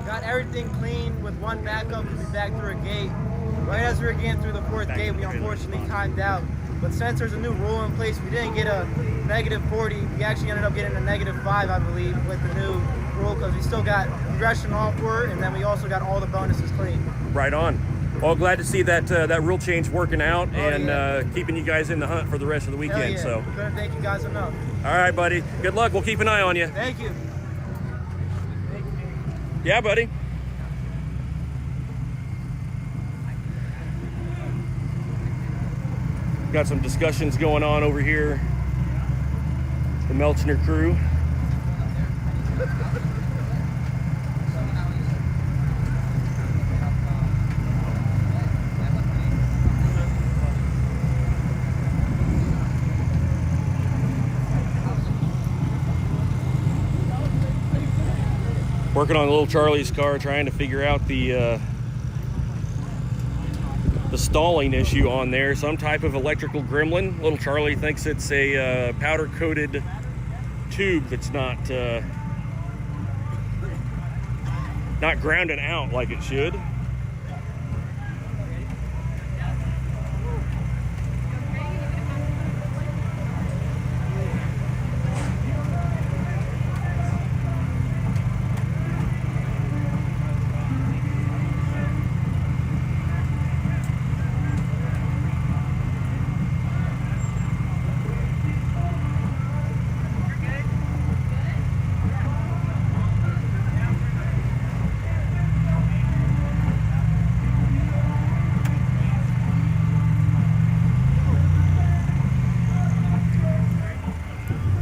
Got everything clean with one backup to be back through a gate. Right as we were getting through the fourth gate, we unfortunately timed out. But since there's a new rule in place, we didn't get a -40. We actually ended up getting a -5, I believe, with the new rule, because we still got progression onward, and then we also got all the bonuses clean. Right on. Well, glad to see that that rule change working out and keeping you guys in the hunt for the rest of the weekend. Yeah. So Couldn't thank you guys enough. All right, buddy. Good luck. We'll keep an eye on you. Thank you. Yeah, buddy. Got some discussions going on over here. The Melchner crew. Working on little Charlie's car, trying to figure out the stalling issue on there. Some type of electrical gremlin. Little Charlie thinks it's a powder-coated tube that's not grounded out like it should.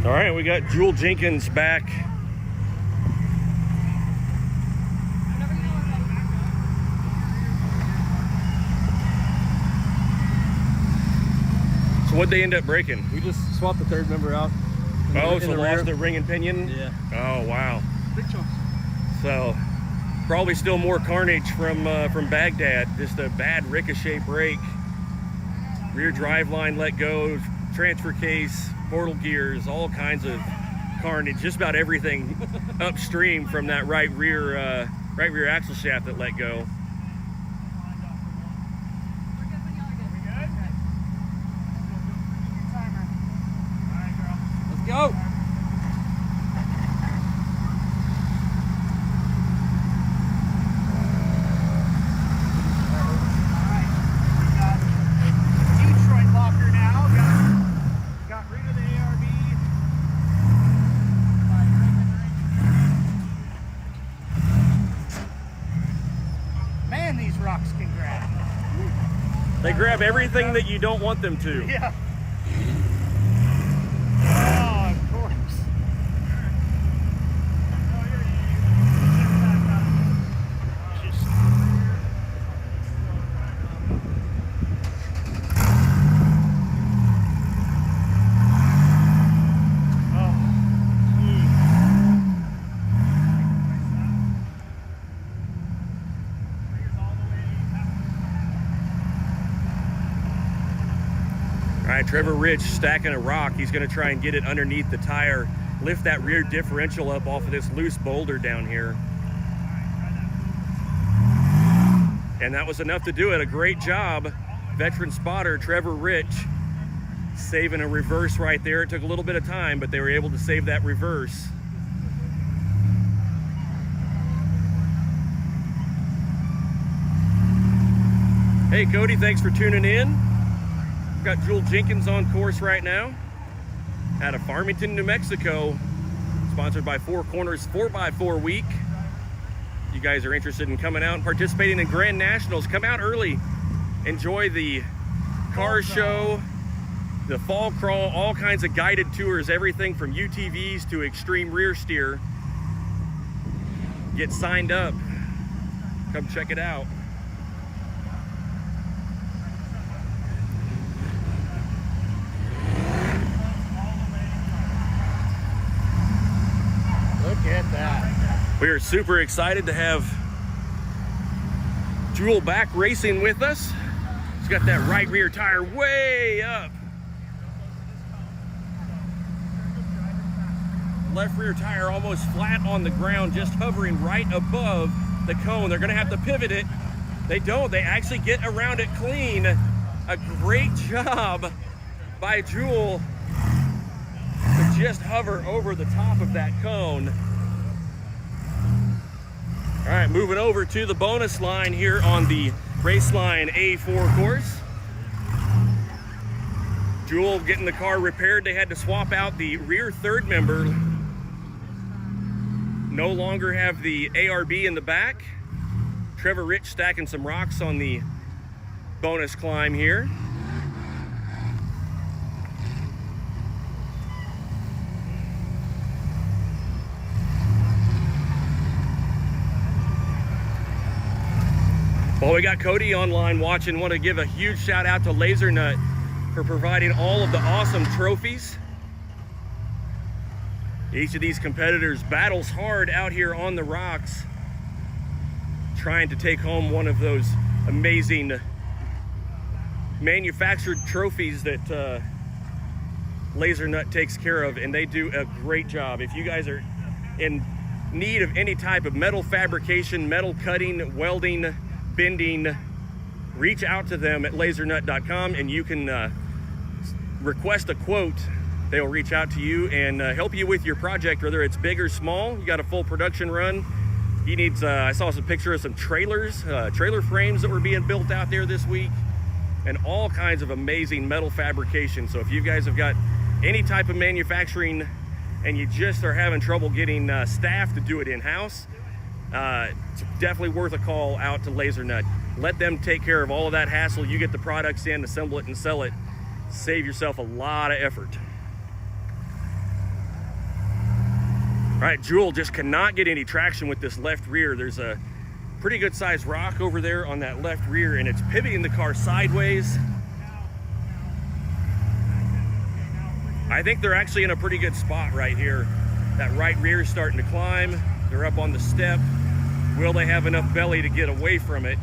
All right, we got Jewel Jenkins back. So what'd they end up breaking? We just swapped the third member out. Oh, so lost the ring and pinion? Yeah. Oh, wow. Big chunks. So probably still more carnage from Baghdad. Just a bad ricochet break. Rear drive line let go, transfer case, portal gears, all kinds of carnage. Just about everything upstream from that right rear axle shaft that let go. Let's go. They grab everything that you don't want them to. Yeah. Oh, of course. All right, Trevor Rich stacking a rock. He's going to try and get it underneath the tire, lift that rear differential up off of this loose boulder down here. And that was enough to do it. A great job, veteran spotter Trevor Rich, saving a reverse right there. It took a little bit of time, but they were able to save that reverse. Hey, Cody, thanks for tuning in. Got Jewel Jenkins on course right now out of Farmington, New Mexico, sponsored by Four Corners 4x4 Week. You guys are interested in coming out and participating in Grand Nationals, come out early. Enjoy the car show, the fall crawl, all kinds of guided tours, everything from UTVs to extreme rear steer. Get signed up. Come check it out. Look at that. We are super excited to have Jewel back racing with us. He's got that right rear tire way up. Left rear tire almost flat on the ground, just hovering right above the cone. They're gonna have to pivot it. They don't, they actually get around it clean. A great job by Jewel to just hover over the top of that cone. All right, moving over to the bonus line here on the Raceline A4 course. Jewel getting the car repaired. They had to swap out the rear third member. No longer have the ARB in the back. Trevor Rich stacking some rocks on the bonus climb here. Well, we got Cody online watching. Want to give a huge shout out to Laser Nut for providing all of the awesome trophies. Each of these competitors battles hard out here on the rocks, trying to take home one of those amazing manufactured trophies that Laser Nut takes care of, and they do a great job. If you guys are in need of any type of metal fabrication, metal cutting, welding, bending, reach out to them at lasernut.com and you can request a quote. They'll reach out to you and help you with your project, whether it's big or small. You got a full production run. He needs, I saw some picture of some trailers, trailer frames that were being built out there this week, and all kinds of amazing metal fabrication. So if you guys have got any type of manufacturing and you just are having trouble getting staff to do it in-house, it's definitely worth a call out to Laser Nut. Let them take care of all of that hassle. You get the products in, assemble it and sell it. Save yourself a lot of effort. All right, Jewel just cannot get any traction with this left rear. There's a pretty good sized rock over there on that left rear, and it's pivoting the car sideways. I think they're actually in a pretty good spot right here. That right rear is starting to climb. They're up on the step. Will they have enough belly to get away from it?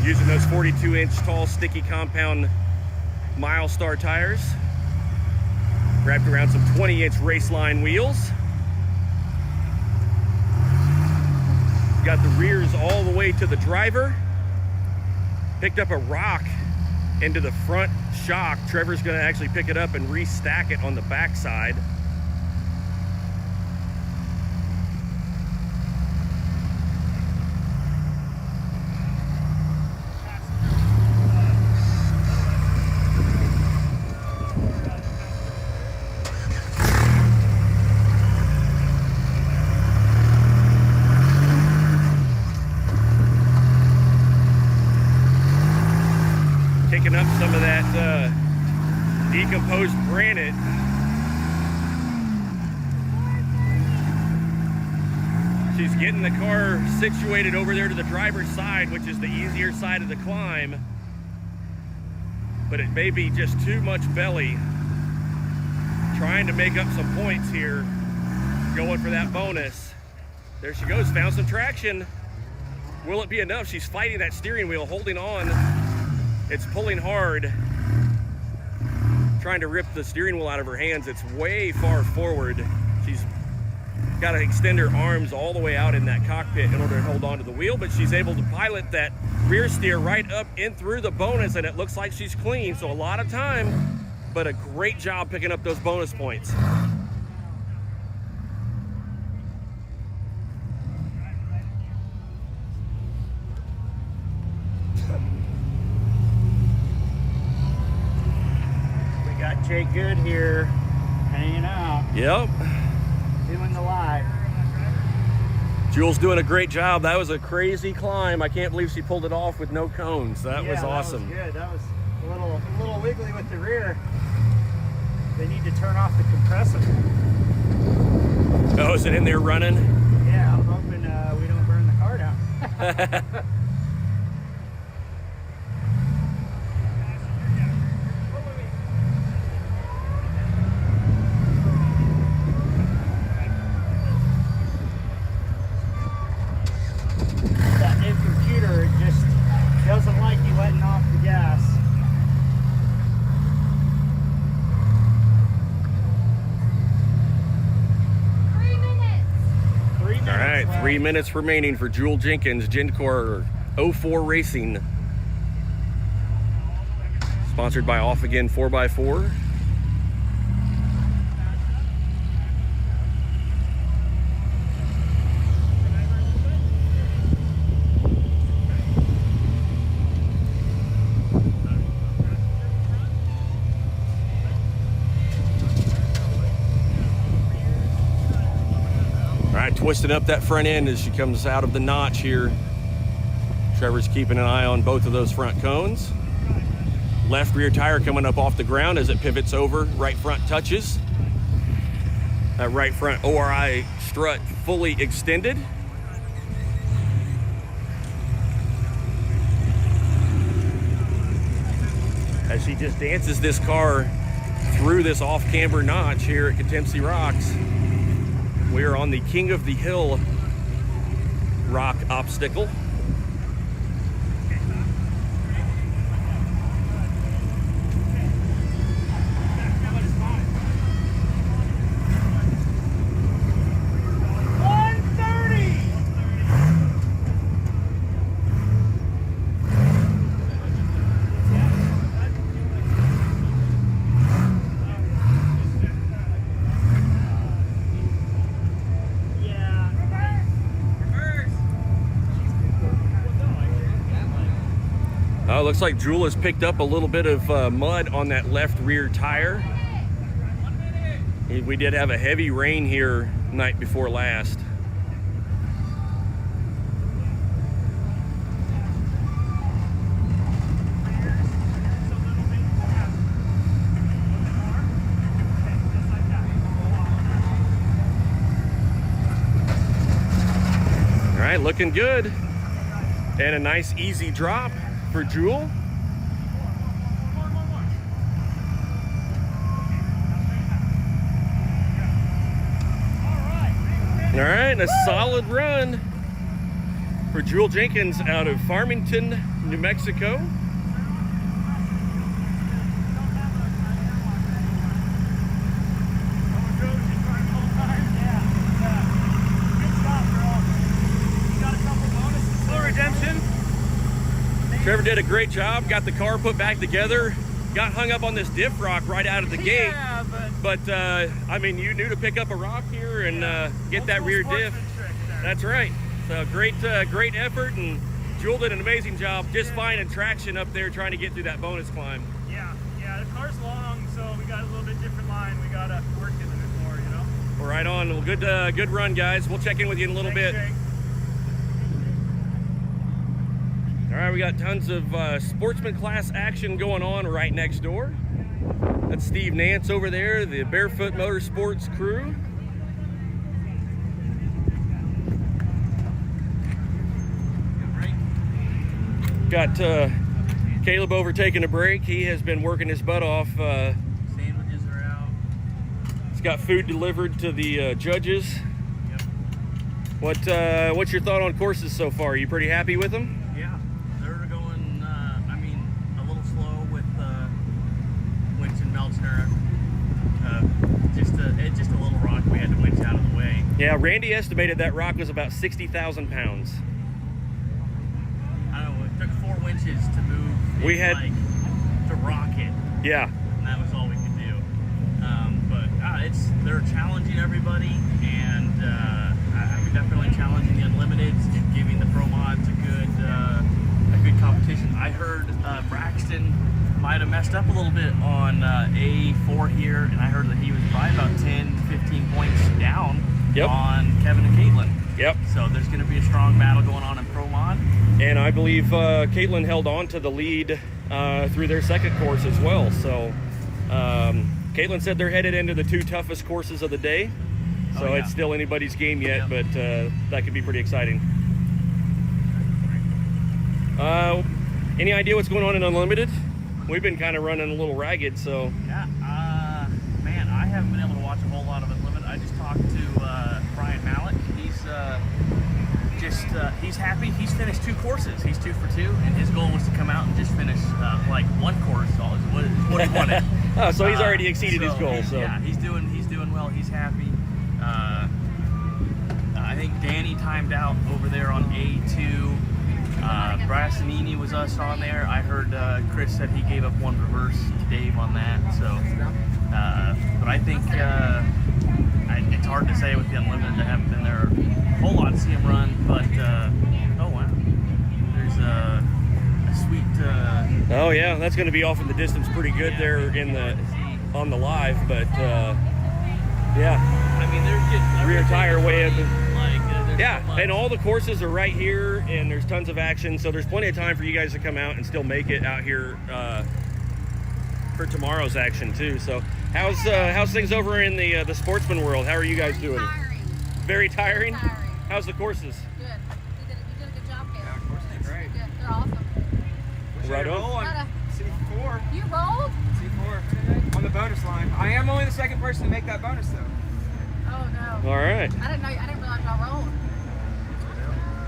Using those 42-inch tall sticky compound Milestar tires, wrapped around some 20-inch Raceline wheels. Got the rears all the way to the driver. Picked up a rock into the front shock. Trevor's gonna actually pick it up and restack it on the back side. Picking up some of that decomposed granite. She's getting the car situated over there to the driver's side, which is the easier side of the climb. But it may be just too much belly. Trying to make up some points here. Going for that bonus. There she goes, found some traction. Will it be enough? She's fighting that steering wheel, holding on. It's pulling hard, trying to rip the steering wheel out of her hands. It's way far forward. She's got to extend her arms all the way out in that cockpit in order to hold on to the wheel, but she's able to pilot that rear steer right up in through the bonus, and it looks like she's clean. So a lot of time, but a great job picking up those bonus points. Jake Good here, hanging out. Yep. Doing the live. Jules doing a great job. That was a crazy climb. I can't believe she pulled it off with no cones. That was awesome. That was good. That was a little wiggly with the rear. They need to turn off the compressor. Oh, is it in there running? Yeah, I'm hoping we don't burn the car down. Doesn't like you letting off the gas. Three minutes. All right, 3 minutes remaining for Jewel Jenkins, Gencor 04 Racing. Sponsored by Off Again 4x4. Twisting up that front end as she comes out of the notch here. Trevor's keeping an eye on both of those front cones. Left rear tire coming up off the ground as it pivots over. Right front touches. That right front ORI strut fully extended. as she just dances this car through this off-camber notch here at Countempsey Rocks. We are on the King of the Hill rock obstacle. Looks like Jewel has picked up a little bit of mud on that left rear tire. We did have a heavy rain here night before last. All right, looking good. And a nice easy drop for Jewel. All right, a solid run for Jewel Jenkins out of Farmington, New Mexico. Trevor did a great job, got the car put back together, got hung up on this diff rock right out of the gate. But I mean, you knew to pick up a rock here and get that rear diff. That's right. So great effort, and Jewel did an amazing job just finding traction up there trying to get through that bonus climb. Yeah, the car's long, so we got a little bit different line. We got to work it a bit more, you know? Well, right on. Well, good run, guys. We'll check in with you in a little bit. Jake. All right, we got tons of sportsman class action going on right next door. That's Steve Nance over there, the Barefoot Motorsports crew. Got Caleb over taking a break. He has been working his butt off. Sandwiches are out. He's got food delivered to the judges. Yep. What's your thought on courses so far? Are you pretty happy with them? Yeah, they're going, I mean, a little slow with winch and Melchner. Just a little rock we had to winch out of the way. Yeah, Randy estimated that rock was about 60,000 pounds. I don't know, it took 4 winches to move. We had to rock it. Yeah. And that was all we could do. But they're challenging everybody, and I'm definitely challenging the Unlimiteds, giving the Pro Mods a good competition. I heard Braxton might have messed up a little bit on A4 here, and I heard that he was probably about 10-15 points down on Kevin and Caitlin. Yep. So there's going to be a strong battle going on in Pro Mod. And I believe Caitlin held on to the lead through their second course as well. So Caitlin said they're headed into the 2 toughest courses of the day. So it's still anybody's game yet, but that could be pretty exciting. Any idea what's going on in Unlimited? We've been kind of running a little ragged, so. Yeah, man, I haven't been able to watch a whole lot of Unlimited. I just talked to Brian Malik. He's happy. He's finished 2 courses. He's 2 for 2, and his goal was to come out and just finish like 1 course. What he wanted. Oh, so he's already exceeded his goal. So yeah, he's doing well. He's happy. I think Danny timed out over there on A2. Brassanini was us on there. I heard Chris said he gave up 1 reverse to Dave on that. So, but I think it's hard to say with the Unlimited. I haven't been there a whole lot to see him run, but oh wow, there's a sweet. Oh yeah, that's going to be off in the distance, pretty good there on the live, but yeah. I mean, they're getting rear tire way up. Yeah, and all the courses are right here, and there's tons of action, so there's plenty of time for you guys to come out and still make it out here for tomorrow's action too. So how's things over in the sportsman world? How are you guys doing? Tiring. Very tiring? How's the courses? Good. You did a good job, Caleb. Yeah, of course, they're great. Good. They're awesome. Right on. C4 C4. You rolled? C4 on the bonus line. I am only the second person to make that bonus though. Oh no. All right. I didn't realize y'all rolled.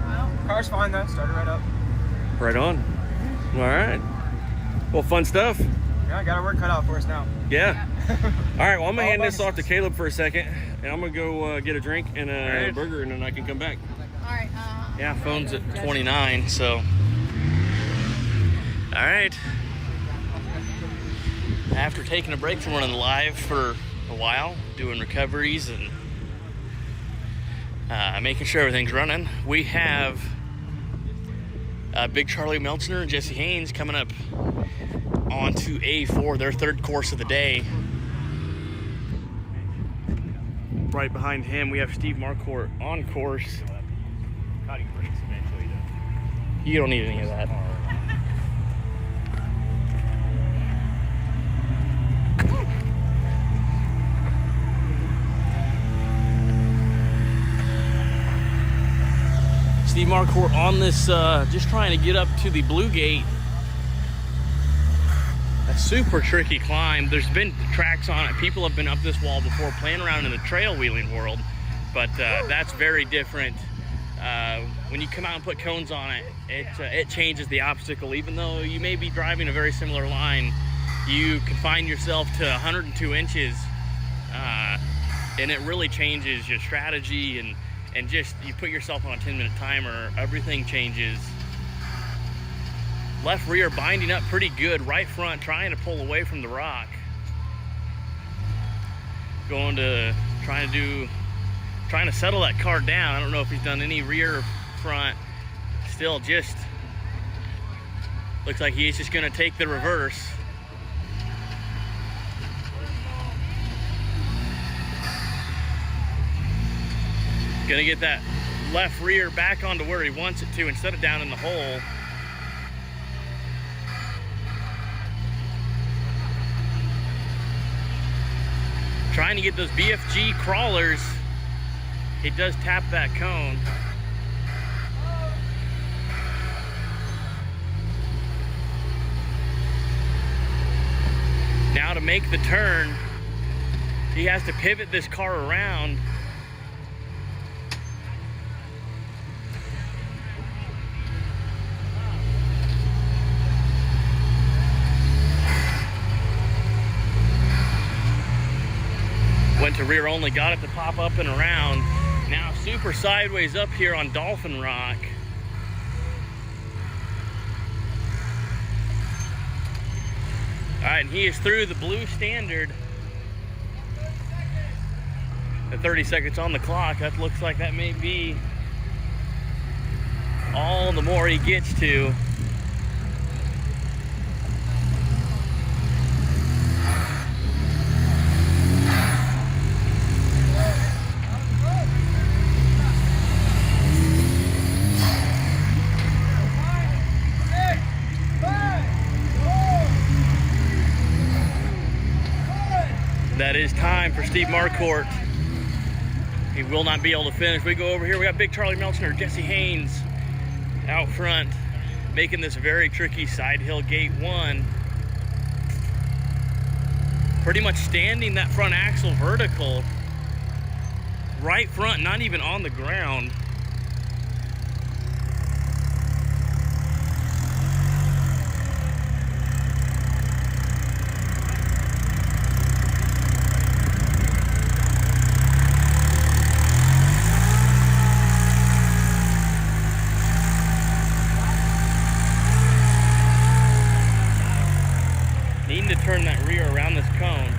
Well, Car's fine though. Started right up. Right on. All right. Well, fun stuff. Yeah, I got our work cut out for us now. Yeah. All right. Well, I'm gonna All hand this off to bonuses. Caleb for a second, and I'm gonna go get a drink and a burger, and then I can come back. all right. Yeah, phone's at 29, so. All right. After taking a break from running live for a while, doing recoveries and making sure everything's running, we have Big Charlie Meltzner and Jesse Haynes coming up onto A4, their third course of the day. Right behind him, we have Steve Marcourt on course. Cutting brakes eventually, though. You don't need any of that. Steve Marcourt on this, just trying to get up to the Blue Gate. A super tricky climb. There's been tracks on it. People have been up this wall before playing around in the trail wheeling world, but that's very different. When you come out and put cones on it, it changes the obstacle. Even though you may be driving a very similar line, you confine yourself to 102 inches, and it really changes your strategy, and just you put yourself on a 10-minute timer, everything changes. Left rear binding up pretty good, right front trying to pull away from the rock. Trying to settle that car down. I don't know if he's done any rear, front. Still just looks like he's just gonna take the reverse. Gonna get that left rear back onto where he wants it to instead of down in the hole. Trying to get those BFG crawlers. He does tap that cone. Now to make the turn, he has to pivot this car around. Went to rear only, got it to pop up and around. Now super sideways up here on Dolphin Rock. All right, and he is through the blue standard. At 30 seconds on the clock, that looks like that may be all the more he gets to. That is time for Steve Marcourt. He will not be able to finish. We go over here, we got Big Charlie Meltzner, Jesse Haynes out front, making this very tricky side hill gate 1. Pretty much standing that front axle vertical, right front, not even on the ground. Needing to turn that rear around this cone.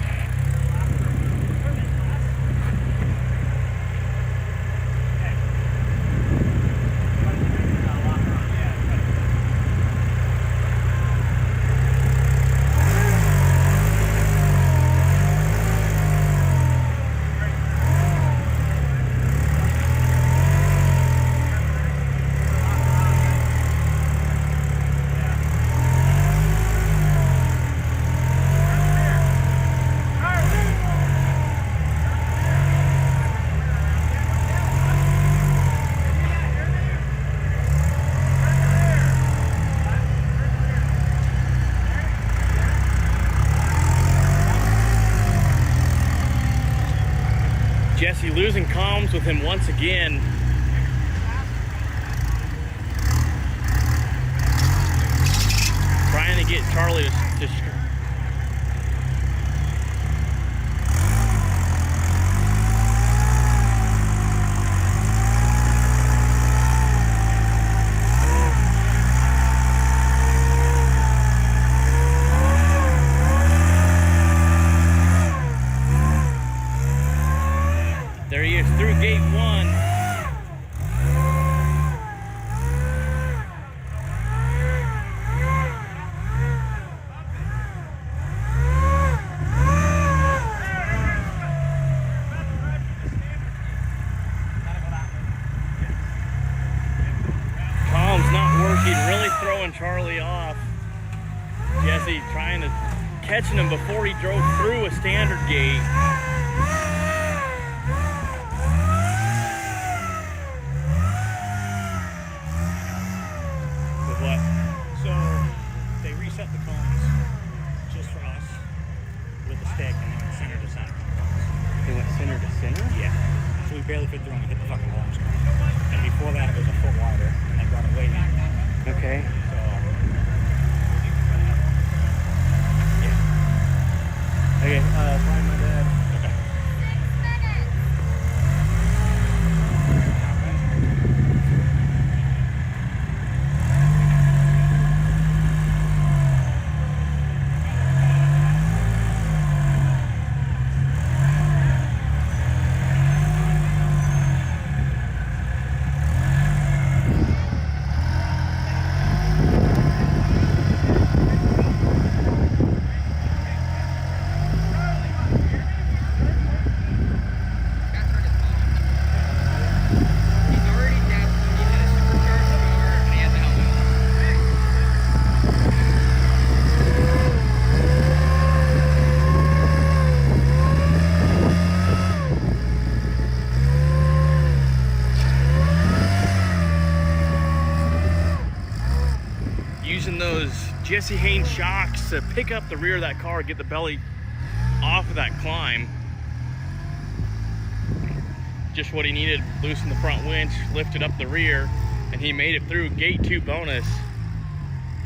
losing comms with him once again. Trying to get Charlie to there he is through gate 1. Comm's not working, really throwing Charlie off. Jesse trying to catching him before he drove through a standard gate. What? So they reset the cones just for us with the stick and they went center to center. They went center to center? Yeah. So we barely fit through and we hit the fucking launch cone. And before that it was a foot wider and they brought it way down. Okay. So yeah. Okay, find my dad. Okay. 'em. Using those Jesse Haynes shocks to pick up the rear of that car, get the belly off of that climb. Just what he needed, loosen the front winch, lifted up the rear, and he made it through gate 2 bonus.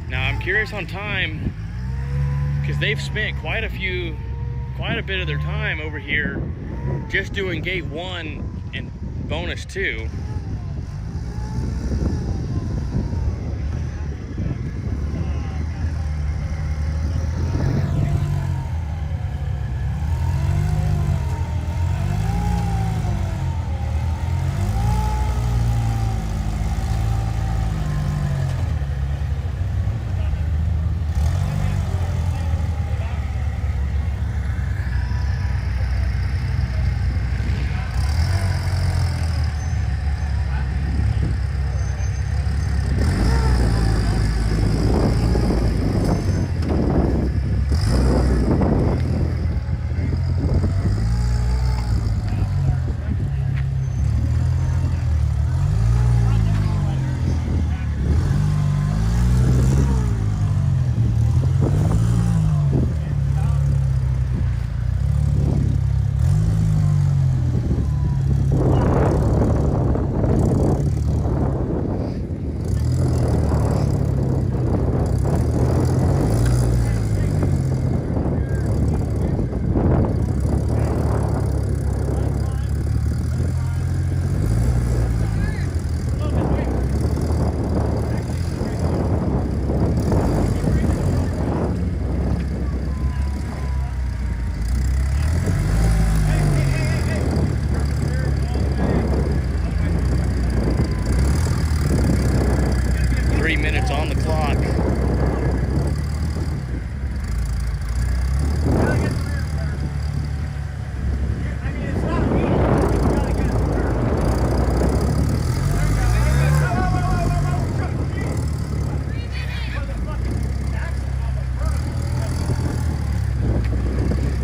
Now I'm curious on time, because they've spent quite a bit of their time over here just doing gate 1 and bonus 2.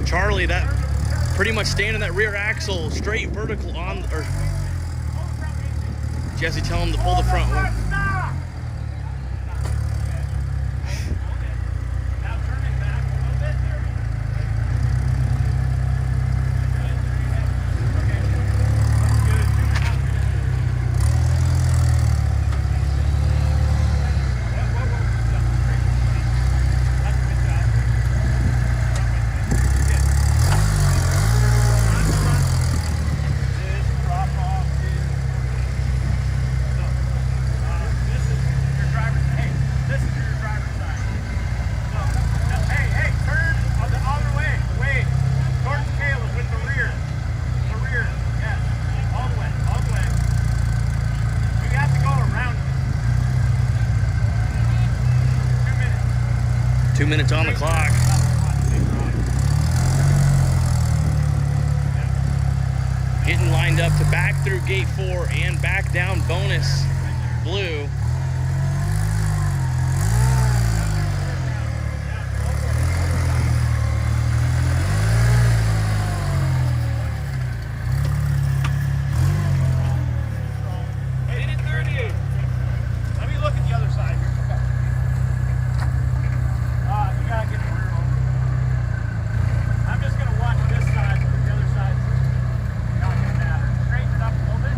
Charlie, that pretty much standing that rear axle straight vertical on, or Jesse tell him to pull the front one. minutes on the clock. Getting lined up to back through gate 4 and back down bonus blue. Let me look at the other side here. You gotta get the rear over. I'm just gonna watch this side because the other side's not gonna matter. Straighten it up a little bit.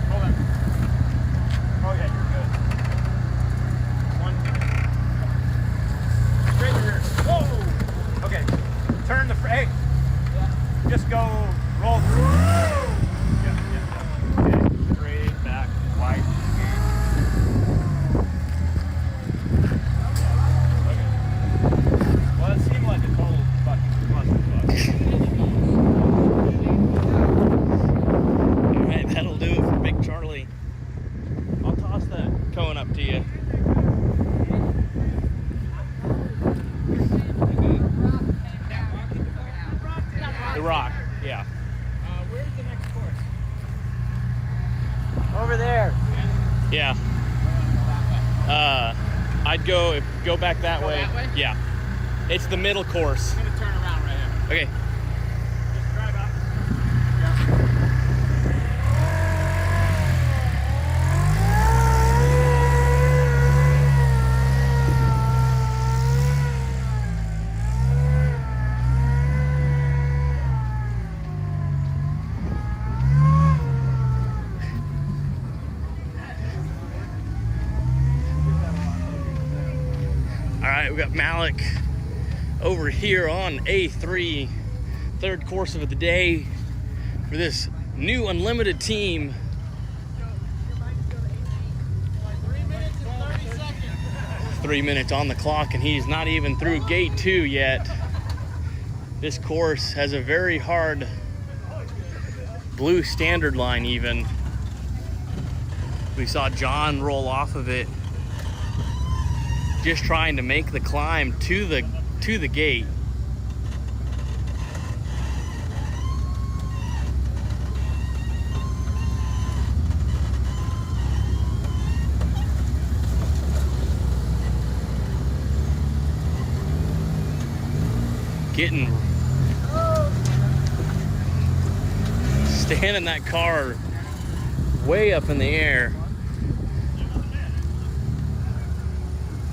Hold on. Oh yeah, you're good. One. Straight the rear. Whoa! Okay. Turn the hey. Just go roll through. Yeah. Okay. Straight back, wide. Okay. Well, it seemed like a total fucking clusterfuck. All right, that'll do it for Big Charlie. I'll toss that cone up to you. The rock, yeah. Where's the next course? Over there. Yeah. I'd go back that way. That way? Yeah. It's the middle course. I'm gonna turn around right here. Okay. Just drive up. All right, we got Malik over here on A3, third course of the day for this new unlimited team. 3 minutes on the clock, and he's not even through gate 2 yet. This course has a very hard blue standard line even. We saw John roll off of it just trying to make the climb to the gate. Standing that car way up in the air.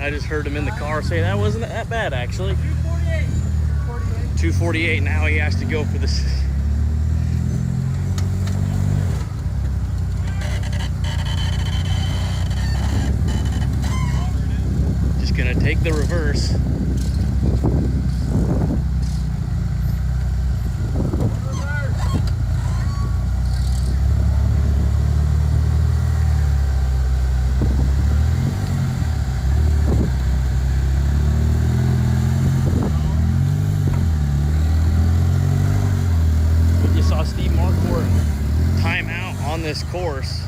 I just heard him in the car say that wasn't that bad actually. 248. Now he has to go for this. Just gonna take the reverse. This course.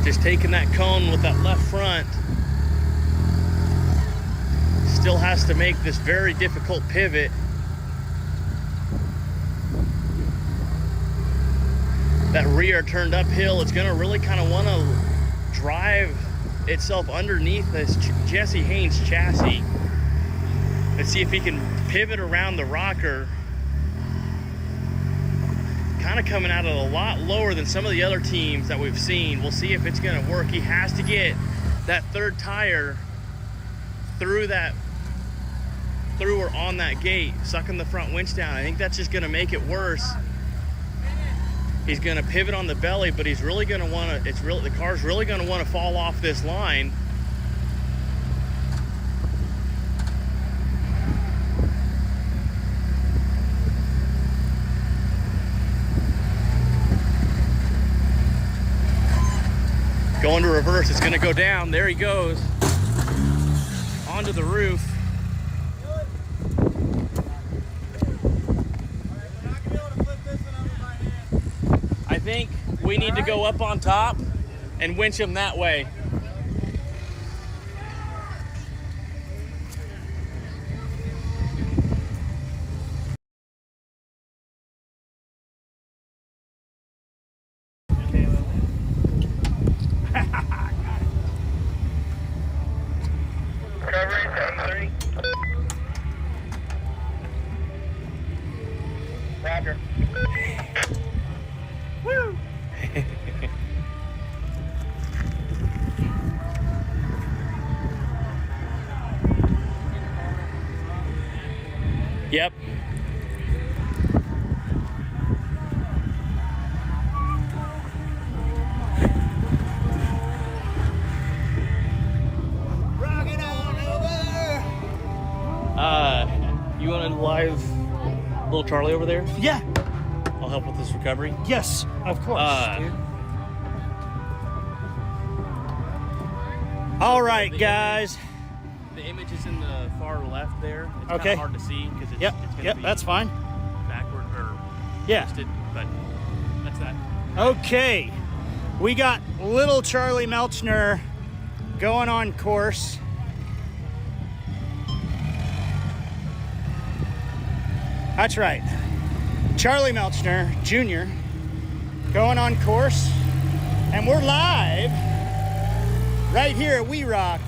Just taking that cone with that left front. Still has to make this very difficult pivot. That rear turned uphill, it's gonna really kind of want to drive itself underneath this Jesse Haynes chassis. Let's see if he can pivot around the rocker. Kind of coming out of a lot lower than some of the other teams that we've seen. We'll see if it's gonna work. He has to get that third tire through or on that gate, sucking the front winch down. I think that's just gonna make it worse. He's gonna pivot on the belly, but he's really gonna wanna, the car's really gonna wanna fall off this line. Going to reverse, it's gonna go down. There he goes. Onto the roof. I think we need to go up on top and winch him that way. Recovery, 7-3. Roger. Woo! Yep. You want to live little Charlie over there? Yeah. I'll help with this recovery. Yes, of course. All right, guys. The image is in the far left there. It's Okay. kind of hard to see because it's, Yep. it's going to Yep. be That's fine. backward or Yeah. twisted, but that's that. Okay. We got little Charlie Melchner going on course. That's right. Charlie Melchner Jr. going on course. And we're live right here at WERock.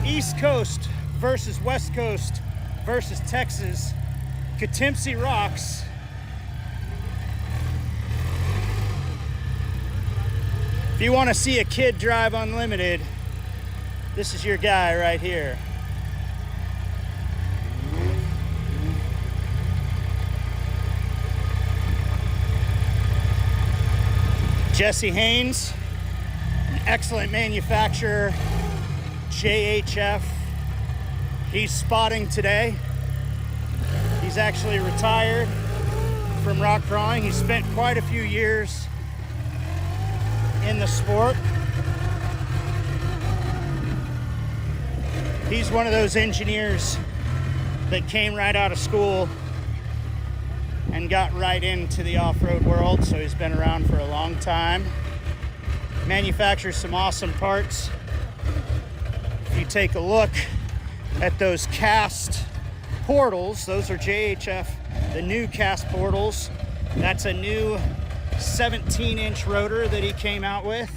East Coast versus West Coast versus Texas. Coutimsy Rocks. If you want to see a kid drive unlimited, this is your guy right here. Jesse Haynes, an excellent manufacturer, JHF. He's spotting today. He's actually retired from rock crawling. He spent quite a few years in the sport. He's one of those engineers that came right out of school and got right into the off-road world, so he's been around for a long time. Manufactures some awesome parts. If you take a look at those cast portals, those are JHF, the new cast portals. That's a new 17-inch rotor that he came out with.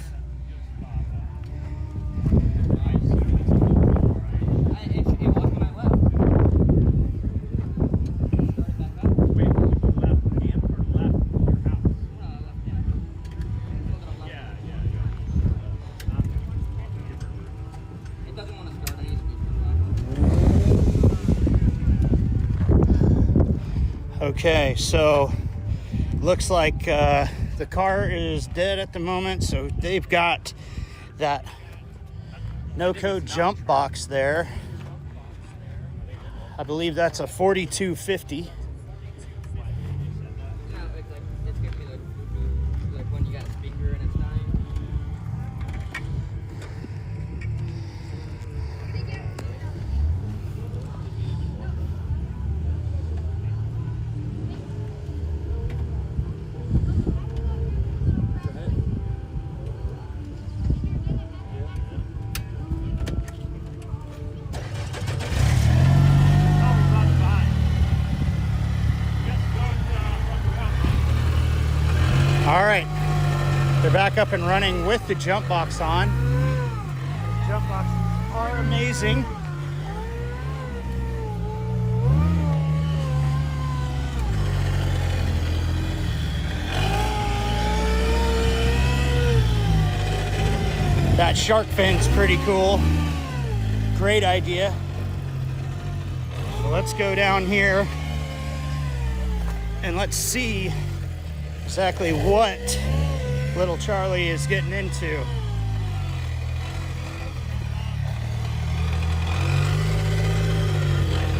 Okay, so looks like the car is dead at the moment, so they've got that no-code jump box there. I believe that's a 4250. All right, they're back up and running with the jump box on. Jump boxes are amazing. That shark fin's pretty cool. Great idea. So let's go down here and let's see exactly what little Charlie is getting into.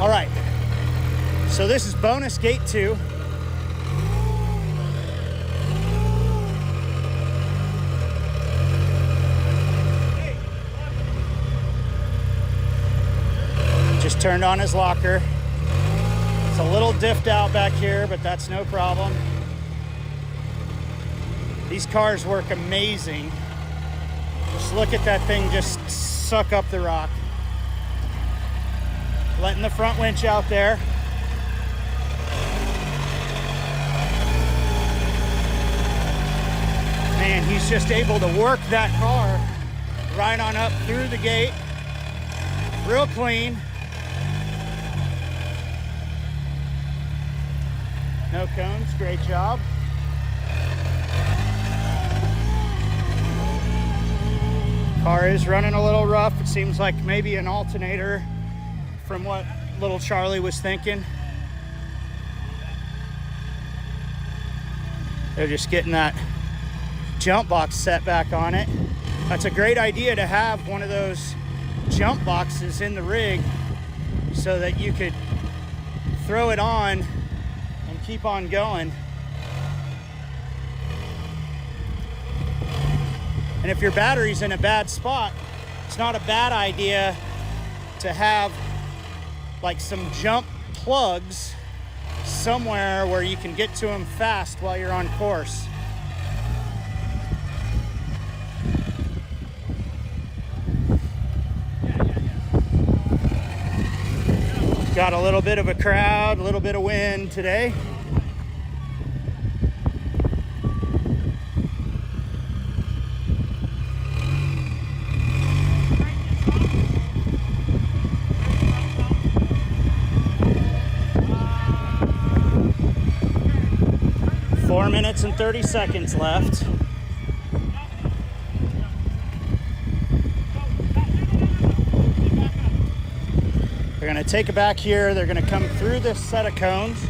All right, so this is bonus gate 2. Just turned on his locker. It's a little diffed out back here, but that's no problem. These cars work amazing. Just look at that thing just suck up the rock. Letting the front winch out there. Man, he's just able to work that car right on up through the gate. Real clean. No cones, great job. Car is running a little rough. It seems like maybe an alternator from what little Charlie was thinking. They're just getting that jump box set back on it. That's a great idea to have one of those jump boxes in the rig so that you could throw it on and keep on going. And if your battery's in a bad spot, it's not a bad idea to have like some jump plugs somewhere where you can get to them fast while you're on course. Got a little bit of a crowd, a little bit of wind today. Four minutes and 30 seconds left. They're going to take it back here. They're going to come through this set of cones.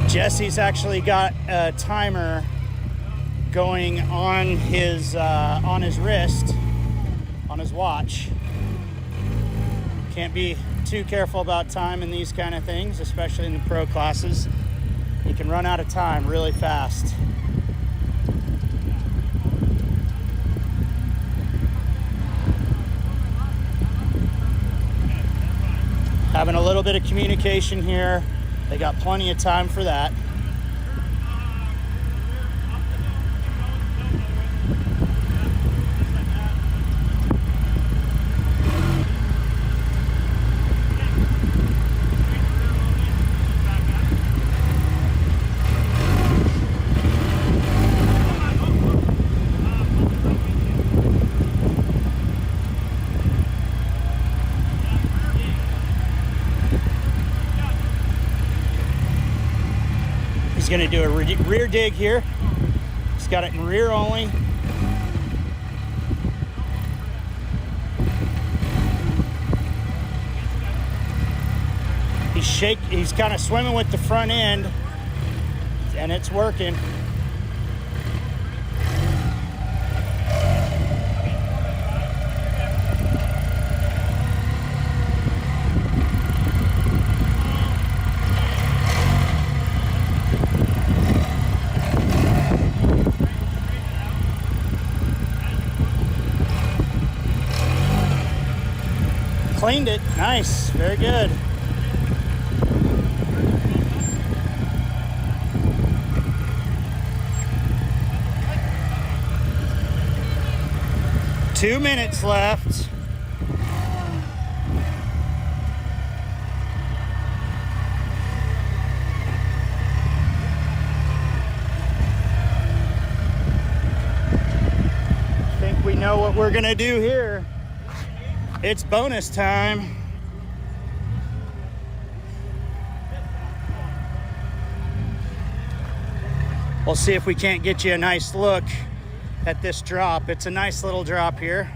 Jesse's actually got a timer going on his wrist, on his watch. Can't be too careful about time in these kind of things, especially in the pro classes. You can run out of time really fast. Having a little bit of communication here. They got plenty of time for that. He's going to do a rear dig here. He's got it in rear only. He's kind of swimming with the front end, and it's working. Cleaned it. Nice. Very good. Two minutes left. I think we know what we're gonna do here. It's bonus time. We'll see if we can't get you a nice look at this drop. It's a nice little drop here.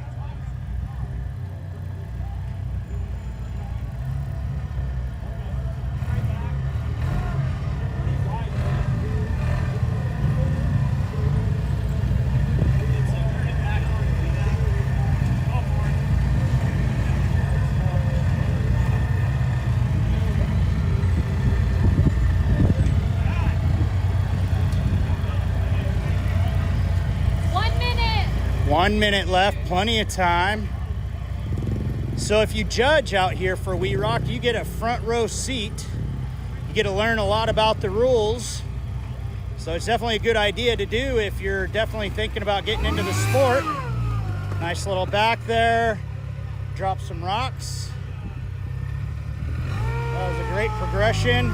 1 minute left, plenty of time. So if you judge out here for WERock, you get a front row seat. You get to learn a lot about the rules. So it's definitely a good idea to do if you're definitely thinking about getting into the sport. Nice little back there. Drop some rocks. That was a great progression.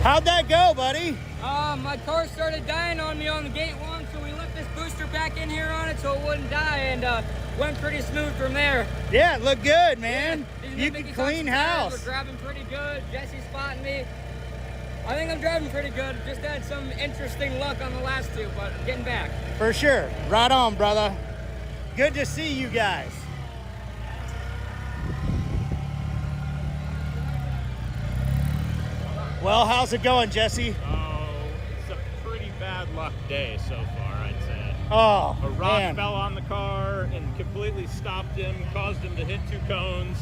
How'd that go, buddy? My car started dying on me on the gate one, so we left this booster back in here on it so it wouldn't die, and went pretty smooth from there. Yeah, it looked good, man. Yeah, You can clean house. We're driving pretty good. Jesse's spotting me. I think I'm driving pretty good. Just had some interesting luck on the last two, but I'm getting back. For sure. Right on, brother. Good to see you guys. Well, how's it going, Jesse? Oh, it's a pretty bad luck day so far, I'd say. Oh, a rock man. fell on the car and completely stopped him, caused him to hit 2 cones,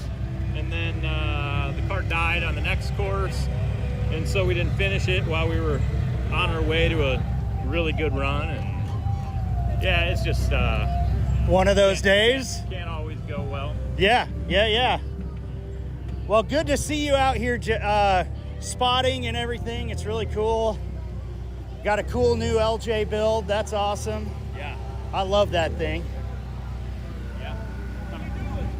and then the car died on the next course, and so we didn't finish it while we were on our way to a really good run. And yeah, it's just one of those days. Can't always go well. Yeah. Well, good to see you out here spotting and everything. It's really cool. Got a cool new LJ build. That's awesome. Yeah. I love that thing. Yeah. I'm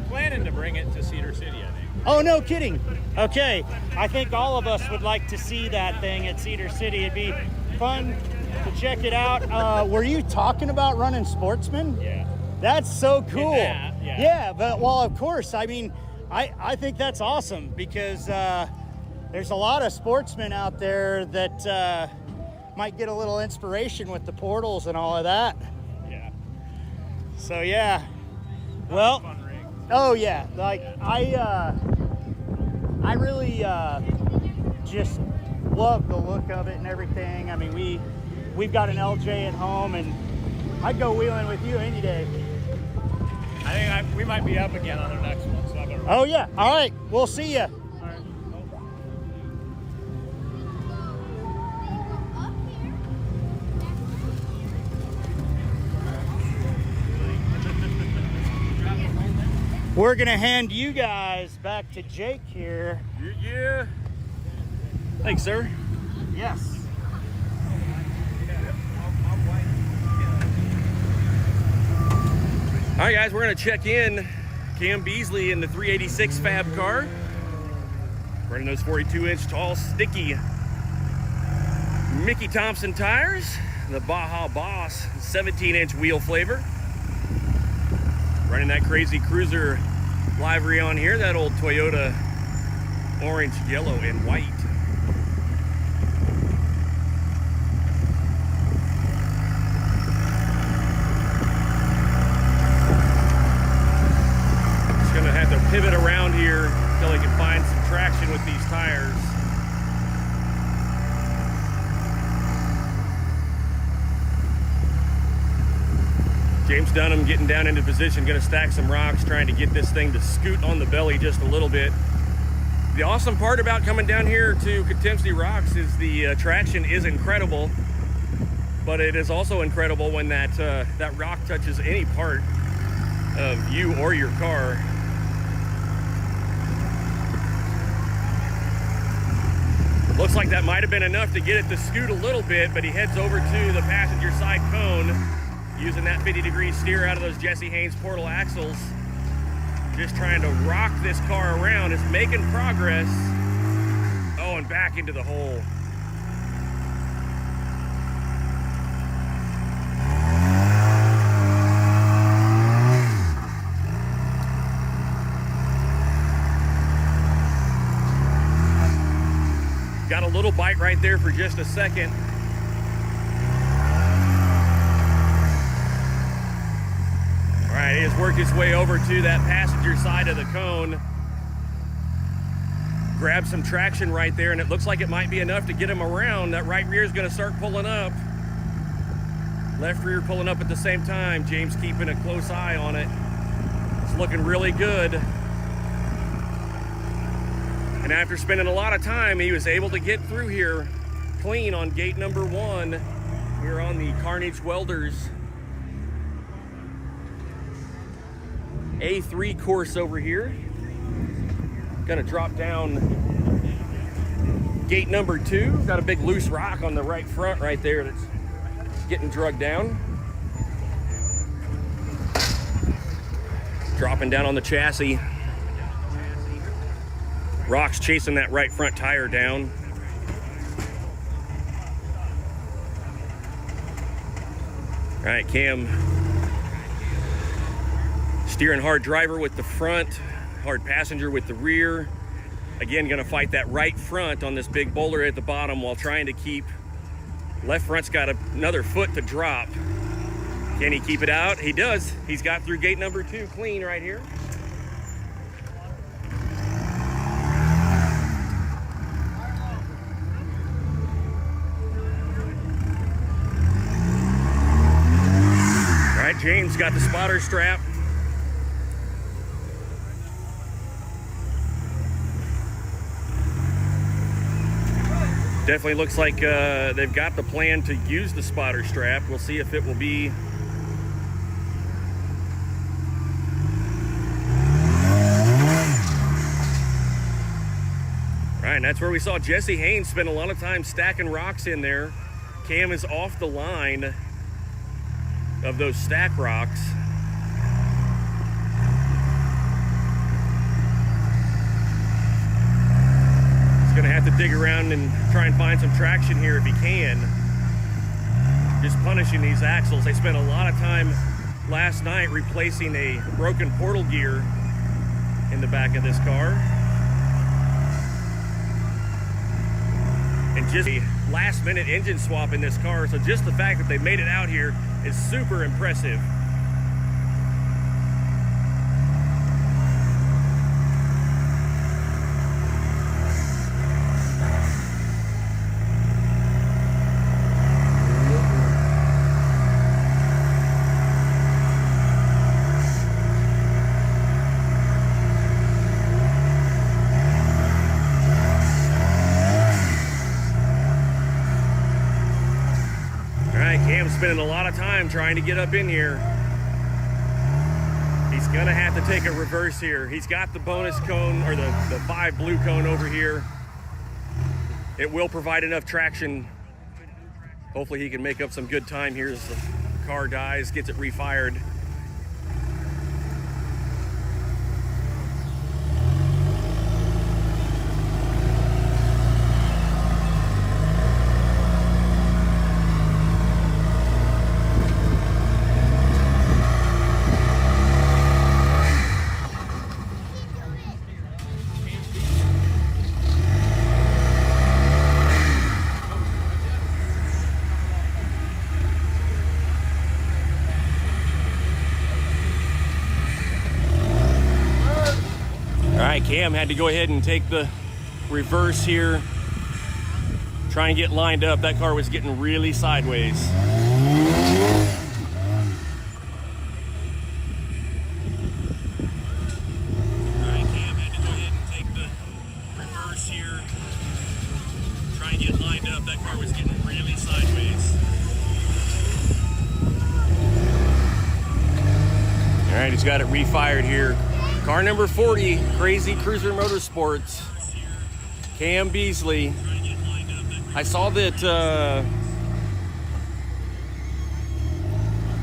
planning to bring it to Cedar City, I think. Oh, no kidding. Okay. I think all of us would like to see that thing at Cedar City. It'd be fun to check it out. Were you talking about running Sportsman? Yeah. That's so cool. Yeah. But well, of course. I mean, I think that's awesome because there's a lot of sportsmen out there that might get a little inspiration with the portals and all of that. Yeah. So yeah. Well. Fun rig. Oh yeah. Like I really just love the look of it and everything. I mean, we've got an LJ at home, and I'd go wheeling with you any day. I think we might be up again on our next one. So I better. Oh yeah. All right. We'll see you. We're gonna hand you guys back to Jake here. Yeah. Thanks, sir. Yes. All right, guys, we're gonna check in Cam Beasley in the 386 Fab car. Running those 42-inch tall, sticky Mickey Thompson tires. The Baja Boss 17-inch wheel flavor. Running that crazy cruiser livery on here, that old Toyota orange, yellow, and white. Just gonna have to pivot around here until I can find some traction with these tires. James Dunham getting down into position, gonna stack some rocks, trying to get this thing to scoot on the belly just a little bit. The awesome part about coming down here to Coutemps Rocks is the traction is incredible, but it is also incredible when that rock touches any part of you or your car. Looks like that might have been enough to get it to scoot a little bit, but he heads over to the passenger side cone, using that 50-degree steer out of those Jesse Haynes portal axles. Just trying to rock this car around. It's making progress. Oh, and back into the hole. Got a little bite right there for just a second. All right, he has worked his way over to that passenger side of the cone. Grabbed some traction right there, and it looks like it might be enough to get him around. That right rear is going to start pulling up. Left rear pulling up at the same time. James keeping a close eye on it. It's looking really good. And after spending a lot of time, he was able to get through here clean on gate number 1. We're on the Carnage Welders A3 course over here. Gonna drop down gate number 2. Got a big loose rock on the right front right there that's getting drugged down. Dropping down on the chassis. Rock's chasing that right front tire down. All right, Cam steering hard driver with the front, hard passenger with the rear. Again, gonna fight that right front on this big boulder at the bottom while trying to keep left front's got another foot to drop. Can he keep it out? He does. He's got through gate number 2 clean right here. All right, James got the spotter strap. Definitely looks like they've got the plan to use the spotter strap. We'll see if it will be. All right, and that's where we saw Jesse Haynes spend a lot of time stacking rocks in there. Cam is off the line of those stack rocks. He's gonna have to dig around and try and find some traction here if he can. Just punishing these axles. They spent a lot of time last night replacing a broken portal gear in the back of this car. And just a last minute engine swap in this car. So just the fact that they made it out here is super impressive. Spending a lot of time trying to get up in here. He's gonna have to take a reverse here. He's got the bonus cone, or the 5 blue cone over here. It will provide enough traction. Hopefully he can make up some good time here as the car dies, gets it refired. Cam had to go ahead and take the reverse here, try and get lined up. That car was getting really sideways. All right, Cam had to go ahead and take the reverse here, try and get lined up. That car was getting really sideways. All right, he's got it refired here. Car number 40, Crazy Cruiser Motorsports, Cam Beasley. I saw that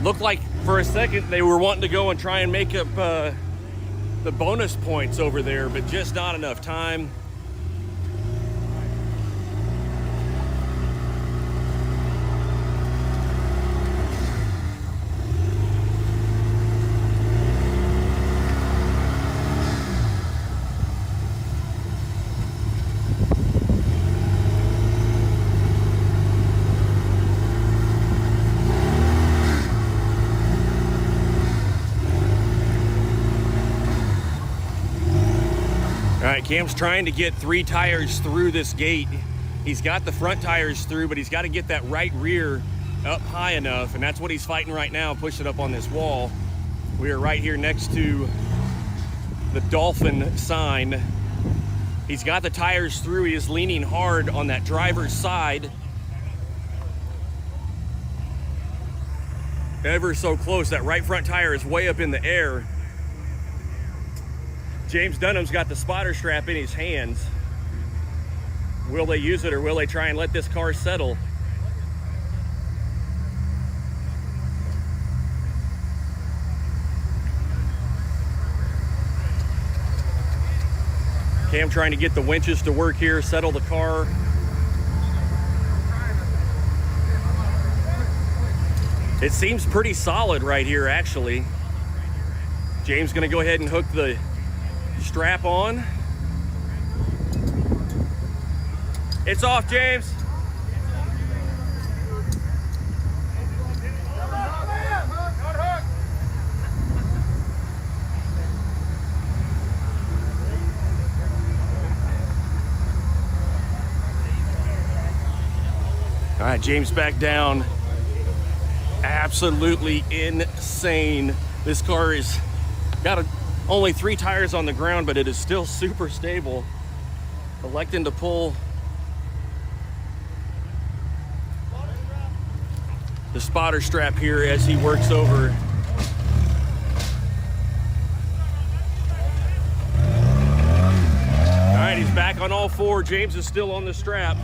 looked like for a second they were wanting to go and try and make up the bonus points over there, but just not enough time. All right, Cam's trying to get 3 tires through this gate. He's got the front tires through, but he's got to get that right rear up high enough, and that's what he's fighting right now, pushing up on this wall. We are right here next to the Dolphin sign. He's got the tires through. He is leaning hard on that driver's side. ever so close. That right front tire is way up in the air. James Dunham's got the spotter strap in his hands. Will they use it, or will they try and let this car settle? Cam trying to get the winches to work here, settle the car. It seems pretty solid right here, actually. James gonna go ahead and hook the strap on. It's off, James. All right, James back down. Absolutely insane. This car is got only 3 tires on the ground, but it is still super stable. Electing to pull the spotter strap here as he works over. All right, he's back on all 4. James is still on the strap.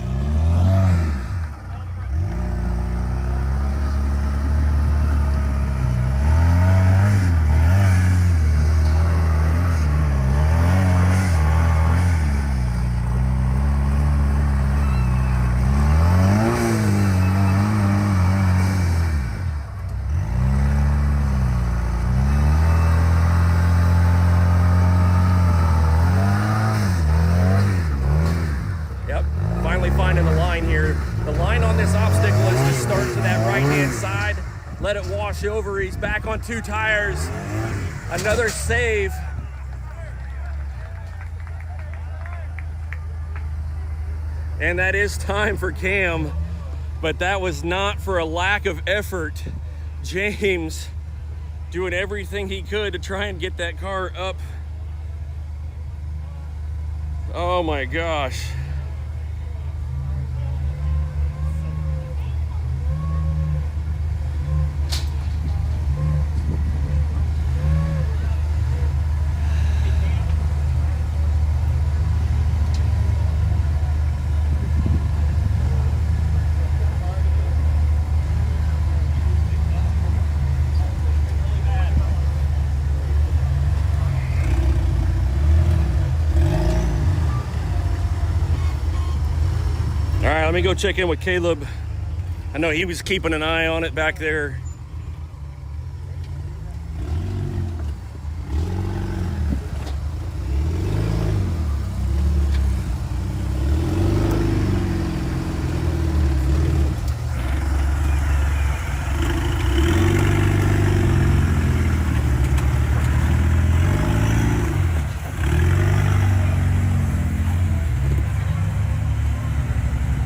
Finding the line here. The line on this obstacle is to start to that right-hand side, let it wash over. He's back on 2 tires. Another save. And that is time for Cam, but that was not for a lack of effort. James doing everything he could to try and get that car up. Oh my gosh. All right, let me go check in with Caleb. I know he was keeping an eye on it back there.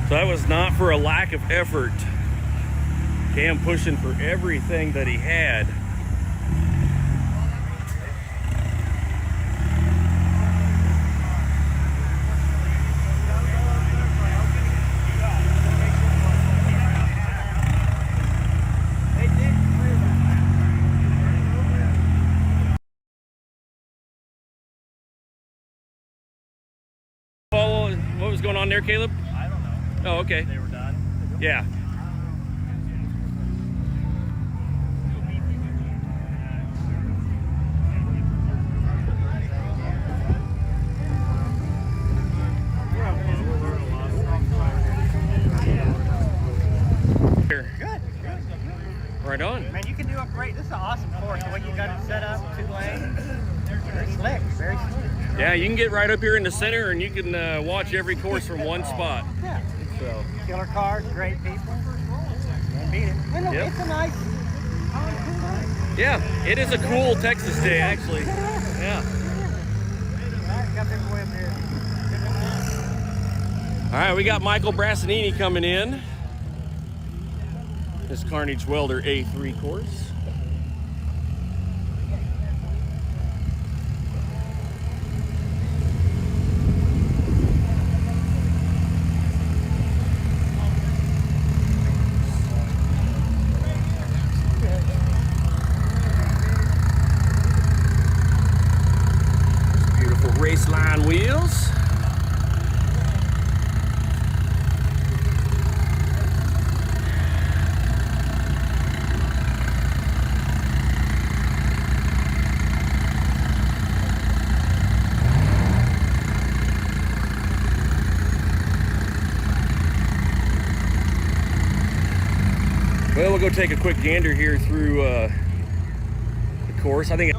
So that was not for a lack of effort. Cam pushing for everything that he had. What was going on there, Caleb? I don't know. Oh, okay. They were done. Yeah. Here. Good. Right on. Man, you can do a great. This is an awesome course. The way you got it set up, 2 lanes. Very slick. Very slick. Yeah, you can get right up here in the center and you can watch every course from one spot. Yeah. So. Killer cars, great people. Can't beat it. And Yep. it's a nice. Yeah, it is a cool Texas day, actually. Yeah. All right, we got Michael Brassanini coming in. This Carnage Welder A3 course. wheels. Well, we'll go take a quick gander here through the course. I think.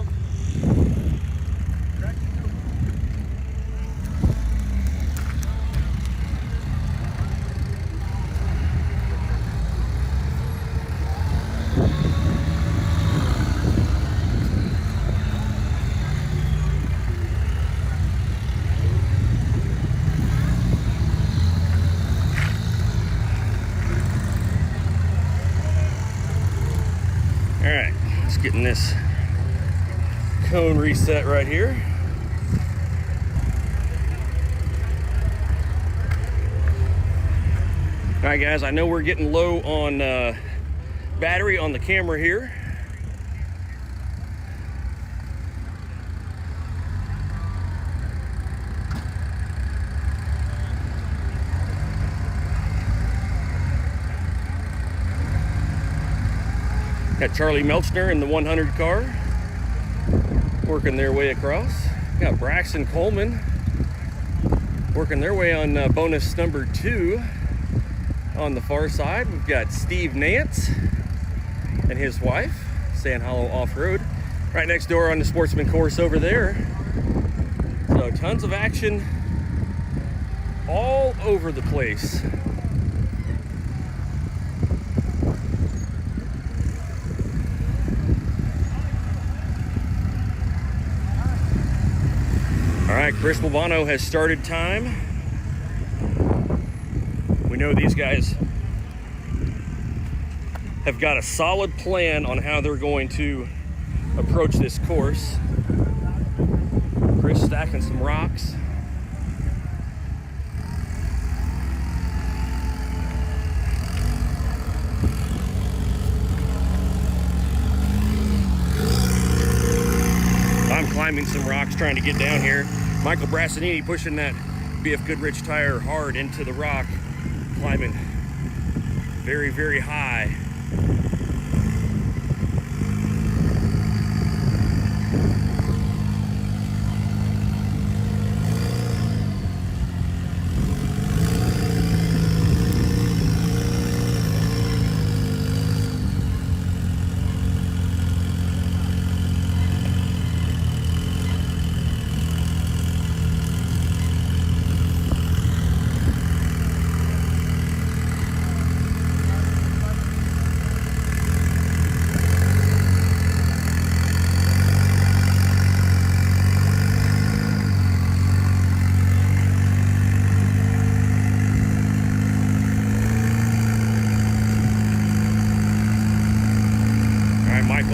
All right, just getting this cone reset right here. All right, guys, I know we're getting low on battery on the camera here. Got Charlie Melchner in the 100 car, working their way across. Got Braxton Coleman working their way on bonus number 2 on the far side. We've got Steve Nance and his wife, Sand Hollow Off-Road, right next door on the Sportsman course over there. So tons of action all over the place. All right, Chris Bobano has started time. We know these guys have got a solid plan on how they're going to approach this course. Chris stacking some rocks. I'm climbing some rocks trying to get down here. Michael Brassanini pushing that BF Goodrich tire hard into the rock, climbing very, very high.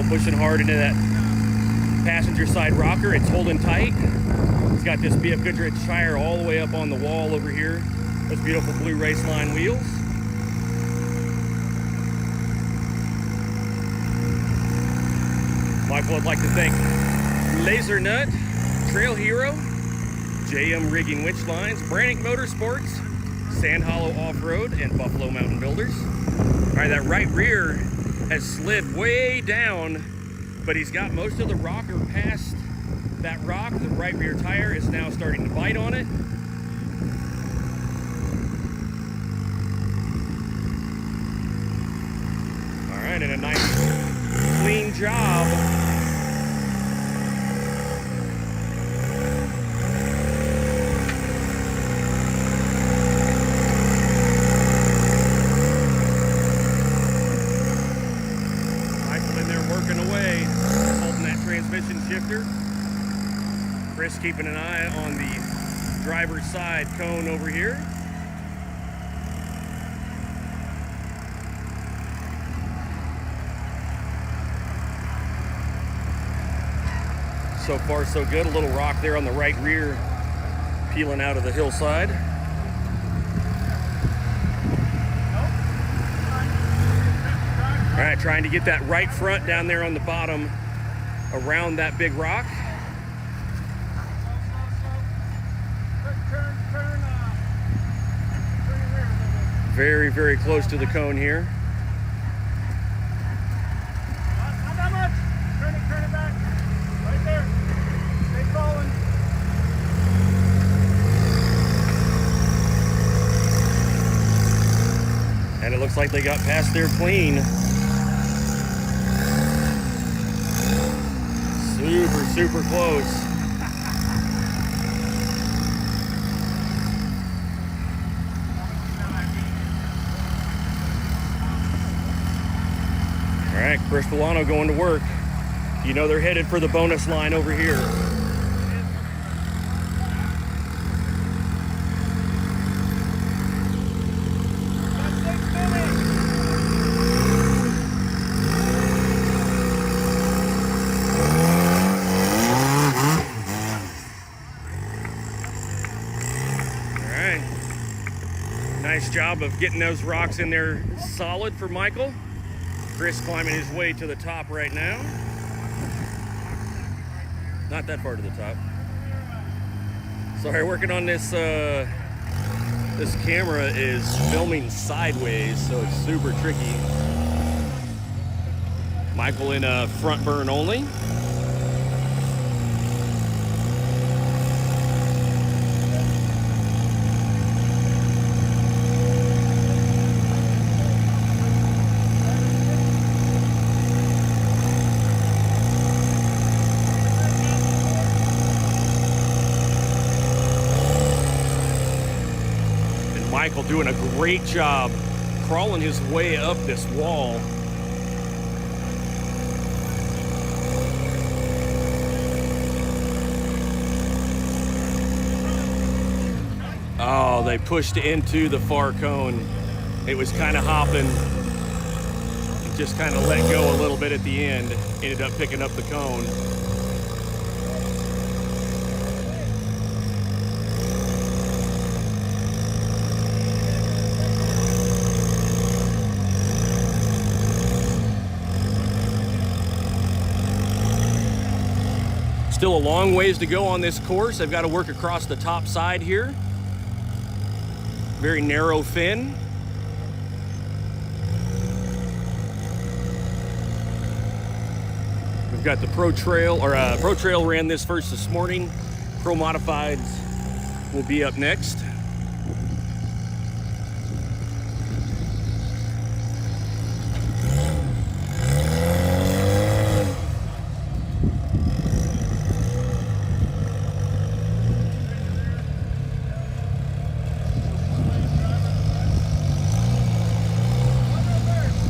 Pushing hard into that passenger side rocker. It's holding tight. It's got this BF Goodrich tire all the way up on the wall over here. Those beautiful blue Raceline wheels. Michael, I'd like to thank Laser Nut, Trail Hero, JM Rigging Winch Lines, Brannick Motorsports, Sand Hollow Off-Road, and Buffalo Mountain Builders. All right, that right rear has slid way down, but he's got most of the rocker past that rock. The right rear tire is now starting to bite on it. All right, and a nice clean job. Shifter. Chris keeping an eye on the driver's side cone over here. So far so good. A little rock there on the right rear peeling out of the hillside. All right, trying to get that right front down there on the bottom around that big rock. Very, very close to the cone here. Not that much. Turn it back. Right there. Stay crawling. And it looks like they got past there clean. Super, super close. All right, Chris Delano going to work. You know they're headed for the bonus line over here. Nice job of getting those rocks in there solid for Michael. Chris climbing his way to the top right now. Not that far to the top. Sorry, working on this. This camera is filming sideways, so it's super tricky. Michael in a front burn only. Michael doing a great job crawling his way up this wall. Oh, they pushed into the far cone. It was kind of hopping. It just kind of let go a little bit at the end. Ended up picking up the cone. Still a long ways to go on this course. I've got to work across the top side here. Very narrow fin. We've got the Pro Trail, or Pro Trail ran this first this morning. Pro Modifieds will be up next.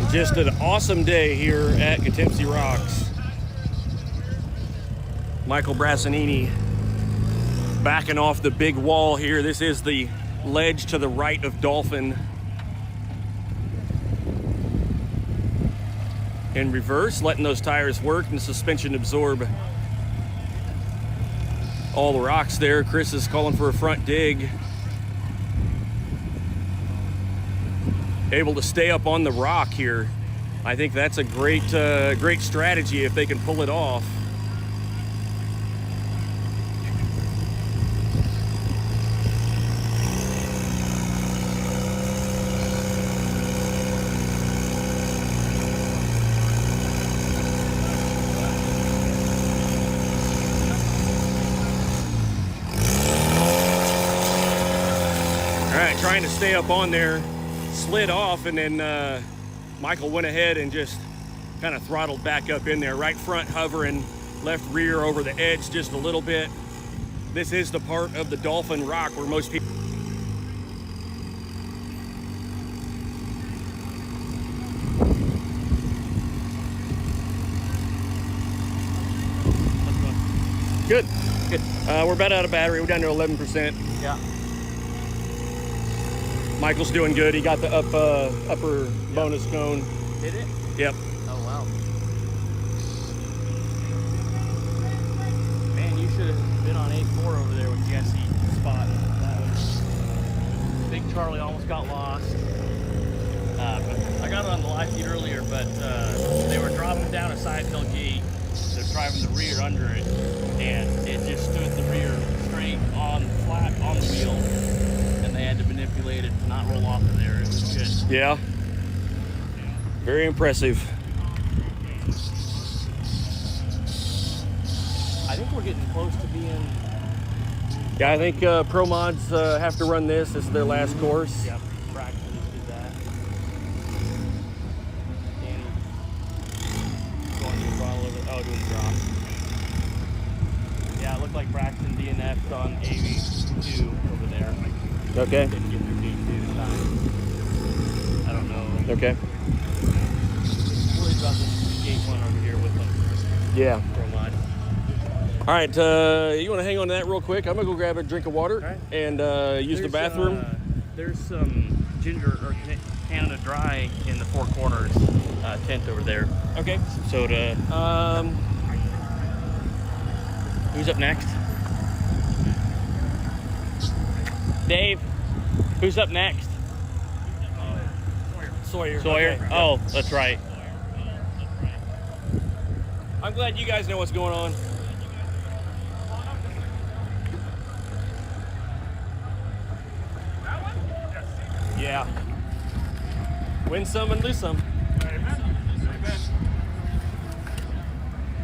Just an awesome day here at Coutimsy Rocks. Michael Brassanini backing off the big wall here. This is the ledge to the right of Dolphin. In reverse, letting those tires work and the suspension absorb all the rocks there. Chris is calling for a front dig. Able to stay up on the rock here. I think that's a great great strategy if they can pull it off. All right, trying to stay up on there. Slid off, and then Michael went ahead and just kind of throttled back up in there. Right front hovering, left rear over the edge just a little bit. This is the part of the Dolphin Rock where most people... Good. Good. We're about out of battery. We're down to 11%. Yeah. Michael's doing good. He got the upper bonus cone. Did it? Yep. Oh, wow. Man, you should have been on 8-4 over there with Jesse spot. That was... Big Charlie almost got lost. I got on the live feed earlier, but they were dropping down a side hill gate. They're driving the rear under it, and it just stood the rear straight on flat on the wheel. And they had had to manipulate it to not roll off of there. It was good. Yeah. Very impressive. I think we're getting close to being. Yeah, I think pro mods have to run this. This is their last course. Yep, Braxton just did that. Danny going to throttle over. Oh, doing drops. Yeah, it looked like Braxton DNF'd on AV2 over there. Okay. Didn't get through gate 2 in time. I don't know. Okay. Worried about this gate 1 over here with them. Yeah. Pro mod. All right, you want to hang on to that real quick? I'm going to go grab a drink of water and use the bathroom. There's some ginger or Canada Dry in the Four Corners tent over there. Okay. Some soda. Who's up next? Dave, who's up next? Sawyer. Sawyer? Okay. Oh, that's right. I'm glad you guys know what's going on. Yeah. Win some and lose some.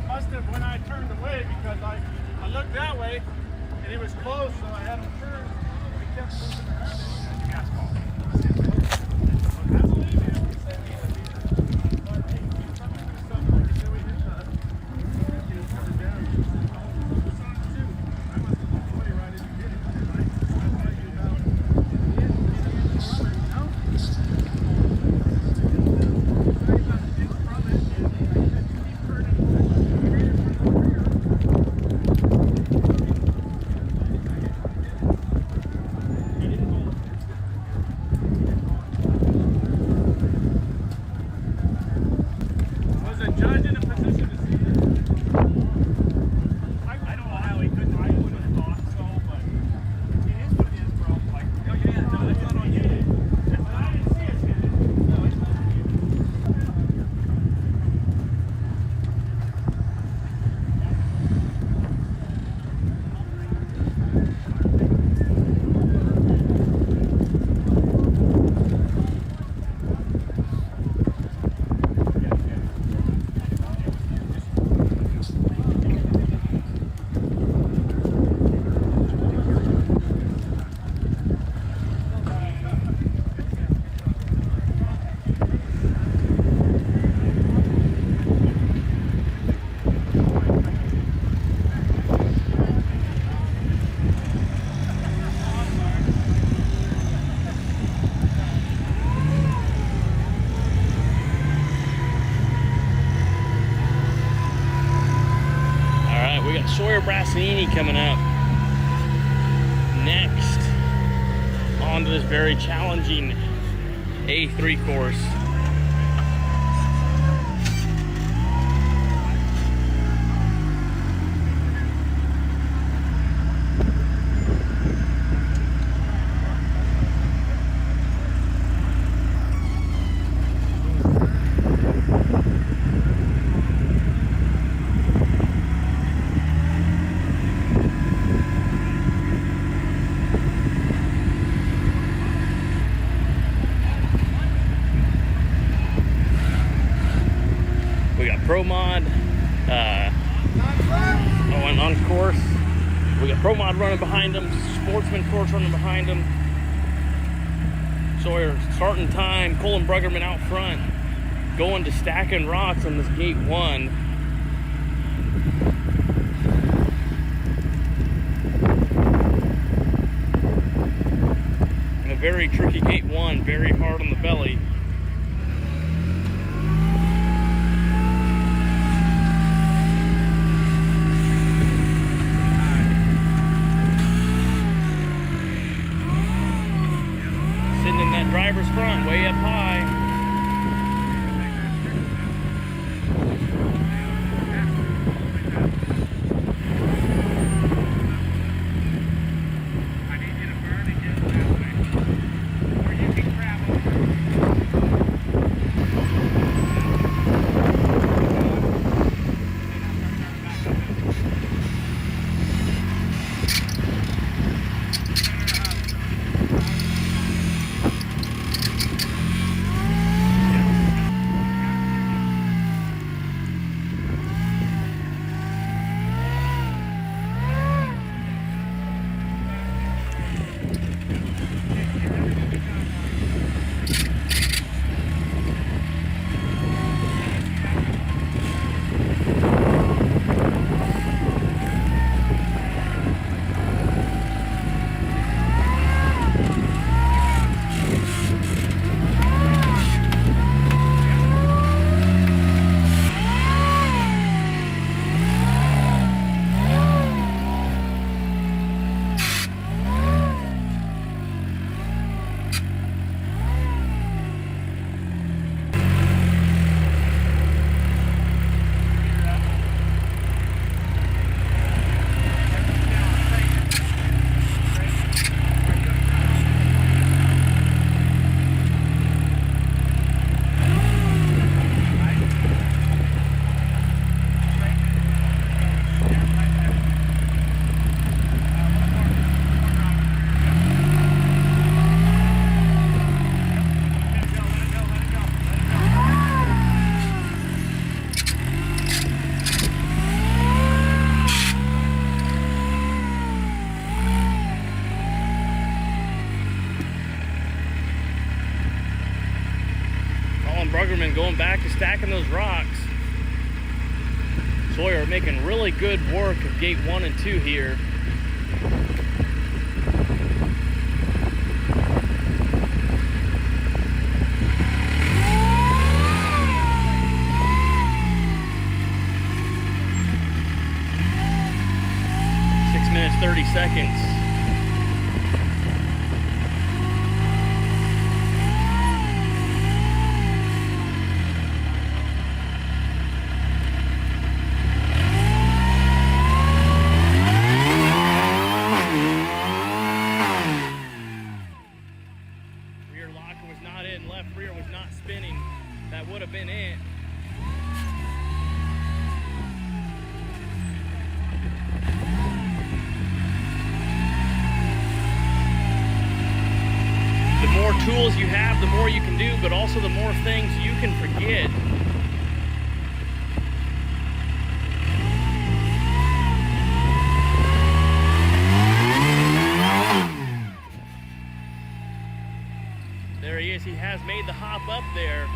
Must have when I turned away because I looked that way and it was close, so I had him turn. He kept moving around. You guys call. Sawyer Brassanini coming up next onto this very challenging A3 course. Pro Mod on course. We got Pro Mod running behind them, Sportsman course running behind them. Sawyer starting time, Colin Bruggerman out front, going to stacking rocks on this gate 1. And a very tricky gate 1, very hard on the belly. Driver's front, way up high. Silverman going back to stacking those rocks. Sawyer making really good work of gate 1 and 2 here. Minutes 30 seconds. Rear locker was not in, left rear was not spinning. That would have been it. The more tools you have, the more you can do, but also the more things you can forget. There he is. He has made the hop up there.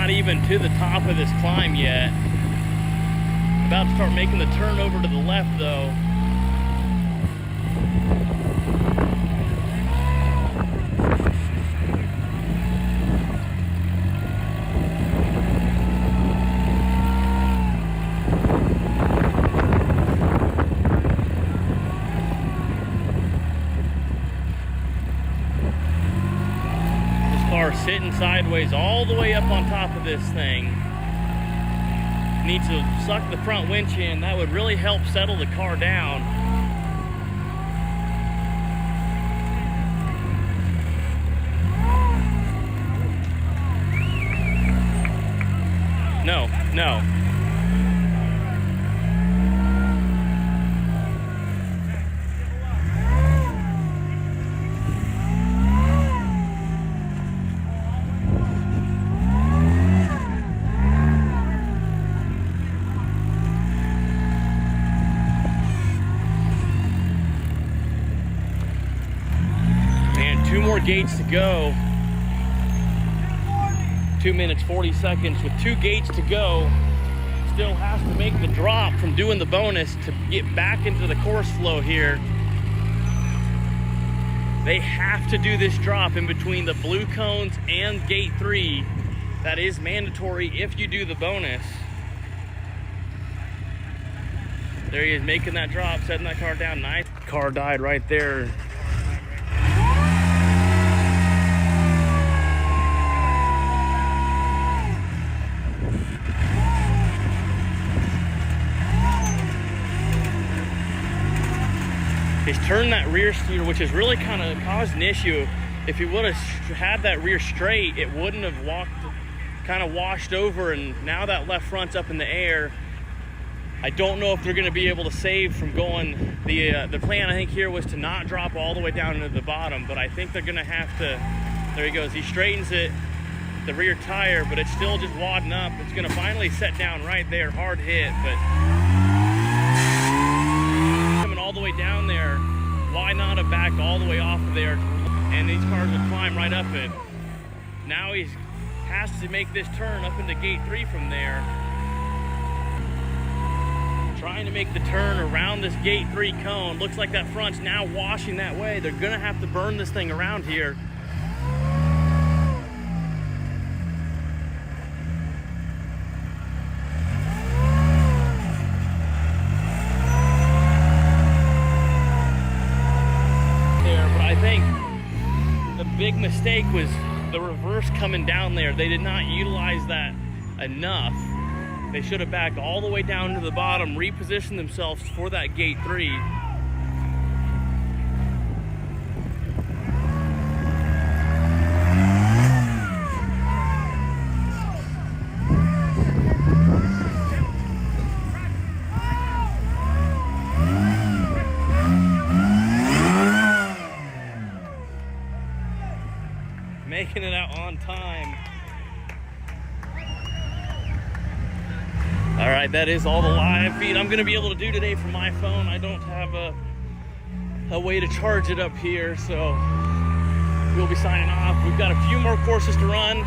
Not even to the top of this climb yet. About to start making the turn over to the left though. Sitting sideways all the way up on top of this thing. Need to suck the front winch in. That would really help settle the car down. No. Two more gates to go. 2 minutes 40 seconds with 2 gates to go. Still has to make the drop from doing the bonus to get back into the course flow here. They have to do this drop in between the blue cones and gate 3. That is mandatory if you do the bonus. There he is making that drop, setting that car down. Nice. Car died right there. He's turned that rear steer, which has really kind of caused an issue. If he would have had that rear straight, it wouldn't have kind of washed over, and now that left front's up in the air. I don't know if they're going to be able to save from going. The plan, I think, here was to not drop all the way down into the bottom, but I think they're going to have to. There he goes. He straightens it, the rear tire, but it's still just wadding up. It's gonna finally set down right there, hard hit, but coming all the way down there, why not have backed all the way off of there, and these cars would climb right up it. Now he has to make this turn up into gate 3 from there. Trying to make the turn around this gate 3 cone. Looks like that front's now washing that way. They're gonna have to burn this thing around here. But I think the big mistake was the reverse coming down there. They did not utilize that enough. They should have backed all the way down to the bottom, repositioned themselves for that gate 3. Making it out on time. All right, that is all the live feed I'm gonna be able to do today from my phone. I don't have a way to charge it up here, so we'll be signing off. We've got a few more courses to run.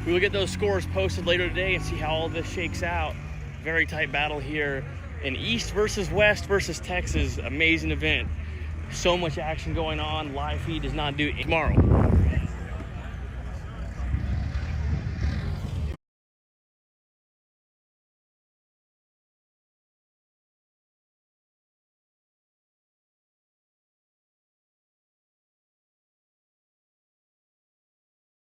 We will get those scores posted later today and see how all this shakes out. Very tight battle here in East versus West versus Texas. Amazing event. So much action going on. Live feed does not do it tomorrow.